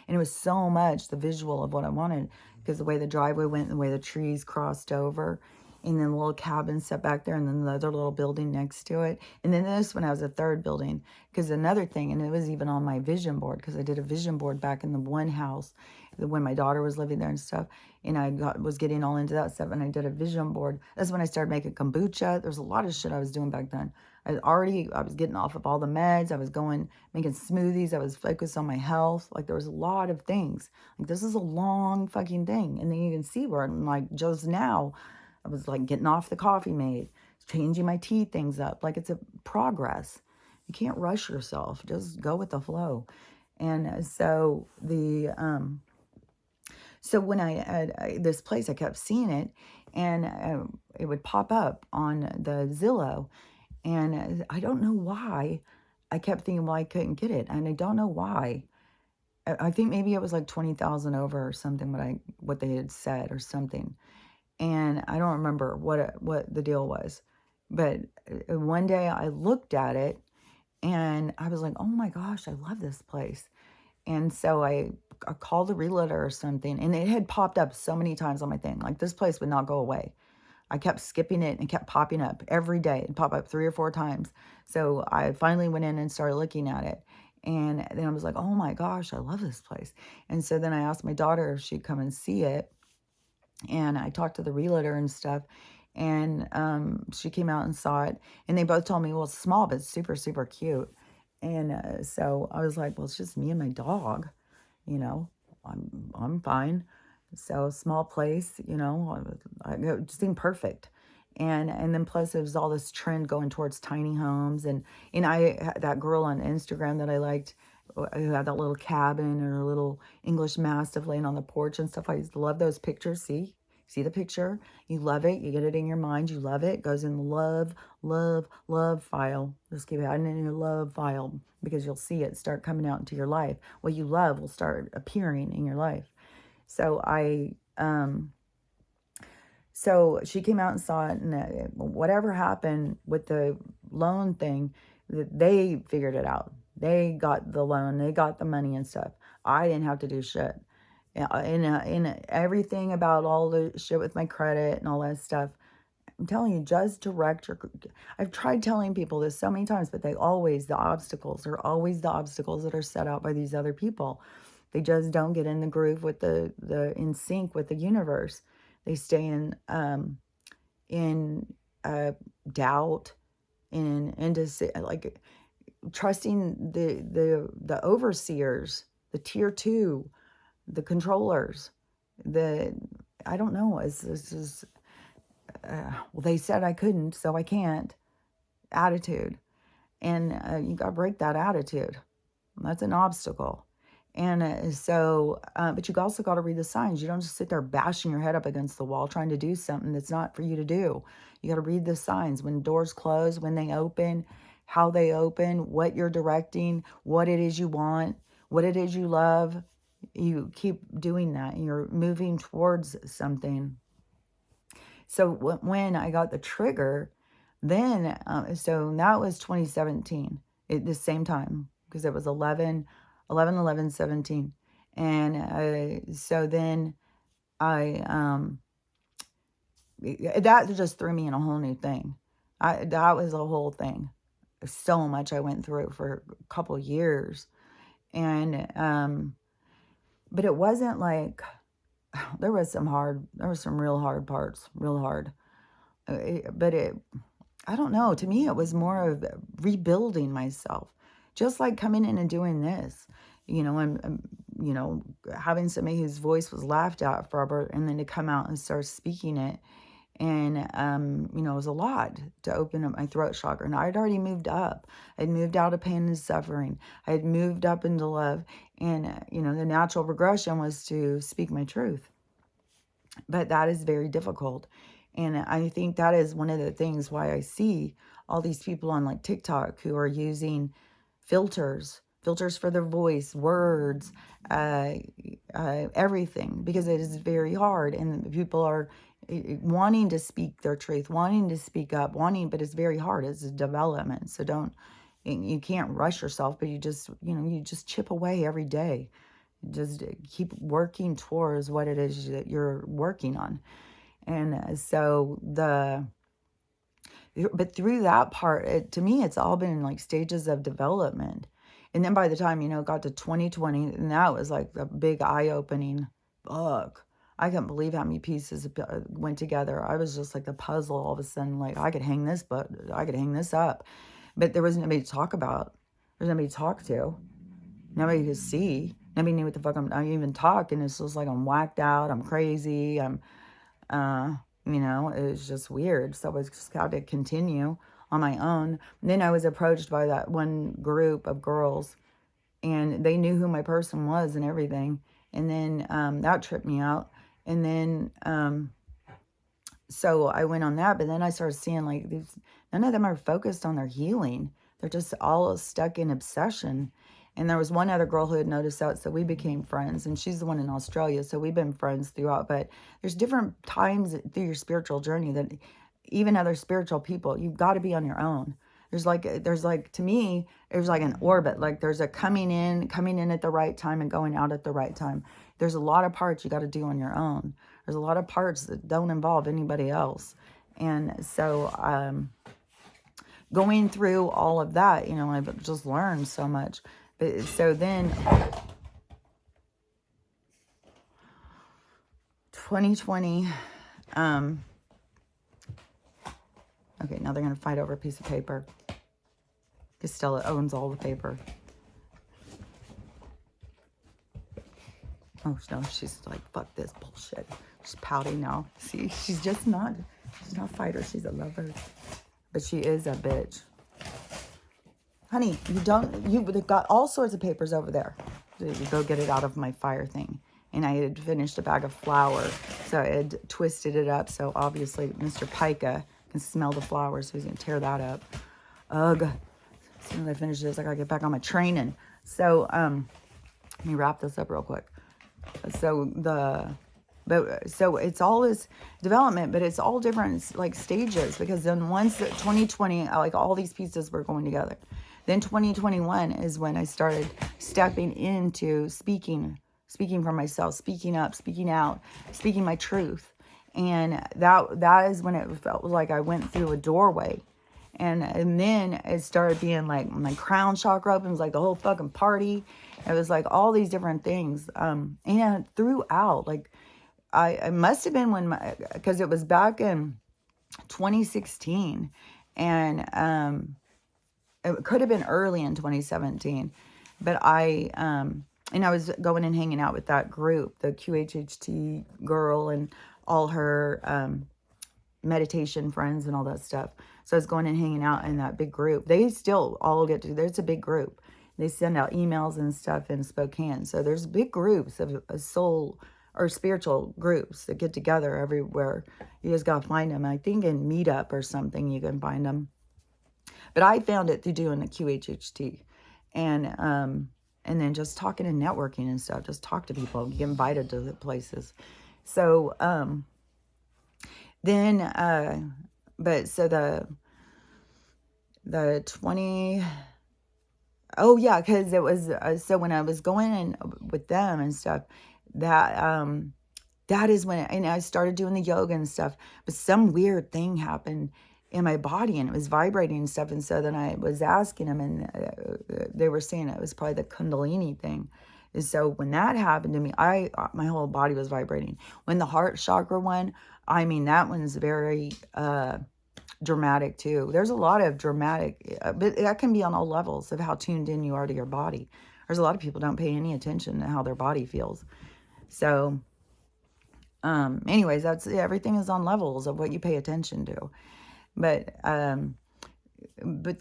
it was so much the visual of what I wanted, because the way the driveway went, and the way the trees crossed over, and then the little cabin set back there, and then the other little building next to it, and then this one has a third building, because another thing, and it was even on my vision board, because I did a vision board back in the one house when my daughter was living there and stuff, and I was getting all into that stuff, and I did a vision board. That's when I started making kombucha. There's a lot of shit I was doing back then. I was getting off of all the meds. I was making smoothies. I was focused on my health. Like, there was a lot of things. Like, this is a long fucking thing. And then you can see where I'm like, just now, I was like getting off the coffee mate, changing my tea things up. Like, it's a progress. You can't rush yourself. Just go with the flow. And so so when I had this place, I kept seeing it, and it would pop up on the Zillow. And I don't know why, I kept thinking, well, I couldn't get it. And I don't know why. I think maybe it was like 20,000 over or something, what they had said or something. And I don't remember what the deal was. But one day I looked at it and I was like, oh my gosh, I love this place. And so I called the realtor or something, and it had popped up so many times on my thing. Like, this place would not go away. I kept skipping it and kept popping up every day. It'd pop up 3 or 4 times. So I finally went in and started looking at it. And then I was like, oh my gosh, I love this place. And so then I asked my daughter if she'd come and see it. And I talked to the realtor and stuff. And she came out and saw it. And they both told me, well, it's small, but it's super, super cute. And so I was like, well, it's just me and my dog, you know, I'm fine. So small place, you know, it seemed perfect. And then plus there was all this trend going towards tiny homes. And that girl on Instagram that I liked, who had that little cabin and her little English Mastiff laying on the porch and stuff. I love those pictures. See the picture, you love it, you get it in your mind, you love it, goes in the love file. Just keep adding it in your love file, because you'll see it start coming out into your life. What you love will start appearing in your life. So so she came out and saw it, and whatever happened with the loan thing, they figured it out. They got the loan, they got the money and stuff. I didn't have to do shit. In everything about all the shit with my credit and all that stuff. I'm telling you, just direct your... I've tried telling people this so many times, but the obstacles are always the obstacles that are set out by these other people. They just don't get in the groove with in sync with the universe. They stay in doubt, like trusting the overseers, the tier 2, the controllers, I don't know, well, they said I couldn't, so I can't attitude. And you got to break that attitude. That's an obstacle. And but you also got to read the signs. You don't just sit there bashing your head up against the wall trying to do something that's not for you to do. You got to read the signs. When doors close, when they open, how they open, what you're directing, what it is you want, what it is you love. You keep doing that and you're moving towards something. So when I got the trigger, then, so that was 2017, at the same time, because it was 11/11/17. And so then that just threw me in a whole new thing. That was a whole thing. So much I went through for a couple years. And, but it wasn't like, there was some real hard parts, real hard. But I don't know, to me it was more of rebuilding myself. Just like coming in and doing this, you know, and you know, having somebody whose voice was laughed at forever, and then to come out and start speaking it. And, you know, it was a lot to open up my throat chakra. And I'd already moved up. I'd moved out of pain and suffering. I had moved up into love. And, you know, the natural progression was to speak my truth. But that is very difficult. And I think that is one of the things why I see all these people on like TikTok who are using filters for their voice, words, everything, because it is very hard. And people are wanting to speak their truth, wanting to speak up, but it's very hard. It's a development. So you can't rush yourself, but you just chip away every day. Just keep working towards what it is that you're working on. And so but through that part, to me, it's all been like stages of development. And then by the time, you know, it got to 2020, and that was like the big eye-opening book. I couldn't believe how many pieces went together. I was just like the puzzle all of a sudden, like I could hang this up. But there was nobody to talk about. There's nobody to talk to. Nobody to see. Nobody knew what the fuck I even talk. And it's just like I'm whacked out. I'm crazy. You know, it was just weird. So I was just got to continue on my own. And then I was approached by that one group of girls, and they knew who my person was and everything. And then that tripped me out. And then so I went on that, but then I started seeing like none of them are focused on their healing. They're just all stuck in obsession. And there was one other girl who had noticed that, so we became friends. And she's the one in Australia, so we've been friends throughout. But there's different times through your spiritual journey that even other spiritual people, you've got to be on your own. There's like to me, there's like an orbit. Like there's a coming in at the right time and going out at the right time. There's a lot of parts you got to do on your own. There's a lot of parts that don't involve anybody else. And so going through all of that, you know, I've just learned so much. But so then 2020, okay, now they're going to fight over a piece of paper. Because Stella owns all the paper. Oh, no, she's like, fuck this bullshit. She's pouting now. See, she's not a fighter. She's a lover. But she is a bitch. Honey, they've got all sorts of papers over there. You go get it out of my fire thing. And I had finished a bag of flour. So I had twisted it up. So obviously Mr. Pica can smell the flour. So he's going to tear that up. Ugh. As soon as I finish this, I got to get back on my training. So, let me wrap this up real quick. So it's all this development, but it's all different like stages, because then once 2020, like all these pieces were going together. Then 2021 is when I started stepping into speaking for myself, speaking up, speaking out, speaking my truth. And that is when it felt like I went through a doorway. And then it started being like my crown chakra opens, like the whole fucking party. It was like all these different things. And throughout, like I must have been because it was back in 2016, and it could have been early in 2017, but and I was going and hanging out with that group, the QHHT girl and all her meditation friends and all that stuff. So I was going and hanging out in that big group. They still all get to, there's a big group. They send out emails and stuff in Spokane. So there's big groups of soul or spiritual groups that get together everywhere. You just got to find them. I think in Meetup or something you can find them. But I found it through doing the QHHT. And then just talking and networking and stuff. Just talk to people, get invited to the places. So, then, but so the 20, oh yeah, because it was, so when I was going in with them and stuff, that is when, and I started doing the yoga and stuff, but some weird thing happened in my body and it was vibrating and stuff. And so then I was asking them, and they were saying it was probably the Kundalini thing. And so when that happened to me, my whole body was vibrating. When the heart chakra one, I mean, that one's very dramatic too. There's a lot of dramatic, but that can be on all levels of how tuned in you are to your body. There's a lot of people don't pay any attention to how their body feels. So, anyways, everything is on levels of what you pay attention to. But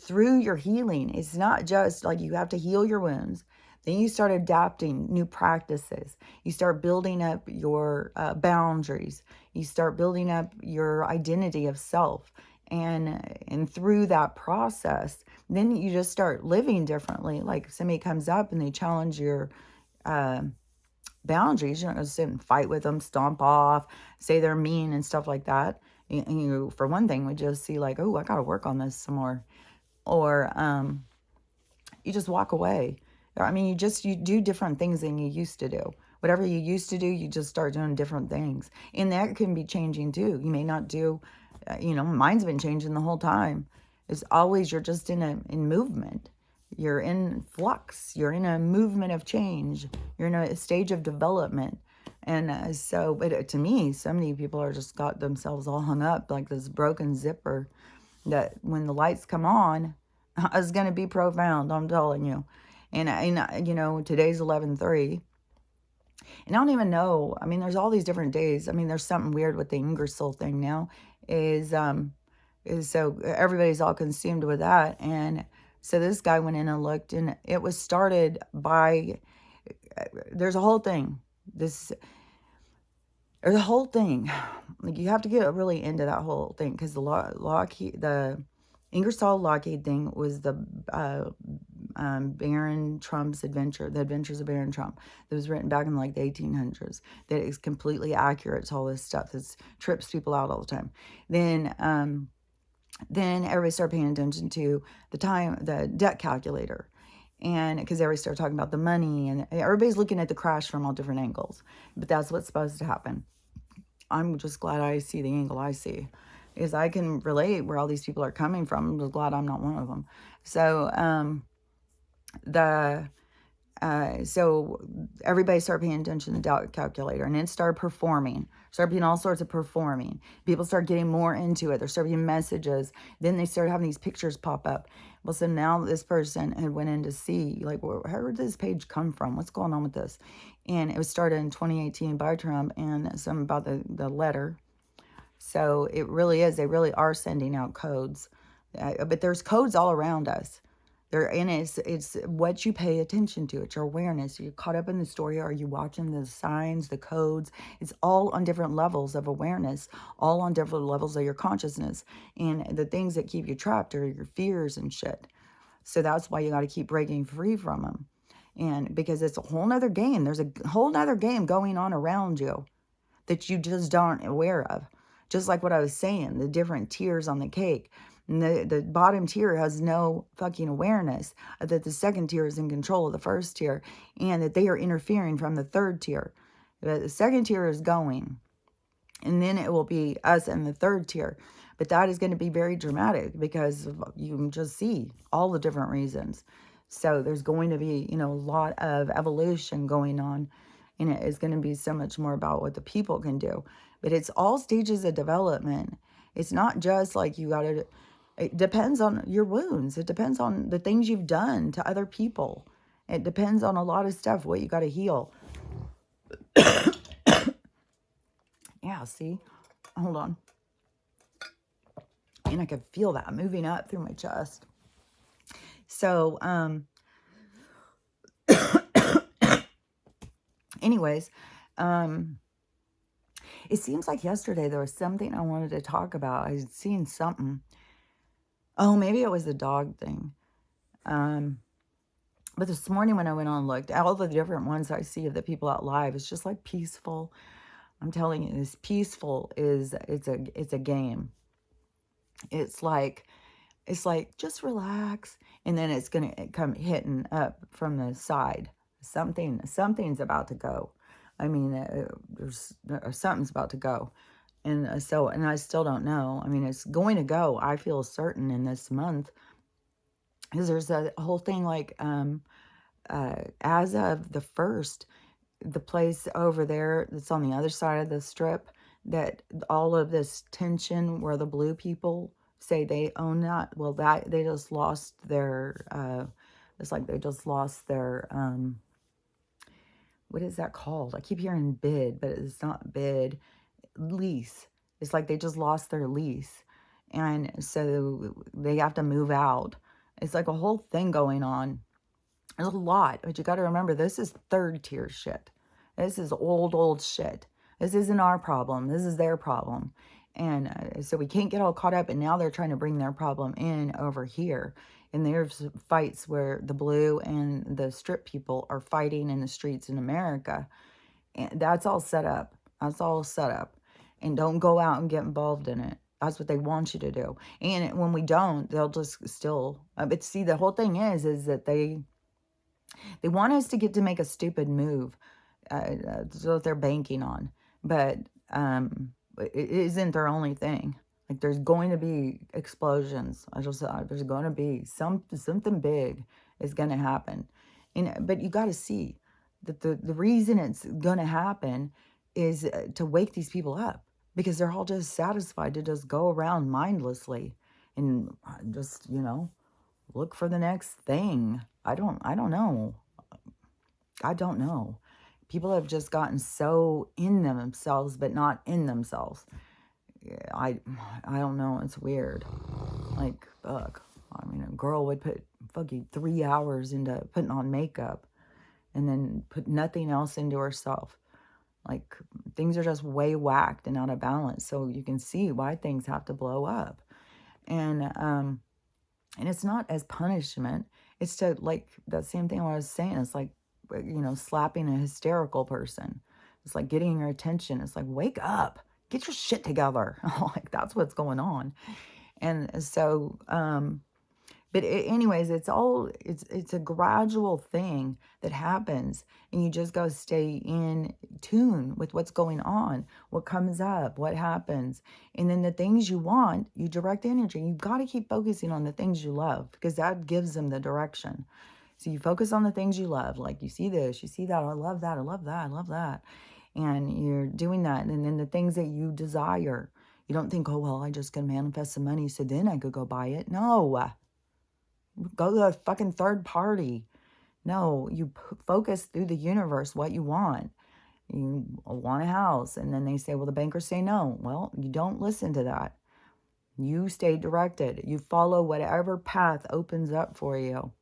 through your healing, it's not just like you have to heal your wounds. Then you start adapting new practices. You start building up your boundaries. You start building up your identity of self. And through that process, then you just start living differently. Like if somebody comes up and they challenge your boundaries, you're not going to sit and fight with them, stomp off, say they're mean and stuff like that. And you, for one thing, would just see like, oh, I got to work on this some more. Or you just walk away. I mean, you do different things than you used to do. Whatever you used to do, you just start doing different things. And that can be changing too. You may not do, mine's been changing the whole time. It's always, you're just in movement. You're in flux. You're in a movement of change. You're in a stage of development. And so, but to me, so many people are just got themselves all hung up like this broken zipper that when the lights come on, is going to be profound, I'm telling you. And today's 11/3. And I don't even know. I mean, there's all these different days. I mean, there's something weird with the Ingersoll thing now. Is so everybody's all consumed with that. And so this guy went in and looked, and it was started by. There's a whole thing. There's a whole thing. Like you have to get really into that whole thing because the Ingersoll Lockheed thing was the Baron Trump's adventure, The Adventures of Baron Trump, that was written back in like the 1800s. That is completely accurate to all this stuff that trips people out all the time. Then everybody started paying attention to the debt calculator. And because everybody started talking about the money, and everybody's looking at the crash from all different angles. But that's what's supposed to happen. I'm just glad I see the angle I see, because I can relate where all these people are coming from. I'm just glad I'm not one of them. So, so everybody started paying attention to the debt calculator, and it started performing. Started being all sorts of performing. People started getting more into it. There started being messages. Then they started having these pictures pop up. Well, so now this person had went in to see, like, where did this page come from? What's going on with this? And it was started in 2018 by Trump, and some about the letter. So it really is. They really are sending out codes. But there's codes all around us. And it's what you pay attention to. It's your awareness. Are you caught up in the story? Are you watching the signs, the codes? It's all on different levels of awareness, all on different levels of your consciousness. And the things that keep you trapped are your fears and shit. So that's why you got to keep breaking free from them. And because it's a whole nother game. There's a whole nother game going on around you that you just aren't aware of. Just like what I was saying, the different tiers on the cake. And the bottom tier has no fucking awareness that the second tier is in control of the first tier, and that they are interfering from the third tier. The second tier is going, and then it will be us in the third tier. But that is going to be very dramatic, because you can just see all the different reasons. So there's going to be, a lot of evolution going on, and it is going to be so much more about what the people can do. But it's all stages of development. It's not just like it depends on your wounds. It depends on the things you've done to other people. It depends on a lot of stuff, what you got to heal. Yeah, see? Hold on. And I could feel that moving up through my chest. So, anyways, it seems like yesterday there was something I wanted to talk about. I had seen something. Oh, maybe it was the dog thing. But this morning when I went on and looked, all the different ones I see of the people out live, it's just like peaceful. I'm telling you, this peaceful it's a game. It's like just relax, and then it's gonna come hitting up from the side. Something's about to go. I mean, something's about to go. And and I still don't know. I mean, it's going to go, I feel certain, in this month. Because there's a whole thing like, as of the 1st, the place over there that's on the other side of the strip, that all of this tension where the blue people say they own that, well, that they just lost their, it's like they just lost their, what is that called? I keep hearing bid, but it's not bid. Lease. It's like they just lost their lease, and so they have to move out. It's like a whole thing going on. There's a lot, but you got to remember, this is third tier shit. This is old shit. This isn't our problem. This is their problem. And so we can't get all caught up, and now they're trying to bring their problem in over here. And there's fights where the blue and the strip people are fighting in the streets in America. And that's all set up. That's all set up. And don't go out and get involved in it. That's what they want you to do. And when we don't, they'll just still... but see, the whole thing is that they want us to get to make a stupid move. That's what they're banking on. But it isn't their only thing. Like, there's going to be explosions. There's going to be something big is going to happen. But you got to see that the reason it's going to happen is to wake these people up, because they're all just satisfied to just go around mindlessly and just, look for the next thing. I don't know. I don't know. People have just gotten so in themselves, but not in themselves. I don't know. It's weird. Like, fuck. I mean, a girl would put fucking 3 hours into putting on makeup and then put nothing else into herself. Like, things are just way whacked and out of balance. So you can see why things have to blow up. And And it's not as punishment. It's to, like, that same thing what I was saying. It's like, slapping a hysterical person. It's like getting your attention. It's like, wake up, get your shit together. Like, that's what's going on. And so, but anyways, it's a gradual thing that happens, and you just go stay in tune with what's going on, what comes up, what happens. And then the things you want, you direct energy. You've got to keep focusing on the things you love, because that gives them the direction. So you focus on the things you love, like you see this, you see that, I love that, I love that, I love that. And you're doing that. And then the things that you desire, you don't think, oh, well, I just can manifest some money so then I could go buy it. No, go to a fucking third party. No, you focus through the universe what you want. You want a house, and then they say, well, the bankers say no. Well, you don't listen to that. You stay directed. You follow whatever path opens up for you.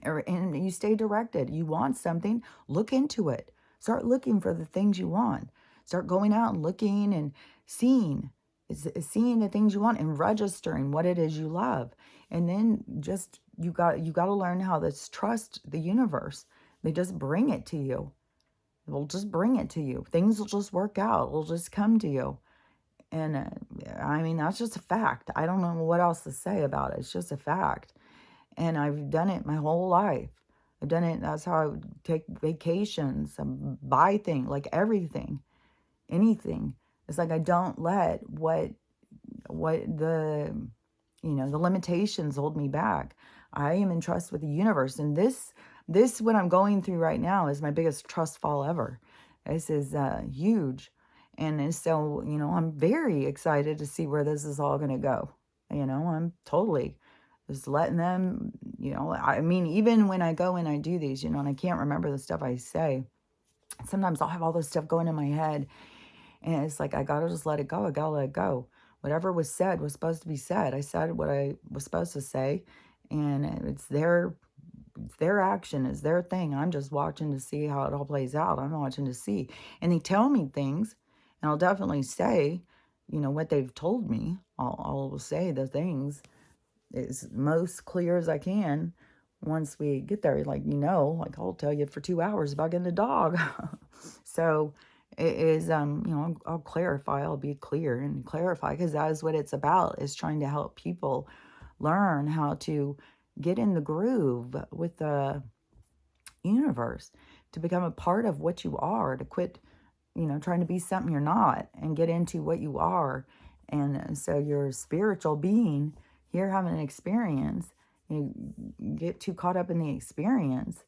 And you stay directed. You want something, look into it. Start looking for the things you want. Start going out and looking and seeing the things you want and registering what it is you love. And then just you got to learn how to trust the universe. They just bring it to you. They'll just bring it to you. Things will just work out. It'll just come to you. And I mean, that's just a fact. I don't know what else to say about it. It's just a fact. And I've done it my whole life. I've done it. That's how I would take vacations, buy things, like everything, anything. It's like I don't let what the, the limitations hold me back. I am in trust with the universe. And this what I'm going through right now is my biggest trust fall ever. This is huge. And so, I'm very excited to see where this is all going to go. I'm totally just letting them, I mean, even when I go and I do these, and I can't remember the stuff I say, sometimes I'll have all this stuff going in my head, and it's like, I gotta just let it go. I gotta let it go. Whatever was said was supposed to be said. I said what I was supposed to say, and it's their action, it's their thing. I'm just watching to see how it all plays out. I'm watching to see. And they tell me things, and I'll definitely say, what they've told me. I'll say the things as most clear as I can once we get there. Like, I'll tell you for 2 hours about getting a dog. So it is, I'll clarify, I'll be clear and clarify, because that is what it's about, is trying to help people learn how to get in the groove with the universe, to become a part of what you are, to quit, trying to be something you're not, and get into what you are. And so your spiritual being here having an experience, you get too caught up in the experience.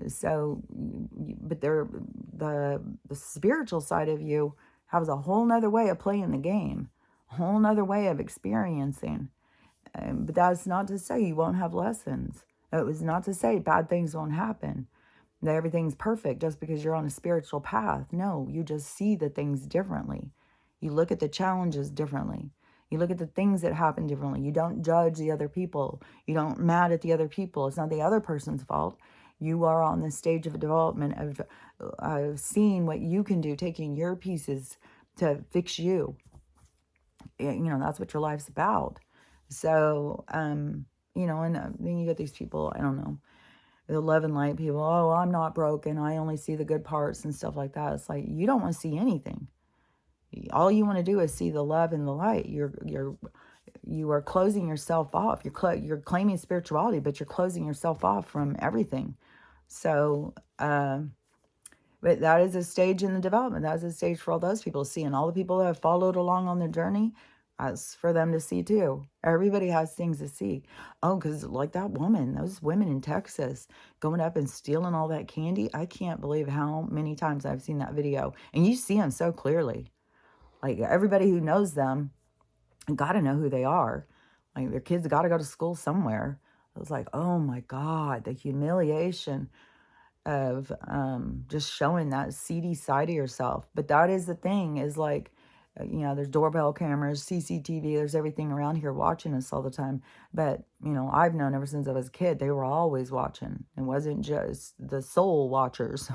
So, but the spiritual side of you has a whole nother way of playing the game, a whole nother way of experiencing. But that's not to say you won't have lessons. It was not to say bad things won't happen, that everything's perfect just because you're on a spiritual path. No, you just see the things differently. You look at the challenges differently. You look at the things that happen differently. You don't judge the other people. You don't mad at the other people. It's not the other person's fault. You are on the stage of development of seeing what you can do, taking your pieces to fix you. That's what your life's about. So, and then you get these people, I don't know, the love and light people. Oh, I'm not broken. I only see the good parts and stuff like that. It's like, you don't want to see anything. All you want to do is see the love and the light. You are closing yourself off. You're claiming spirituality, but you're closing yourself off from everything. So, but that is a stage in the development. That is a stage for all those people to see. And all the people that have followed along on their journey, that's for them to see too. Everybody has things to see. Oh, because like that woman, those women in Texas going up and stealing all that candy. I can't believe how many times I've seen that video. And you see them so clearly. Like, everybody who knows them got to know who they are. Like, their kids got to go to school somewhere. It was like, oh my God, the humiliation of just showing that seedy side of yourself. But that is the thing, is like, there's doorbell cameras, CCTV, there's everything around here watching us all the time. But, I've known ever since I was a kid, they were always watching. It wasn't just the soul watchers.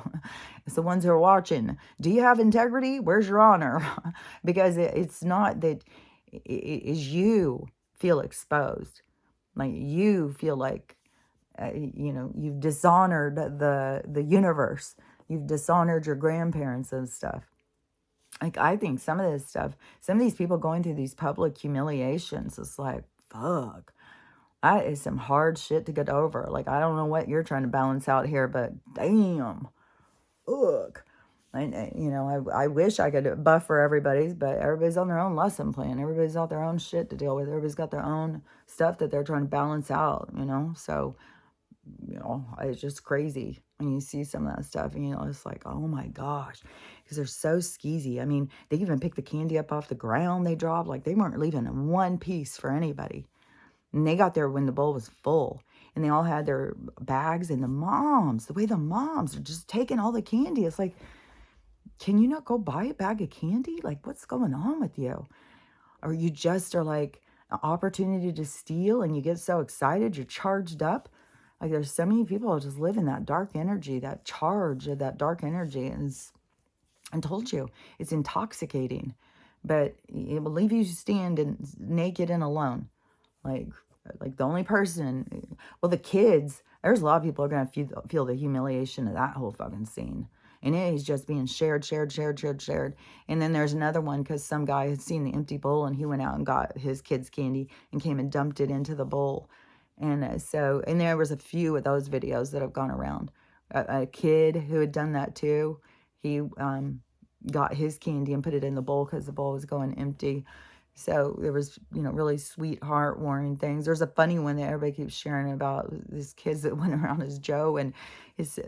It's the ones who are watching. Do you have integrity? Where's your honor? Because it's not that it is you feel exposed. Like you feel like, you know, you've dishonored the universe. You've dishonored your grandparents and stuff. Like, I think some of this stuff, some of these people going through these public humiliations, it's like, fuck. That is some hard shit to get over. Like, I don't know what you're trying to balance out here, but damn. Ugh. You know, I wish I could buffer everybody's, but everybody's on their own lesson plan. Everybody's got their own shit to deal with. Everybody's got their own stuff that they're trying to balance out, you know? So, you know, it's just crazy when you see some of that stuff. And, you know, it's like, oh my gosh, because they're so skeezy. I mean, they even picked the candy up off the ground they dropped. Like, they weren't leaving one piece for anybody. And they got there when the bowl was full. And they all had their bags. And the moms, the way the moms are just taking all the candy. It's like, can you not go buy a bag of candy? Like, what's going on with you? Or you just are like, an opportunity to steal and you get so excited, you're charged up. Like, there's so many people who just live in that dark energy, that charge of that dark energy. And I told you, it's intoxicating. But it will leave you naked and alone. Like the only person, well, the kids, there's a lot of people are going to feel the humiliation of that whole fucking scene. And it is just being shared. And then there's another one because some guy had seen the empty bowl and he went out and got his kids' candy and came and dumped it into the bowl. And and there was a few of those videos that have gone around. A kid who had done that too, he got his candy and put it in the bowl because the bowl was going empty. So there was, you know, really sweet, heartwarming things. There's a funny one that everybody keeps sharing about these kids that went around as Joe and his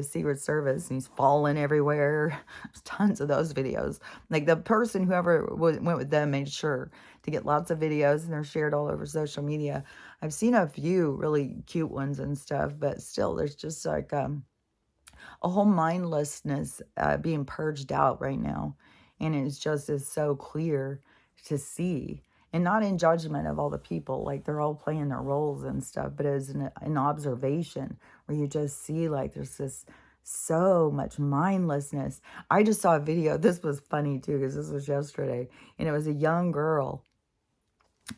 Secret Service, and he's falling everywhere. There's tons of those videos. Like the person, whoever went with them, made sure to get lots of videos, and they're shared all over social media. I've seen a few really cute ones and stuff, but still, there's just like a whole mindlessness being purged out right now, and it's just is so clear to see, and not in judgment of all the people, like they're all playing their roles and stuff, but as an observation where you just see like there's this so much mindlessness. I just saw a video, this was funny too because this was yesterday, and it was a young girl,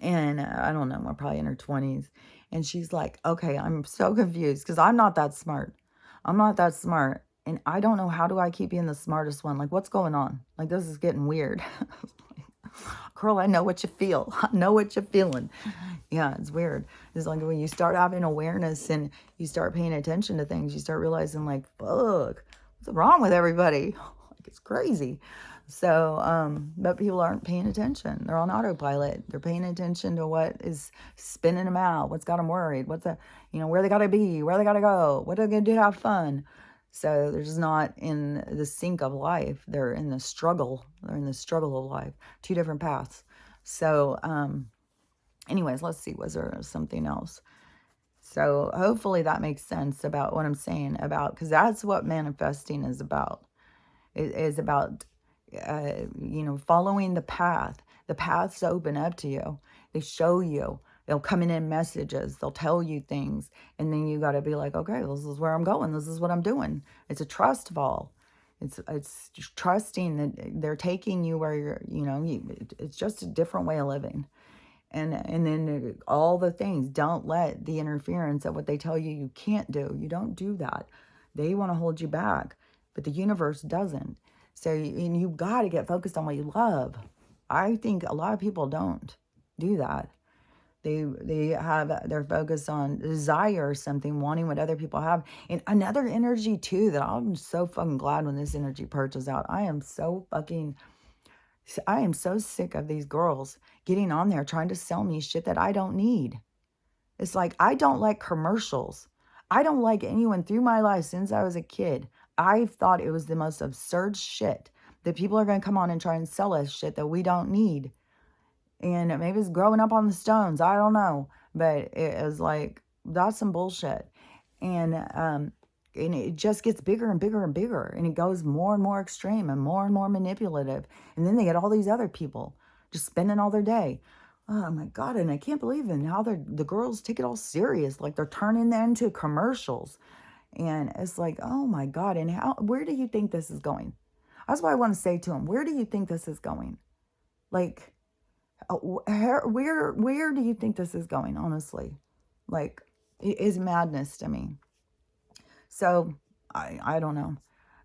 and I don't know, we're probably in her 20s, and she's like, okay, I'm so confused because I'm not that smart, and I don't know, how do I keep being the smartest one? Like, what's going on? Like, this is getting weird. Girl, I know what you feel. I know what you're feeling. Yeah, it's weird. It's like when you start having awareness and you start paying attention to things, you start realizing like, fuck, what's wrong with everybody? Like, it's crazy. So, but people aren't paying attention. They're on autopilot. They're paying attention to what is spinning them out, what's got them worried, where they got to be, where they got to go, what are they going to do to have fun. So they're just not in the sync of life. They're in the struggle. They're in the struggle of life. Two different paths. So, anyways, let's see. Was there something else? So hopefully that makes sense about what I'm saying about, because that's what manifesting is about. It is about, following the path. The paths open up to you. They show you. They'll come in messages. They'll tell you things. And then you got to be like, okay, this is where I'm going. This is what I'm doing. It's a trust fall. It's just trusting that they're taking you where you're, it's just a different way of living. And then all the things, don't let the interference of what they tell you can't do. You don't do that. They want to hold you back, but the universe doesn't. So you've got to get focused on what you love. I think a lot of people don't do that. They're focused on desire or something, wanting what other people have. And another energy too, that I'm so fucking glad when this energy purges out. I am so sick of these girls getting on there trying to sell me shit that I don't need. It's like, I don't like commercials. I don't like anyone through my life since I was a kid. I've thought it was the most absurd shit that people are going to come on and try and sell us shit that we don't need. And maybe it's growing up on the stones. I don't know. But it is like, that's some bullshit. And it just gets bigger and bigger and bigger. And it goes more and more extreme and more manipulative. And then they get all these other people just spending all their day. Oh my God. And I can't believe it. How the girls take it all serious. Like they're turning that into commercials. And it's like, oh my God. And where do you think this is going? That's what I want to say to them. Where do you think this is going? Like, where do you think this is going, honestly? like, it is madness to me. So, I don't know.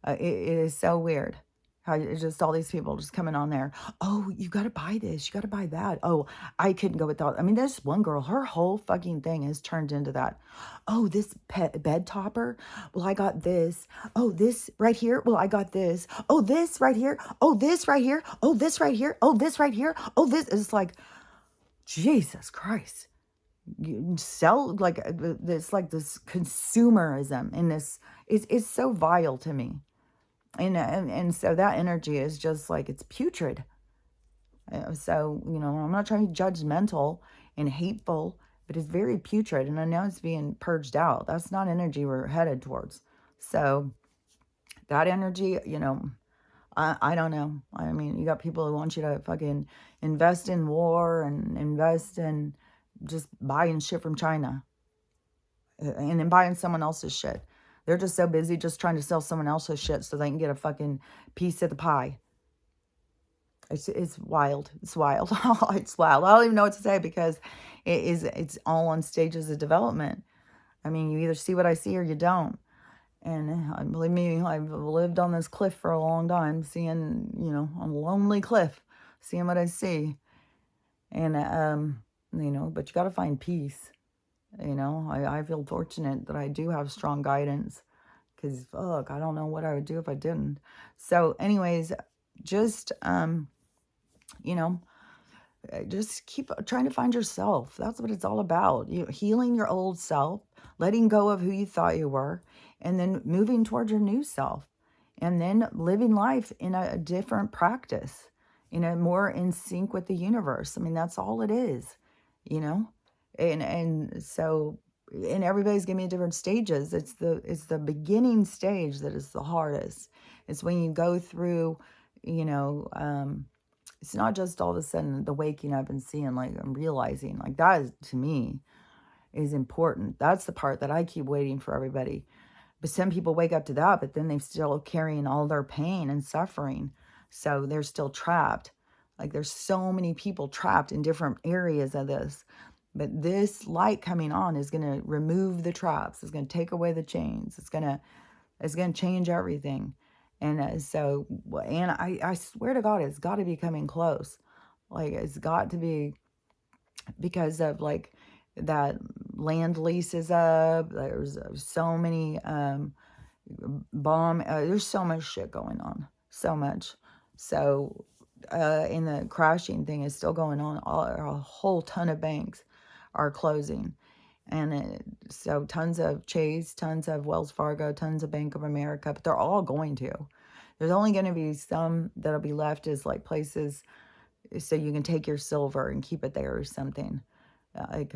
It is so weird how it's just all these people just coming on there. Oh, you got to buy this. You got to buy that. Oh, I couldn't go without. I mean, there's one girl, her whole fucking thing has turned into that. Oh, this bed topper. Well, I got this. Oh, this right here. Well, I got this. Oh, this right here. Oh, this right here. Oh, this right here. Oh, this right here. Oh, this. It's like, Jesus Christ. You sell like this, like this consumerism and this is so vile to me. And so that energy is just like, it's putrid. So, I'm not trying to be judgmental and hateful, but it's very putrid. And I know it's being purged out. That's not energy we're headed towards. So that energy, I don't know. I mean, you got people who want you to fucking invest in war and invest in just buying shit from China and then buying someone else's shit. They're just so busy just trying to sell someone else's shit so they can get a fucking piece of the pie. It's wild. It's wild. It's wild. I don't even know what to say because it's all on stages of development. I mean, you either see what I see or you don't. And believe me, I've lived on this cliff for a long time, seeing, on a lonely cliff, seeing what I see. And, but you got to find peace. I feel fortunate that I do have strong guidance because, fuck, I don't know what I would do if I didn't. So anyways, just, just keep trying to find yourself. That's what it's all about. Healing your old self, letting go of who you thought you were, and then moving towards your new self, and then living life in a different practice, more in sync with the universe. I mean, that's all it is, and so, and everybody's giving me different stages. It's the beginning stage that is the hardest. It's when you go through, it's not just all of a sudden the waking up and seeing, like, I'm realizing, like, that is, to me, is important. That's the part that I keep waiting for everybody. But some people wake up to that, but then they're still carrying all their pain and suffering. So they're still trapped. Like, there's so many people trapped in different areas of this. But this light coming on is going to remove the traps. It's going to take away the chains. It's going to change everything. And and I swear to God, it's got to be coming close. Like, it's got to be, because of, like, that land lease is up. There's so many there's so much shit going on. So much. So, and the crashing thing is still going on. A whole ton of banks are closing. And so tons of Chase, tons of Wells Fargo, tons of Bank of America, but they're all going to. There's only going to be some that'll be left as, like, places so you can take your silver and keep it there or something. Like,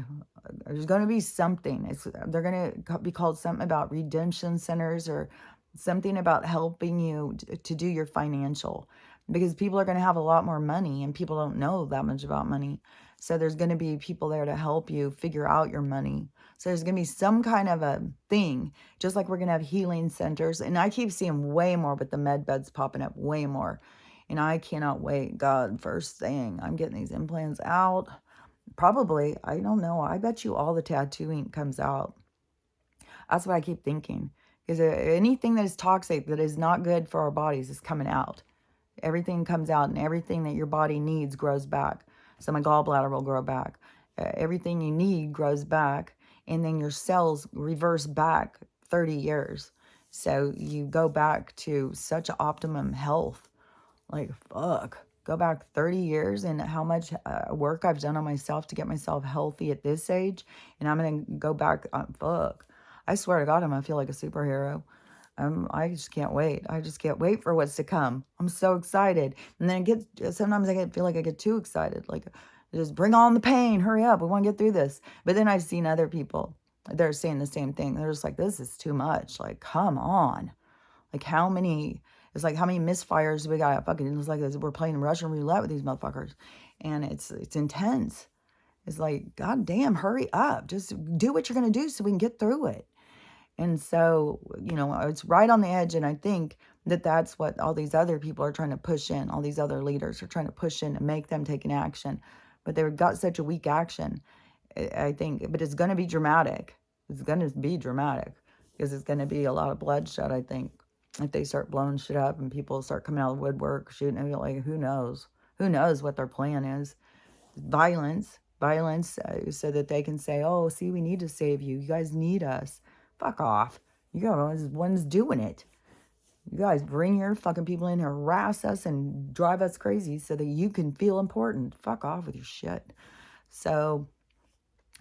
there's going to be something. They're going to be called something about redemption centers or something about helping you to do your financial, because people are going to have a lot more money and people don't know that much about money. So there's going to be people there to help you figure out your money. So there's going to be some kind of a thing, just like we're going to have healing centers. And I keep seeing way more with the med beds popping up, way more. And I cannot wait. God, first thing, I'm getting these implants out. Probably, I don't know. I bet you all the tattoo ink comes out. That's what I keep thinking. Because anything that is toxic, that is not good for our bodies, is coming out. Everything comes out, and everything that your body needs grows back. So my gallbladder will grow back. Everything you need grows back. And then your cells reverse back 30 years. So you go back to such optimum health. Like, fuck. Go back 30 years and how much work I've done on myself to get myself healthy at this age. And I'm going to go back. Fuck. I swear to God, I'm going to feel like a superhero. I just can't wait. I just can't wait for what's to come. I'm so excited. And then sometimes I feel like I get too excited. Like, just bring on the pain. Hurry up. We want to get through this. But then I've seen other people. They're saying the same thing. They're just like, this is too much. Like, come on. Like, how many misfires we got? Fucking, it's like we're playing Russian roulette with these motherfuckers. And it's intense. It's like, God damn, hurry up. Just do what you're going to do so we can get through it. And so, it's right on the edge. And I think that that's what all these other people are trying to push in. All these other leaders are trying to push in and make them take an action. But they've got such a weak action. I think, but it's going to be dramatic. It's going to be dramatic because it's going to be a lot of bloodshed, I think. If they start blowing shit up and people start coming out of the woodwork, shooting, and like, who knows? Who knows what their plan is? Violence, so that they can say, oh, see, we need to save you. You guys need us. Fuck off. You guys ones doing it. You guys bring your fucking people in here, harass us, and drive us crazy so that you can feel important. Fuck off with your shit. So,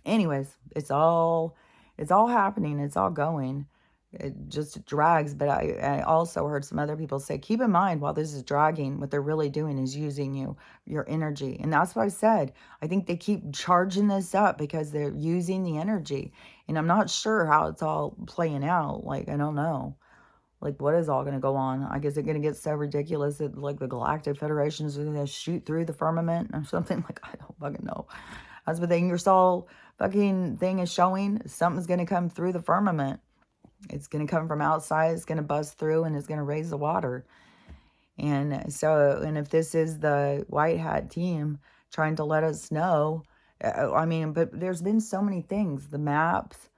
anyways, it's all happening. It's all going. It just drags. But I also heard some other people say, keep in mind, while this is dragging, what they're really doing is using your energy. And that's what I said. I think they keep charging this up because they're using the energy. And I'm not sure how it's all playing out. Like, I don't know. Like, what is all going to go on? I guess it's going to get so ridiculous that, like, the Galactic Federation is going to shoot through the firmament or something. Like, I don't fucking know. That's what the Ingersoll fucking thing is showing. Something's going to come through the firmament. It's going to come from outside. It's going to buzz through and it's going to raise the water. And so, and if this is the white hat team trying to let us know, I mean, but there's been so many things, the maps,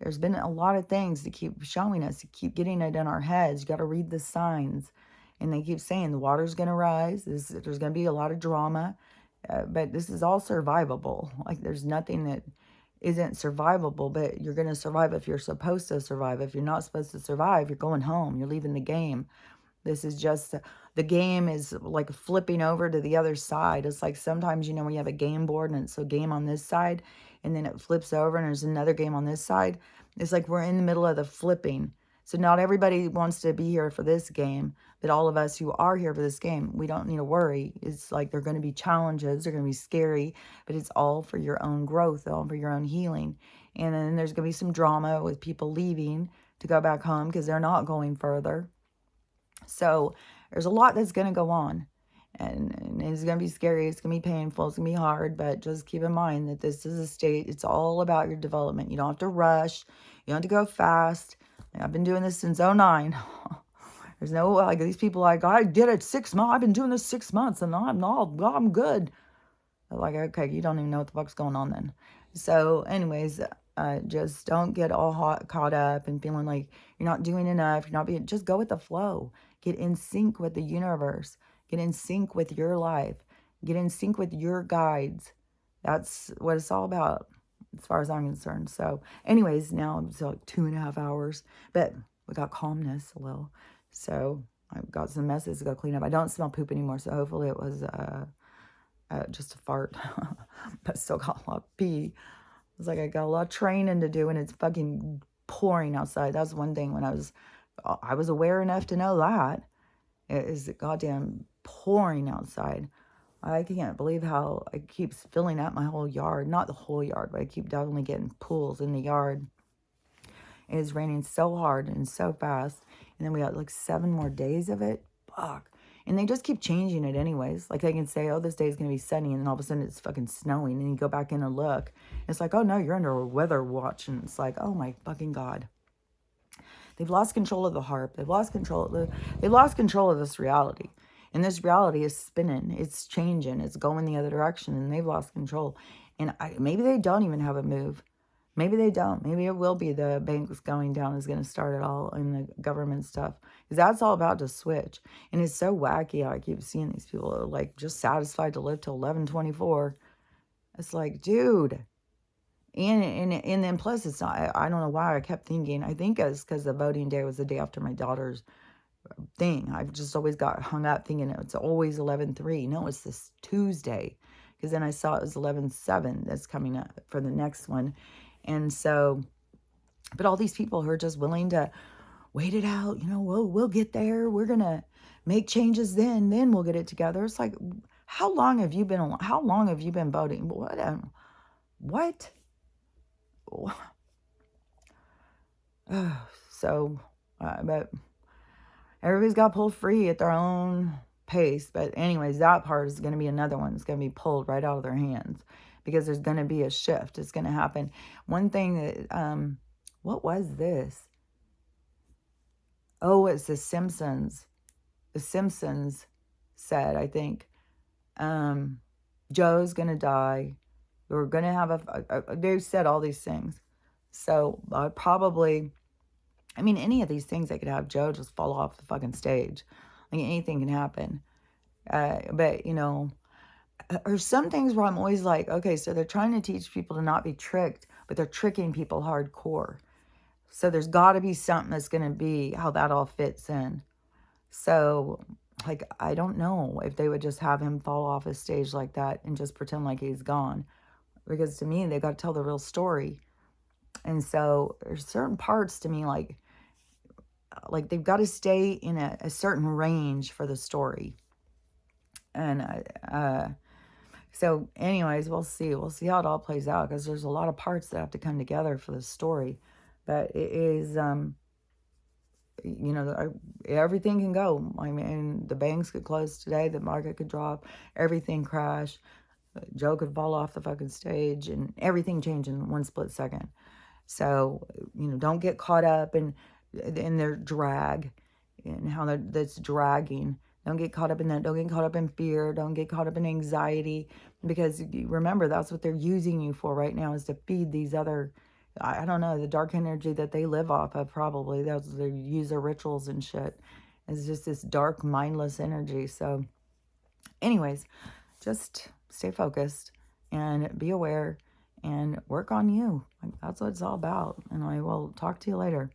there's been a lot of things to keep showing us, to keep getting it in our heads. You got to read the signs. And they keep saying the water's going to rise. There's going to be a lot of drama. But this is all survivable. Like, there's nothing that isn't survivable, but you're going to survive if you're supposed to survive. If you're not supposed to survive, you're going home. You're leaving the game. This is just, the game is like flipping over to the other side. It's like sometimes, when you have a game board and it's a game on this side and then it flips over and there's another game on this side. It's like we're in the middle of the flipping. So not everybody wants to be here for this game, but all of us who are here for this game, we don't need to worry. It's like they're going to be challenges. They're going to be scary, but it's all for your own growth, all for your own healing. And then there's going to be some drama with people leaving to go back home because they're not going further. So there's a lot that's going to go on. And it's going to be scary. It's going to be painful. It's going to be hard. But just keep in mind that this is a state. It's all about your development. You don't have to rush. You don't have to go fast. I've been doing this since 2009. There's no, like, these people like, I did it 6 months. I've been doing this 6 months and I'm good. They're like, okay, you don't even know what the fuck's going on then. So anyways, just don't get all caught up and feeling like you're not doing enough. You're not being, just go with the flow. Get in sync with the universe. Get in sync with your life. Get in sync with your guides. That's what it's all about, as far as I'm concerned. So anyways, now it's like 2.5 hours, but we got calmness a little. So I've got some messes to go clean up. I don't smell poop anymore, so hopefully it was just a fart. But still got a lot of pee. It's like I got a lot of training to do, and it's fucking pouring outside. That's one thing when I was aware enough to know that. It is goddamn pouring outside. I can't believe how it keeps filling up my whole yard. Not the whole yard, but I keep definitely getting pools in the yard. It is raining so hard and so fast. And then we got like 7 more days of it. Fuck. And they just keep changing it anyways. Like they can say, oh, this day is going to be sunny. And then all of a sudden it's fucking snowing. And you go back in and look. It's like, oh no, you're under a weather watch. And it's like, oh my fucking God. They've lost control of the harp. They've lost control of this reality. And this reality is spinning. It's changing. It's going the other direction. And they've lost control. And maybe they don't even have a move. Maybe they don't. Maybe it will be the banks going down is going to start it all in the government stuff. Because that's all about to switch. And it's so wacky how I keep seeing these people are like just satisfied to live till 11:24. It's like, dude. And then plus it's not, I don't know why I kept thinking, I think it's because the voting day was the day after my daughter's thing. I've just always got hung up thinking it's always 11:3. No, it's this Tuesday. Because then I saw it was 11:7 that's coming up for the next one. And so, but all these people who are just willing to wait it out, we'll get there. We're going to make changes then we'll get it together. It's like, how long have you been voting? What? So, but everybody's got pulled free at their own pace. But anyways, that part is going to be another one. It's going to be pulled right out of their hands. Because there's going to be a shift. It's going to happen. One thing that, what was this? Oh, it's The Simpsons. The Simpsons said, I think, Joe's going to die. We're going to have they said all these things. So probably, I mean, any of these things, they could have Joe just fall off the fucking stage. Like, anything can happen. But, you know, there's some things where I'm always like, okay, so they're trying to teach people to not be tricked, but they're tricking people hardcore. So there's got to be something that's going to be how that all fits in. So, like, I don't know if they would just have him fall off a stage like that and just pretend like he's gone. Because to me, they got to tell the real story. And so there's certain parts to me, like they've got to stay in a certain range for the story. And so anyways, we'll see. We'll see how it all plays out, because there's a lot of parts that have to come together for the story. But it is, you know, everything can go. I mean, the banks could close today. The market could drop. Everything crash. Joe could fall off the fucking stage, and everything change in one split second. So, you know, don't get caught up in their drag and how that's dragging. Don't get caught up in that. Don't get caught up in fear. Don't get caught up in anxiety, because remember, that's what they're using you for right now, is to feed these other, I don't know, the dark energy that they live off of. Probably they use their rituals and shit. It's just this dark, mindless energy. So anyways, just stay focused and be aware and work on you. That's what it's all about. And I will talk to you later.